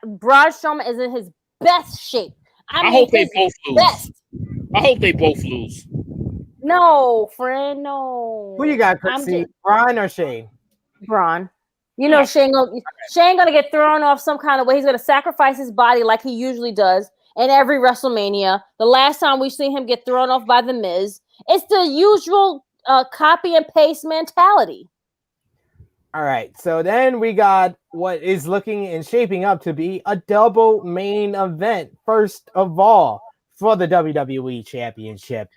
Braun Strowman is in his best shape. I hope they both lose. I hope they both lose. No, friend, no. Who you got, Krssi? Braun or Shane? Braun. You know, Shane gonna get thrown off some kind of way. He's gonna sacrifice his body like he usually does in every WrestleMania. The last time we seen him get thrown off by The Miz, it's the usual copy and paste mentality. All right, so then we got what is looking and shaping up to be a double main event. First of all, for the WWE Championship,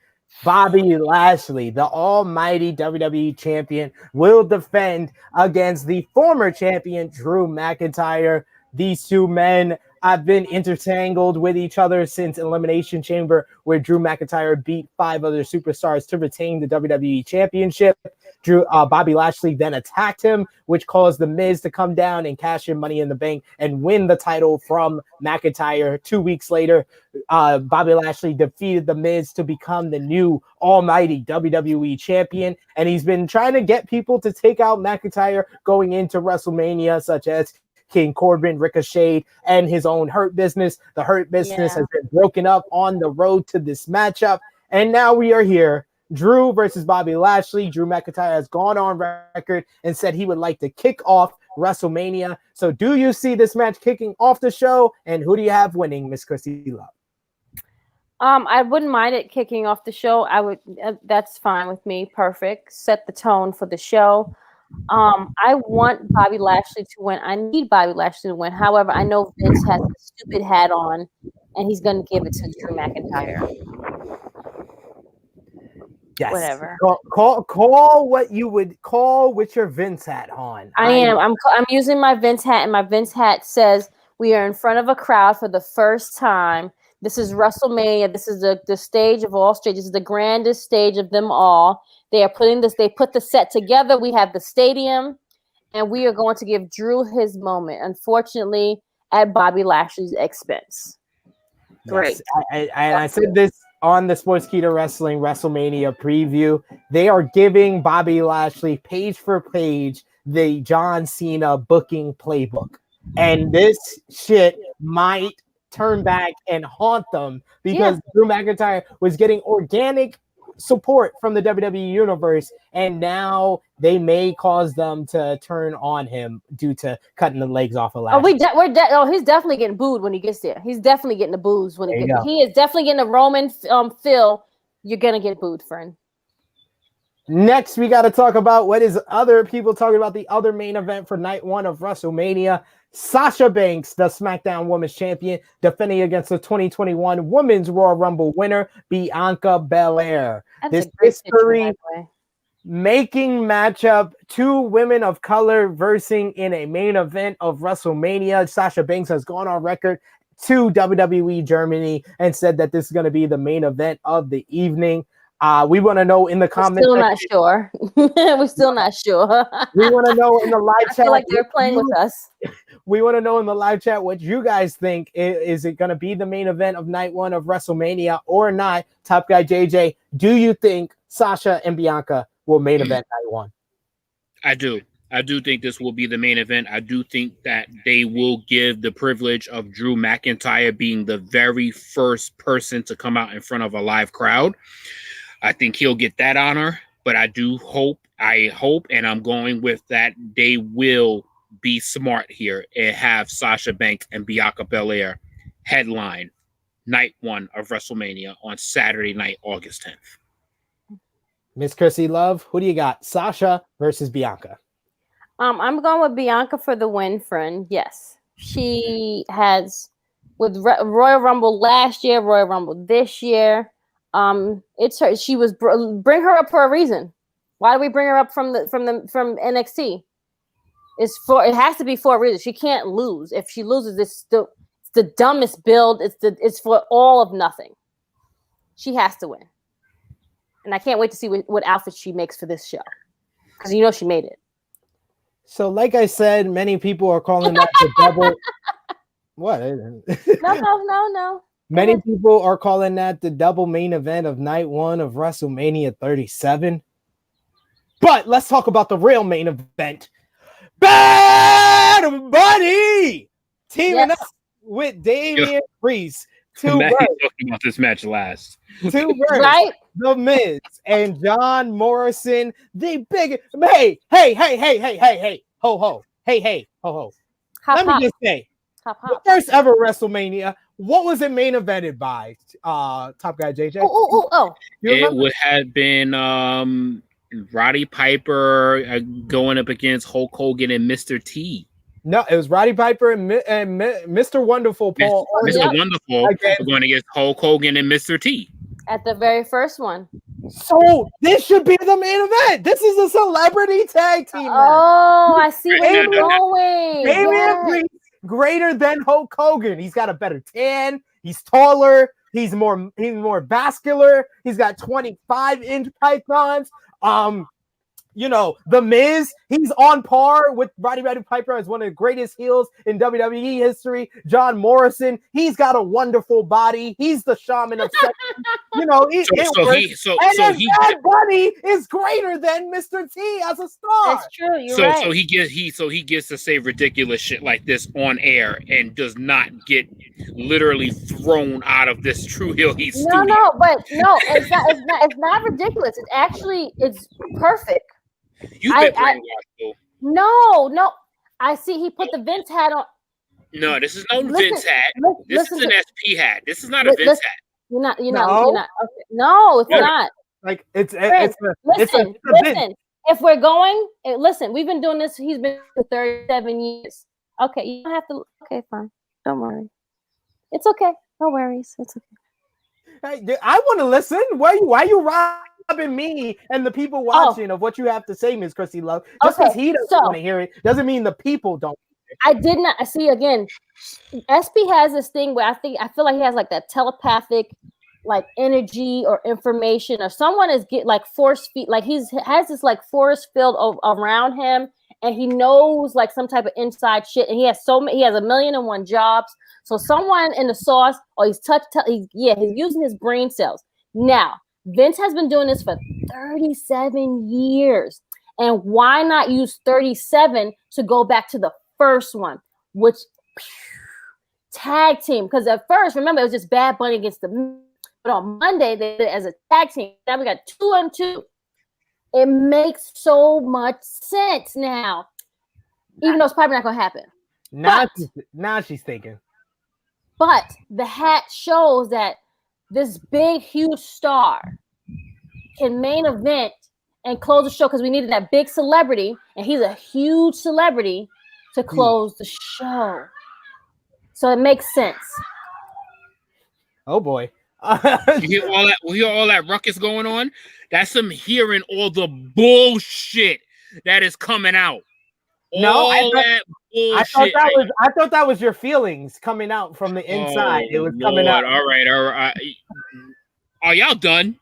Bobby Lashley, the almighty WWE champion, will defend against the former champion, Drew McIntyre. These two men have been intertangled with each other since Elimination Chamber, where Drew McIntyre beat 5 other superstars to retain the WWE Championship. Bobby Lashley then attacked him, which caused The Miz to come down and cash in Money in the Bank and win the title from McIntyre. 2 weeks later, Bobby Lashley defeated The Miz to become the new almighty WWE champion, and he's been trying to get people to take out McIntyre going into WrestleMania, such as King Corbin, Ricochet, and his own Hurt Business. The Hurt Business has been broken up on the road to this matchup, and now we are here. Drew versus Bobby Lashley. Drew McIntyre has gone on record and said he would like to kick off WrestleMania. So do you see this match kicking off the show? And who do you have winning, Miss Krssi Love? I wouldn't mind it kicking off the show. I would. That's fine with me. Perfect. Set the tone for the show. I want Bobby Lashley to win. I need Bobby Lashley to win. However, I know Vince has a stupid hat on, and he's going to give it to Drew McIntyre. Yes. Whatever. Call what you would call with your Vince hat on. I am. I'm using my Vince hat, and my Vince hat says we are in front of a crowd for the first time. This is WrestleMania. This is the stage of all stages. This is the grandest stage of them all. They are putting this. They put the set together. We have the stadium, and we are going to give Drew his moment. Unfortunately, at Bobby Lashley's expense. Great. Yes. I said this on the Sportskeeda Wrestling WrestleMania preview. They are giving Bobby Lashley page for page the John Cena booking playbook, and this shit might turn back and haunt them because Drew McIntyre was getting organic support from the WWE Universe, and now they may cause them to turn on him due to cutting the legs off of Lashley. He's definitely getting booed when he gets there. He's definitely getting the boos when he gets there. He is definitely getting a Roman Phil. You're gonna get booed, friend. Next, we got to talk about what is other people talking about the other main event for night 1 of WrestleMania. Sasha Banks, the SmackDown Women's Champion, defending against the 2021 Women's Royal Rumble winner, Bianca Belair. This history-making matchup, 2 women of color versing in a main event of WrestleMania. Sasha Banks has gone on record to WWE Germany and said that this is going to be the main event of the evening. We want to know in the comments. We're still not sure. We want to know in the live chat. I feel like they're playing with us. We want to know in the live chat what you guys think. Is it going to be the main event of night 1 of WrestleMania or not? Top Guy JJ, do you think Sasha and Bianca will main event night 1? I do. I do think this will be the main event. I do think that they will give the privilege of Drew McIntyre being the very first person to come out in front of a live crowd. I think he'll get that honor, but I hope, and I'm going with that, they will be smart here and have Sasha Banks and Bianca Belair headline night 1 of WrestleMania on Saturday night, August 10th. Miss Krssi Love, who do you got? Sasha versus Bianca. I'm going with Bianca for the win, friend. Yes. She has, with Royal Rumble last year, Royal Rumble this year, It's her. She was bring her up for a reason. Why do we bring her up from NXT? It has to be for a reason. She can't lose. If she loses, it's the dumbest build. It's for all of nothing. She has to win. And I can't wait to see what outfit she makes for this show. Because she made it. So, like I said, many people are calling that the double. What? No. Many people are calling that the double main event of night 1 of WrestleMania 37. But let's talk about the real main event. Bad Bunny teaming up with Damian Priest. Two words. Talking about this match last. 2 words. Right? The Miz and John Morrison. The big hey, ho ho. Hey, ho ho. Let me just say, the first ever WrestleMania. What was it main evented by? Top guy JJ. It would have been Roddy Piper going up against Hulk Hogan and Mr. T. No, it was Roddy Piper and Mr. Wonderful Paul. Mr. Wonderful going against Hulk Hogan and Mr. T. At the very first one. So this should be the main event. This is a celebrity tag team. Oh, I see where you're going. Damian Priest greater than Hulk Hogan. He's got a better tan. He's taller. He's more vascular. He's got 25-inch pythons. The Miz, he's on par with Roddy Piper as one of the greatest heels in WWE history. John Morrison, he's got a wonderful body. He's the shaman of sex. Bad Bunny is greater than Mr. T as a star. That's true. You're right. So he gets to say ridiculous shit like this on air and does not get literally thrown out of this True Heel Heat studio. It's not ridiculous. It's perfect. You've been brainwashed, though. No. I see he put the Vince hat on. No, this is no Vince hat. This is an SP hat. This is not a Vince hat. You're not. Okay. No, it's not. Like it's listen. If we're going, listen. We've been doing this. He's been for 37 years. Okay, you don't have to. Okay, fine. Don't worry. It's okay. No worries. It's okay. Hey, I want to listen. Why you robbing me and the people watching of what you have to say, Miss Krssi Love? Just because he doesn't want to hear it doesn't mean the people don't. I did not see again. SP has this thing where I feel like he has like that telepathic, like energy or information, or someone is force feed, like has this like force field around him, and he knows like some type of inside shit, and he has 1,000,001 jobs. So someone in the sauce, or he's using his brain cells. Now Vince has been doing this for 37 years, and why not use 37 to go back to the first one, which tag team? Because at first, remember, it was just Bad Bunny against the. But on Monday, they did it as a tag team. Now we got 2-on-2. It makes so much sense now, even though it's probably not going to happen. Now she's thinking. But the hat shows that this big, huge star can main event and close the show, because we needed that big celebrity, and he's a huge celebrity to close the show. So it makes sense. Oh boy. You hear all that ruckus going on? That's him hearing all the bullshit that is coming out. I thought that was your feelings coming out from the inside. It was coming out. All right. Are y'all done?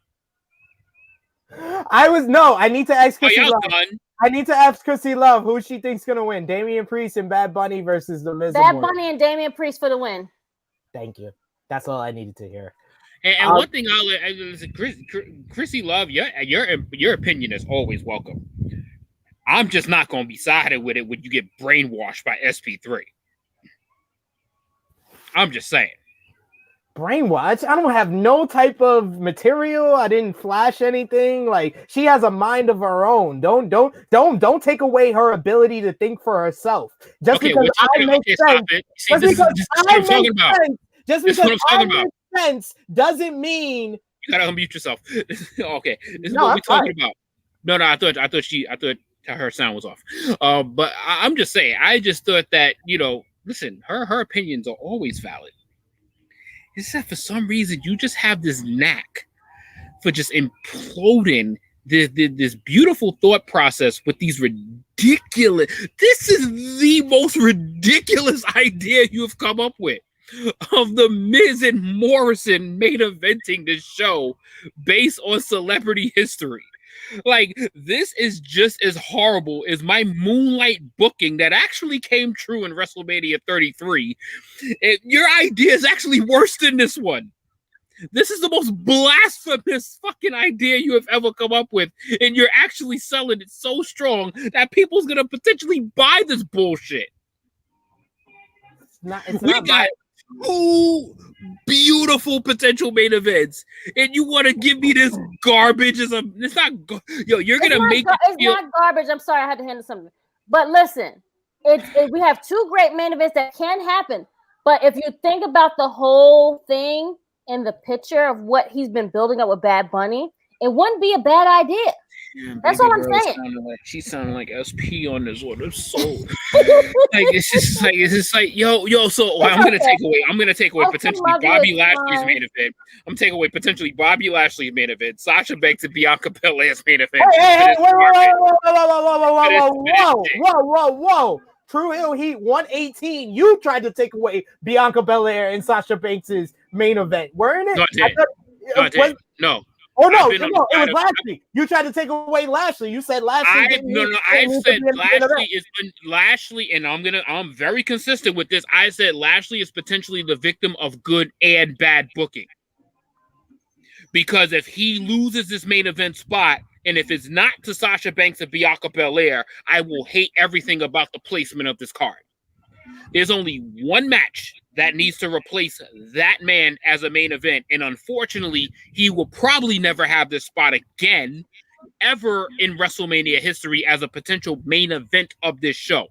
I need to ask Krssi Love. Done? I need to ask Krssi Love who she thinks gonna win. Damian Priest and Bad Bunny versus the Miz. Bad Bunny and Damian Priest for the win. Thank you. That's all I needed to hear. And one thing Krssi Love, your opinion is always welcome. I'm just not gonna be sided with it when you get brainwashed by SP3. I'm just saying. Brainwashed? I don't have no type of material. I didn't flash anything. Like, she has a mind of her own. Don't take away her ability to think for herself. Just because I make sense. Just because I make sense doesn't mean you gotta unmute yourself. Okay, this is what we're talking about. No, I thought her sound was off. But I'm just saying. I just thought that listen, her opinions are always valid. Except for some reason, you just have this knack for just imploding this beautiful thought process with these ridiculous. This is the most ridiculous idea you have come up with, of the Miz and Morrison main eventing this show based on celebrity history. Like, this is just as horrible as my Moonlight booking that actually came true in WrestleMania 33. Your idea is actually worse than this one. This is the most blasphemous fucking idea you have ever come up with, and you're actually selling it so strong that people's gonna potentially buy this bullshit. We got two beautiful potential main events, and you want to give me this garbage? It's not. You're gonna make it. It's not garbage. I'm sorry, I had to handle something. But listen, we have two great main events that can happen. But if you think about the whole thing in the picture of what he's been building up with Bad Bunny, it wouldn't be a bad idea. Yeah, that's all I'm saying. She sounded like SP on this one. It's so like it's just like yo. So I'm gonna take away potentially Bobby Lashley's main event. I'm taking away potentially Bobby Lashley's main event, Sasha Banks and Bianca Belair's main event. Whoa. True Hill Heat 118. You tried to take away Bianca Belair and Sasha Banks's main event, weren't it? No. Oh no! It was Lashley. You tried to take away Lashley. You said Lashley. I said Lashley, and I'm very consistent with this. I said Lashley is potentially the victim of good and bad booking. Because if he loses this main event spot, and if it's not to Sasha Banks and Bianca Belair, I will hate everything about the placement of this card. There's only one match that needs to replace that man as a main event. And unfortunately, he will probably never have this spot again, ever in WrestleMania history as a potential main event of this show.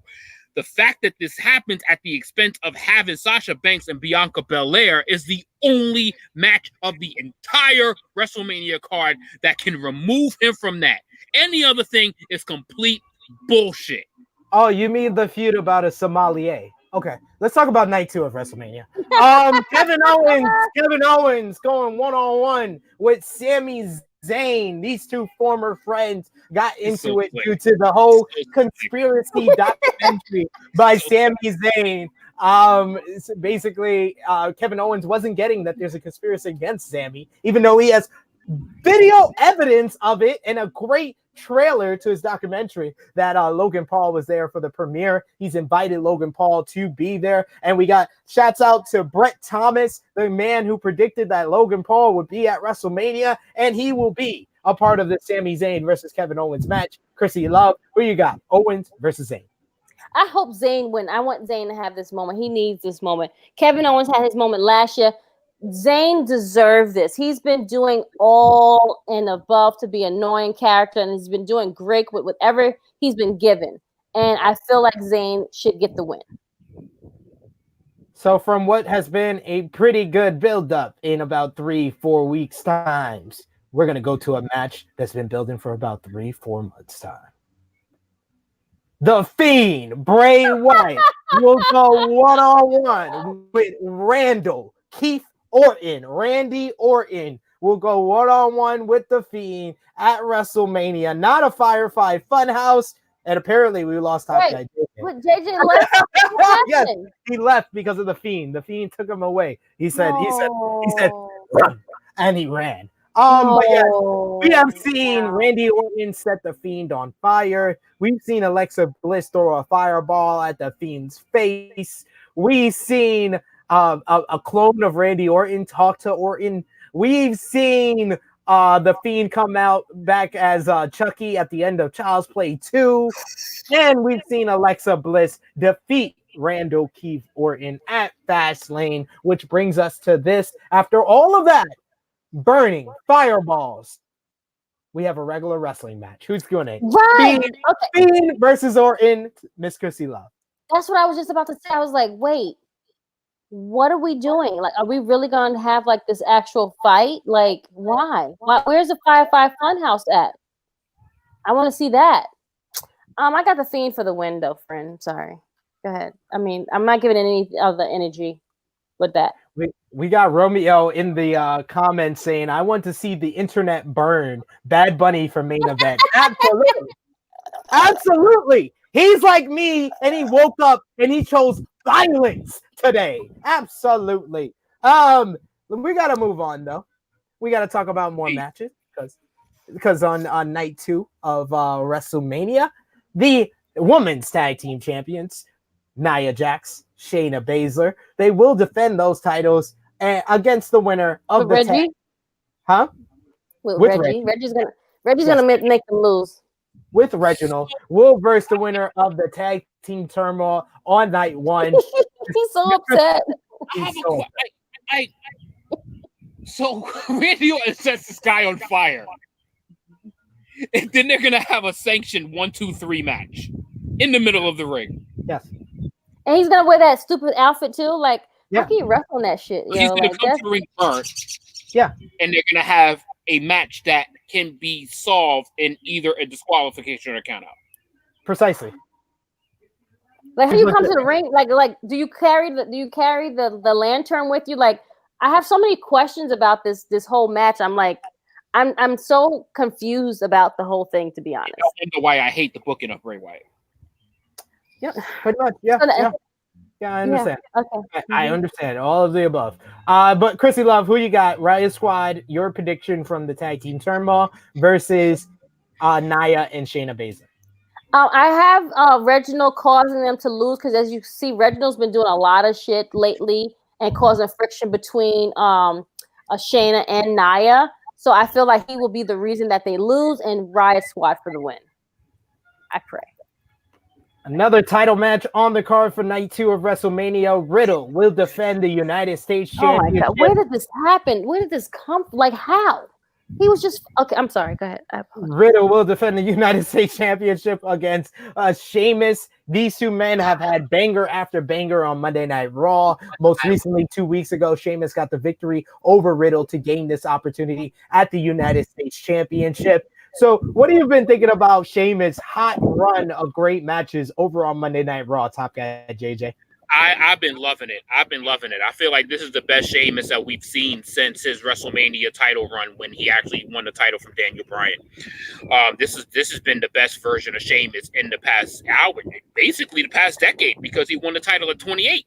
The fact that this happens at the expense of having Sasha Banks and Bianca Belair is the only match of the entire WrestleMania card that can remove him from that. Any other thing is complete bullshit. Oh, you mean the feud about a sommelier? Okay, let's talk about night 2 of WrestleMania. Kevin Owens going one-on-one with Sami Zayn. These two former friends got into it due to the whole conspiracy documentary by Sami Zayn. Basically, Kevin Owens wasn't getting that there's a conspiracy against Sami, even though he has video evidence of it and a great trailer to his documentary that Logan Paul was there for the premiere. He's invited Logan Paul to be there, and we got shouts out to Brett Thomas, the man who predicted that Logan Paul would be at WrestleMania, and he will be a part of the Sami Zayn versus Kevin Owens match. Krssi Love, who you got? Owens versus Zayn. I hope Zayn win. I want Zayn to have this moment. He needs this moment. Kevin Owens had his moment last year. Zayn deserved this. He's been doing all and above to be an annoying character, and he's been doing great with whatever he's been given. And I feel like Zayn should get the win. So from what has been a pretty good build-up in about 3-4 weeks' times, we're going to go to a match that's been building for about 3-4 months' time. The Fiend, Bray Wyatt, will go one-on-one with Randy Orton will go one-on-one with The Fiend at WrestleMania. Not a Firefly Funhouse. And apparently we lost Top Guy. JJ left. Yes, he left because of The Fiend. The Fiend took him away. He said, run. And he ran. But yeah, we have seen Randy Orton set The Fiend on fire. We've seen Alexa Bliss throw a fireball at The Fiend's face. We've seen a clone of Randy Orton talk to Orton. We've seen The Fiend come out back as Chucky at the end of Child's Play 2. And we've seen Alexa Bliss defeat Randall Keith Orton at Fastlane, which brings us to this. After all of that, burning fireballs, we have a regular wrestling match. Who's going to? Fiend versus Orton, Miss Krssi Love. That's what I was just about to say. I was like, wait. What are we doing? Like, are we really going to have like this actual fight? Like, why? Where's the Firefly Funhouse at? I want to see that. I got The Fiend for the win, though, friend. Sorry. Go ahead. I mean, I'm not giving any other energy with that. We got Romeo in the comments saying, "I want to see the internet burn. Bad Bunny for main event." Absolutely, absolutely. He's like me, and he woke up and he chose violence today. Absolutely. We gotta move on though. We gotta talk about more matches because on night 2 of WrestleMania, the women's tag team champions, Nia Jax, Shayna Baszler, they will defend those titles against the winner of the Reggie. Huh? With Reggie. Reggie's gonna make them lose. With Reginald, will verse the winner of the tag team Turmoil on night 1. He's so upset. So Randy Orton sets this guy on fire, and then they're gonna have a sanctioned 1, 2, 3 match in the middle of the ring. Yes. And he's gonna wear that stupid outfit too. Like, yeah. How can you wrestle that shit? He's gonna come to the ring first. Yeah. And they're gonna have a match that can be solved in either a disqualification or a count out. Precisely. Like, how you come to the ring? Like, do you carry the lantern with you? Like, I have so many questions about this whole match. I'm like, I'm so confused about the whole thing, to be honest. I don't know why I hate the booking of Bray Wyatt. Yeah, pretty much. Yeah, I understand. Yeah. Okay. I understand all of the above. But Krssi Love, who you got? Riot Squad, your prediction from the tag team Turmoil versus Nia and Shayna Baszler. I have Reginald causing them to lose because, as you see, Reginald's been doing a lot of shit lately and causing friction between Shayna and Nia. So I feel like he will be the reason that they lose, and Riot Squad for the win. I pray. Another title match on the card for night 2 of WrestleMania. Riddle will defend the United States Championship. Oh my God, where did this happen? Where did this come? Like, how? He was just okay. I'm sorry. Go ahead. Riddle will defend the United States Championship against Sheamus. These two men have had banger after banger on Monday Night Raw. Most recently, 2 weeks ago, Sheamus got the victory over Riddle to gain this opportunity at the United States Championship. So, what have you been thinking about Sheamus' hot run of great matches over on Monday Night Raw, Top Guy JJ? I've been loving it. I feel like this is the best Sheamus that we've seen since his WrestleMania title run when he actually won the title from Daniel Bryan. This has been the best version of Sheamus in the past hour, basically the past decade, because he won the title at 28.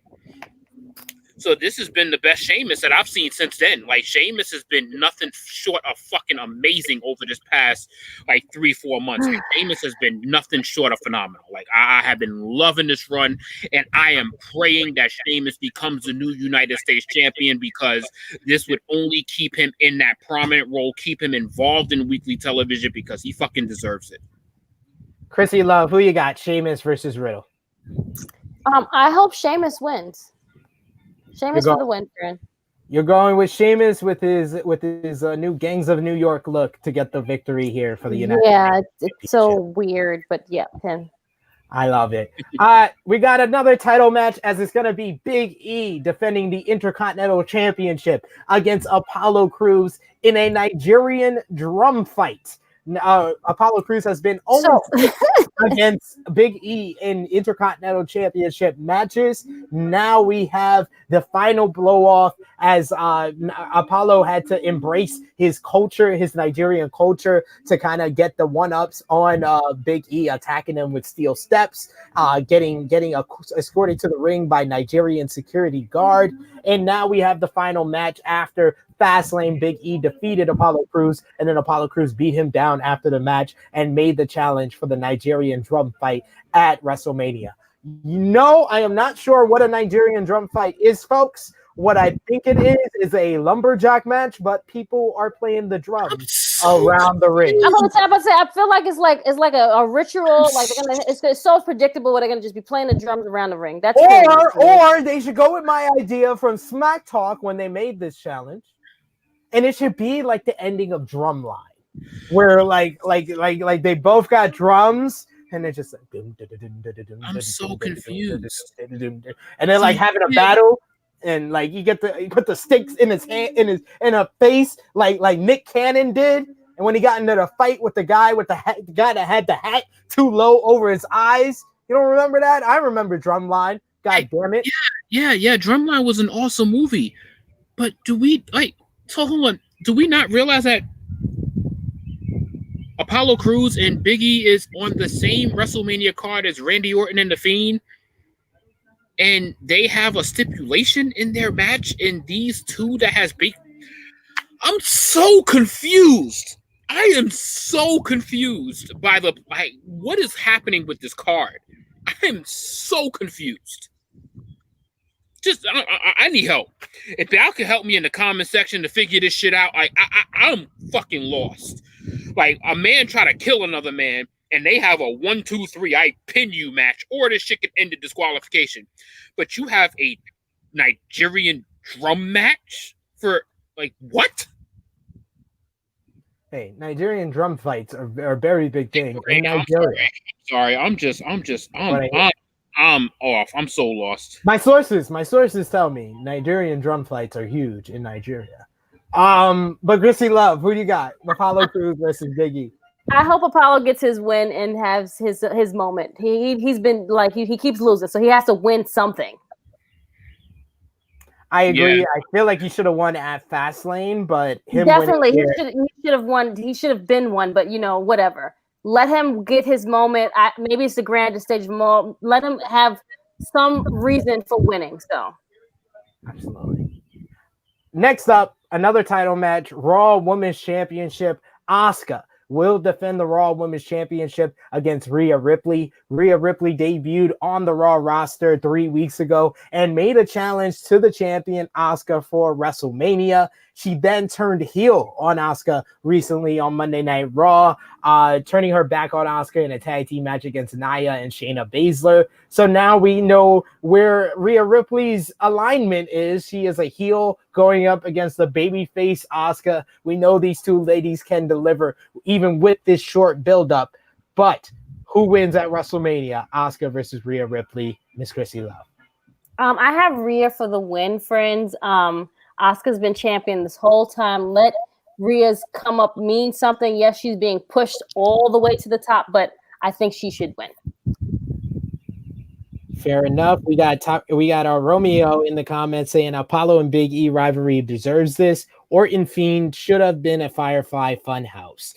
So this has been the best Sheamus that I've seen since then. Like, Sheamus has been nothing short of fucking amazing over this past, 3-4 months. Like, Sheamus has been nothing short of phenomenal. Like, I have been loving this run, and I am praying that Sheamus becomes the new United States champion, because this would only keep him in that prominent role, keep him involved in weekly television, because he fucking deserves it. Krssi Love, who you got? Sheamus versus Riddle. I hope Sheamus wins. Sheamus for the win, friend. You're going with Sheamus with his new Gangs of New York look to get the victory here for the United States. Yeah, it's so weird, but yeah, him. I love it. We got another title match, as it's going to be Big E defending the Intercontinental Championship against Apollo Crews in a Nigerian drum fight. Apollo Crews has been against Big E in Intercontinental Championship matches. Now we have the final blow off, as Apollo had to embrace his culture, his Nigerian culture, to kind of get the one-ups on Big E, attacking him with steel steps, getting escorted to the ring by Nigerian security guard. And now we have the final match after Fastlane. Big E defeated Apollo Crews, and then Apollo Crews beat him down after the match and made the challenge for the Nigerian drum fight at WrestleMania. I am not sure what a Nigerian drum fight is, folks. What I think it is a lumberjack match, but people are playing the drums around the ring. I'm gonna say, I feel like it's like a ritual. Like it's so predictable. They're gonna just be playing the drums around the ring. That's or they should go with my idea from Smack Talk when they made this challenge, and it should be like the ending of Drumline, where like they both got drums. And they're just like, I'm so confused. And they're like having a battle, and like you put the sticks in his hand, in a face, like Nick Cannon did. And when he got into the fight with the guy the guy that had the hat too low over his eyes, you don't remember that? I remember Drumline. God damn it! Yeah. Drumline was an awesome movie. But do we so hold on? Do we not realize that Apollo Crews and Big E is on the same WrestleMania card as Randy Orton and The Fiend? And they have a stipulation in their match in these two that has big. I'm so confused. I am so confused by what is happening with this card. I am so confused. Just I need help. If y'all can help me in the comment section to figure this shit out, I'm fucking lost. Like, a man try to kill another man, and they have a 1, 2, 3, I pin you match, or this shit could end in disqualification. But you have a Nigerian drum match for, like, what? Hey, Nigerian drum fights are a very big thing in I'm Nigeria. sorry. I'm off. I'm so lost. My sources tell me Nigerian drum fights are huge in Nigeria. But Krssi Love, who do you got? Apollo Crews versus Big E. I hope Apollo gets his win and has his moment. He's been like he keeps losing, so he has to win something. I agree. Yeah. I feel like he should have won at Fastlane, but definitely he should have won. He should have been one, but whatever. Let him get his moment. Maybe it's the grandest stage more. Let him have some reason for winning. So, absolutely. Next up, another title match: Raw Women's Championship. Asuka will defend the Raw Women's Championship against Rhea Ripley. Rhea Ripley debuted on the Raw roster 3 weeks ago and made a challenge to the champion Asuka for WrestleMania. She then turned heel on Asuka recently on Monday Night Raw, turning her back on Asuka in a tag team match against Nia and Shayna Baszler. So now we know where Rhea Ripley's alignment is. She is a heel going up against the babyface Asuka. We know these two ladies can deliver even with this short buildup. But who wins at WrestleMania? Asuka versus Rhea Ripley. Miss Krssi Love. I have Rhea for the win, friends. Asuka's been champion this whole time. Let Rhea's come up mean something. Yes, she's being pushed all the way to the top, but I think she should win. Fair enough. We got our Romeo in the comments saying Apollo and Big E rivalry deserves this. Orton Fiend should have been a Firefly Funhouse.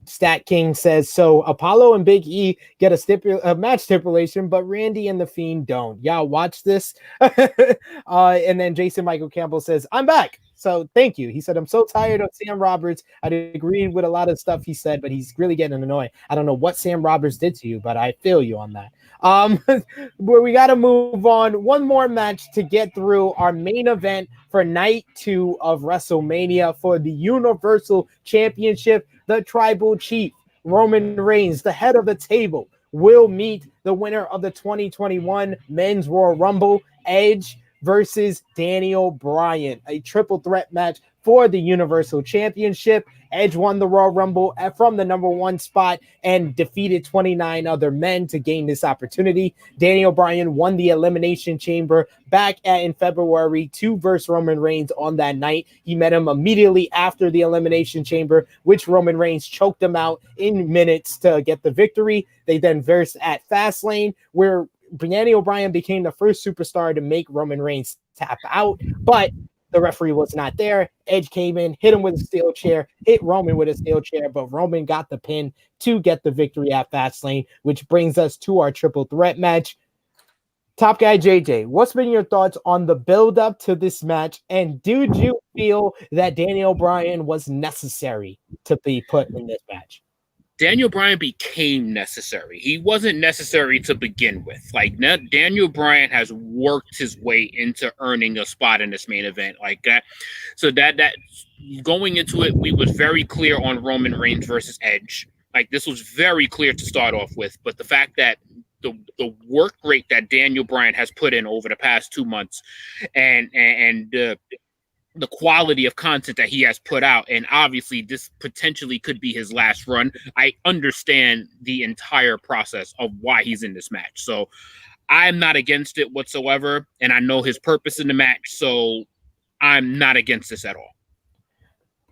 Stat King says, so Apollo and Big E get a match stipulation, but Randy and the Fiend don't. Y'all watch this. And then Jason Michael Campbell says, I'm back. So thank you. He said, I'm so tired of Sam Roberts. I agreed with a lot of stuff he said, but he's really getting annoying. I don't know what Sam Roberts did to you, but I feel you on that. But we got to move on. One more match to get through our main event for night 2 of WrestleMania for the Universal Championship. The Tribal Chief, Roman Reigns, the head of the table, will meet the winner of the 2021 Men's Royal Rumble, Edge versus Daniel Bryan, a triple threat match for the Universal Championship. Edge won the Royal Rumble from the number 1 spot and defeated 29 other men to gain this opportunity. Daniel Bryan won the Elimination Chamber back in February to verse Roman Reigns on that night. He met him immediately after the Elimination Chamber, which Roman Reigns choked him out in minutes to get the victory. They then versed at Fastlane, where Daniel Bryan became the first superstar to make Roman Reigns tap out, but the referee was not there. Edge came in, hit him with a steel chair, hit Roman with a steel chair, but Roman got the pin to get the victory at Fastlane, which brings us to our triple threat match. Top Guy JJ, what's been your thoughts on the build-up to this match, and did you feel that Daniel Bryan was necessary to be put in this match? Daniel Bryan became necessary. He wasn't necessary to begin with. Like, Daniel Bryan has worked his way into earning a spot in this main event like that. So that going into it, we was very clear on Roman Reigns versus Edge. Like, this was very clear to start off with. But the fact that the work rate that Daniel Bryan has put in over the past 2 months and the quality of content that he has put out, and obviously this potentially could be his last run. I understand the entire process of why he's in this match. So I'm not against it whatsoever, and I know his purpose in the match, so I'm not against this at all.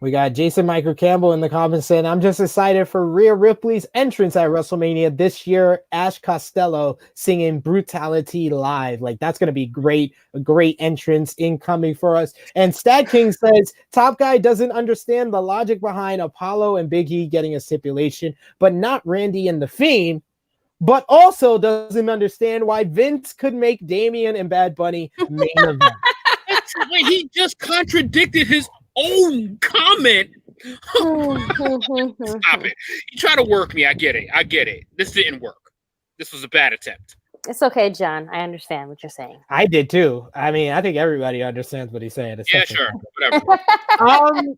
We got Jason Michael Campbell in the comments saying, I'm just excited for Rhea Ripley's entrance at WrestleMania this year. Ash Costello singing Brutality live. Like, that's going to be great. A great entrance incoming for us. And Stat King says, Top Guy doesn't understand the logic behind Apollo and Big E getting a stipulation, but not Randy and The Fiend. But also doesn't understand why Vince could make Damian and Bad Bunny main event. He just contradicted his own comment. Stop it. You try to work me. I get it. This didn't work. This was a bad attempt. It's okay, John. I understand what you're saying. I did too. I mean, I think everybody understands what he's saying. It's yeah, sure. Whatever. It's not gonna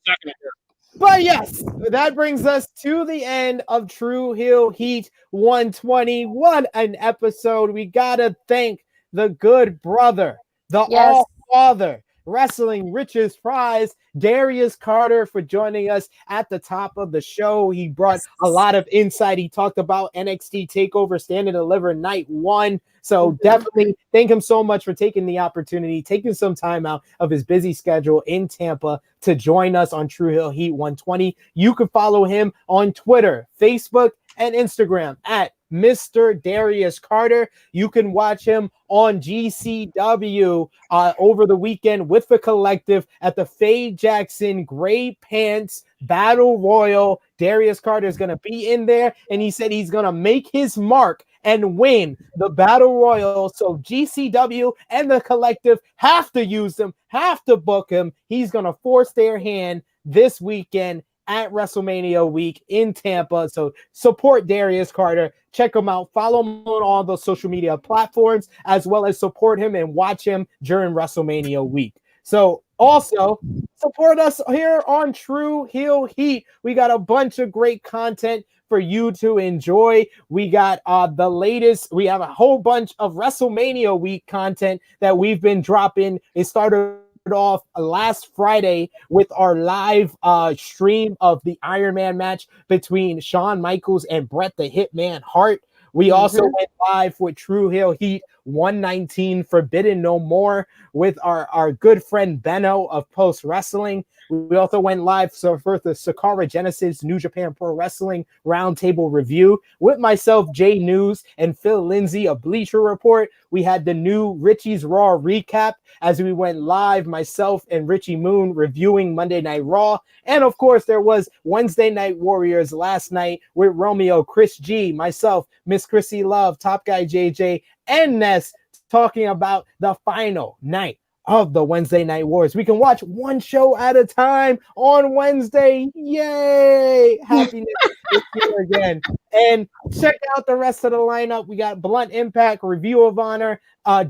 work. But yes, that brings us to the end of True Heel Heat 120. What an episode. We gotta thank the good brother, the All Father Wrestling Rich's Prize, Darius Carter, for joining us at the top of the show. He brought a lot of insight. He talked about NXT TakeOver Stand and Deliver Night 1. So definitely thank him so much for taking the opportunity, taking some time out of his busy schedule in Tampa to join us on True Heel Heat 120. You can follow him on Twitter, Facebook, and Instagram at Mr. Darius Carter. You can watch him on GCW over the weekend with the collective at the Faye Jackson Gray Pants Battle Royal. Darius Carter is going to be in there, and he said he's going to make his mark and win the Battle Royal. So GCW and the collective have to use him, have to book him. He's going to force their hand this weekend at WrestleMania week in Tampa. So support Darius Carter. Check him out. Follow him on all the social media platforms, as well as support him and watch him during WrestleMania week. So also support us here on True Heel Heat. We got a bunch of great content for you to enjoy. We got the latest. We have a whole bunch of WrestleMania week content that we've been dropping. It started off last Friday with our live stream of the Iron Man match between Shawn Michaels and Bret the Hitman Hart. We also went live with True Heel Heat 119 Forbidden No More with our good friend Benno of Post Wrestling. We also went live for the Sakara Genesis New Japan Pro Wrestling Roundtable Review with myself, Jay News, and Phil Lindsay of Bleacher Report. We had the new Richie's Raw recap as we went live, myself and Richie Moon reviewing Monday Night Raw. And of course, there was Wednesday Night Warriors last night with Romeo, Chris G, myself, Miss Krssi Love, Top Guy JJ, and Ness talking about the final night of the Wednesday Night Wars. We can watch one show at a time on Wednesday. Yay! Happiness is here again. And check out the rest of the lineup. We got Blunt Impact, Review of Honor,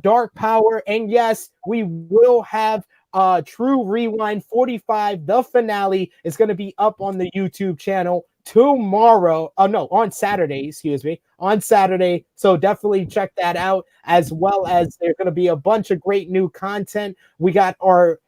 Dark Power, and yes, we will have True Rewind 45. The finale is going to be up on the YouTube channel tomorrow. On Saturday, on Saturday. So definitely check that out, as well as there's going to be a bunch of great new content. We got our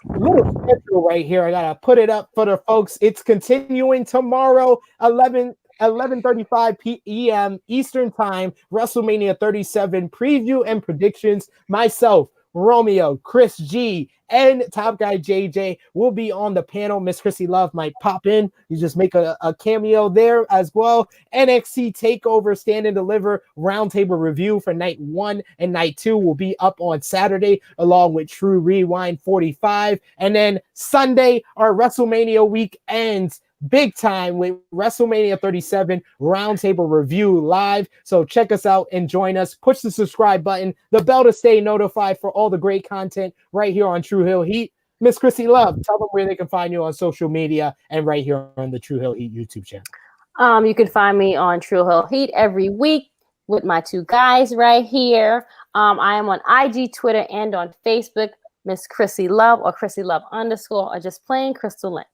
little schedule right here. I got to put it up for the folks. It's continuing tomorrow, 11:35 p.m. Eastern Time, WrestleMania 37 preview and predictions. Myself, Romeo, Chris G, and Top Guy JJ will be on the panel. Miss Krssi Love might pop in. You just make a cameo there as well. NXT TakeOver Stand and Deliver Roundtable Review for Night 1 and Night 2 will be up on Saturday, along with True Rewind 45. And then Sunday, our WrestleMania week ends big time with WrestleMania 37 Roundtable Review live. So check us out and join us. Push the subscribe button, the bell to stay notified for all the great content right here on True Heel Heat. Miss Krssi Love, tell them where they can find you on social media and right here on the True Heel Heat YouTube channel. You can find me on True Heel Heat every week with my two guys right here. I am on IG, Twitter, and on Facebook, Miss Krssi Love or Krssi Love _ or just plain Crystal Lynch.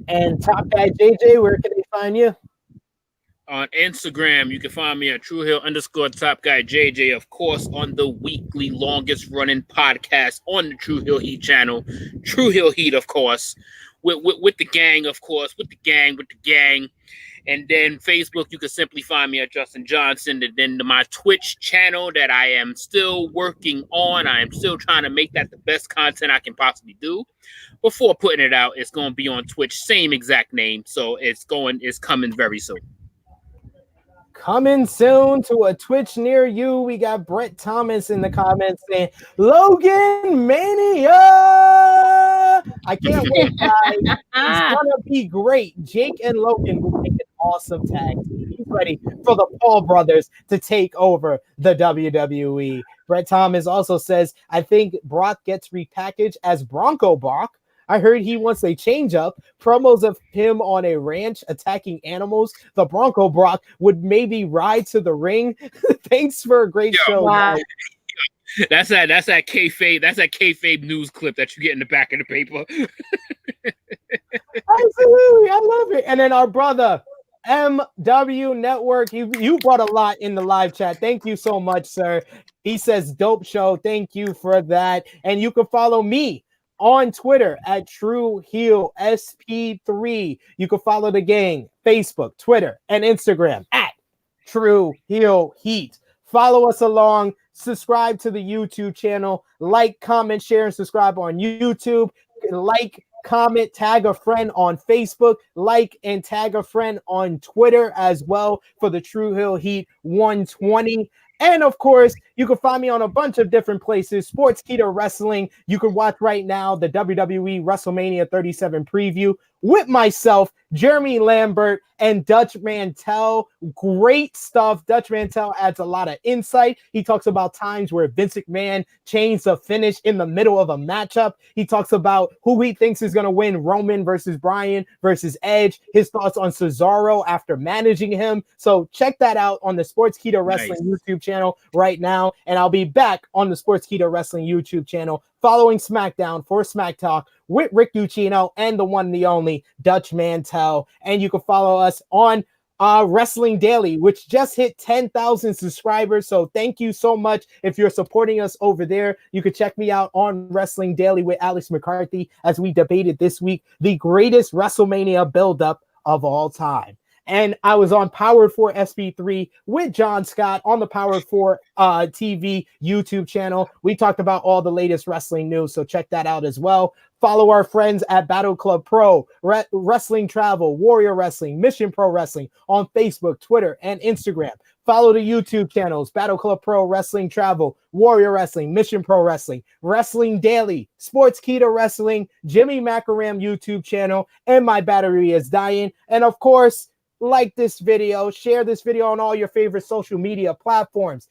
And Top Guy JJ, where can they find you? On Instagram, you can find me at True Heel _ Top Guy JJ, of course, on the weekly longest running podcast on the True Heel Heat channel. True Heel Heat, of course, with the gang, of course, with the gang. And then Facebook, you can simply find me at Justin Johnson. And then my Twitch channel that I am still working on. I am still trying to make that the best content I can possibly do. Before putting it out, it's going to be on Twitch, same exact name. So it's coming very soon. Coming soon to a Twitch near you. We got Brett Thomas in the comments saying, Logan Mania! I can't wait, guys. It's gonna be great. Jake and Logan will make an awesome tag team. He's ready for the Paul brothers to take over the WWE. Brett Thomas also says, I think Brock gets repackaged as Bronco Brock. I heard he wants a change up. Promos of him on a ranch attacking animals. The Bronco Brock would maybe ride to the ring. Thanks for a great show. Wow. That's that kayfabe news clip that you get in the back of the paper. Absolutely, I love it. And then our brother MW Network, you brought a lot in the live chat. Thank you so much, sir. He says, dope show. Thank you for that. And you can follow me on Twitter at TrueHeelSP3. You can follow the gang, Facebook, Twitter, and Instagram at True Heel Heat. Follow us along. Subscribe to the YouTube channel. Like, comment, share, and subscribe on YouTube. Like, comment, tag a friend on Facebook. Like and tag a friend on Twitter as well for the True Heel Heat 120. And of course, you can find me on a bunch of different places. Sportskeeda Wrestling. You can watch right now the WWE WrestleMania 37 preview with myself, Jeremy Lambert, and Dutch Mantel. Great stuff. Dutch Mantel adds a lot of insight. He talks about times where Vince McMahon changed the finish in the middle of a matchup. He talks about who he thinks is going to win, Roman versus Bryan versus Edge. His thoughts on Cesaro after managing him. So check that out on the Sportskeeda Wrestling YouTube channel right now. And I'll be back on the Sportskeeda Wrestling YouTube channel following SmackDown for Smack Talk with Rick Ducino and the one and the only Dutch Mantel. And you can follow us on Wrestling Daily, which just hit 10,000 subscribers. So thank you so much. If you're supporting us over there, you can check me out on Wrestling Daily with Alex McCarthy as we debated this week the greatest WrestleMania buildup of all time. And I was on Powered 4 SP3 with John Scott on the Powered 4 TV YouTube channel. We talked about all the latest wrestling news, so check that out as well. Follow our friends at Battle Club Pro, Wrestling Travel, Warrior Wrestling, Mission Pro Wrestling on Facebook, Twitter, and Instagram. Follow the YouTube channels, Battle Club Pro, Wrestling Travel, Warrior Wrestling, Mission Pro Wrestling, Wrestling Daily, Sportskeeda Wrestling, Jimmy Macaram YouTube channel, and My Battery is Dying. And of course, like this video, share this video on all your favorite social media platforms.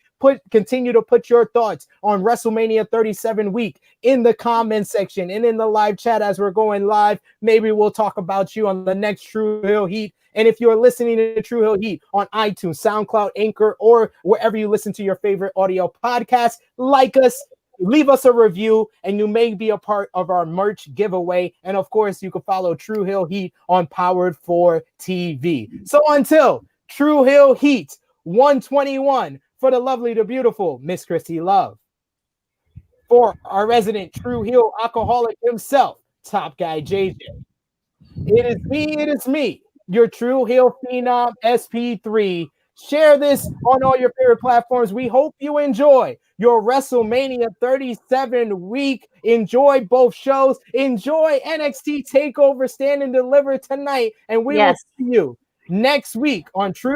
Continue to put your thoughts on WrestleMania 37 week in the comment section and in the live chat as we're going live. Maybe we'll talk about you on the next True Heel Heat. And if you're listening to True Heel Heat on iTunes, SoundCloud, Anchor, or wherever you listen to your favorite audio podcast, like us, leave us a review, and you may be a part of our merch giveaway. And of course, you can follow True Heel Heat on Powered 4 TV. So until True Heel Heat 121, for the lovely, the beautiful Miss Krssi Love, for our resident True Heel alcoholic himself, Top Guy JJ. It is me, your True Heel Phenom SP3. Share this on all your favorite platforms. We hope you enjoy your WrestleMania 37 week. Enjoy both shows. Enjoy NXT TakeOver Stand and Deliver tonight. And we will see you next week on True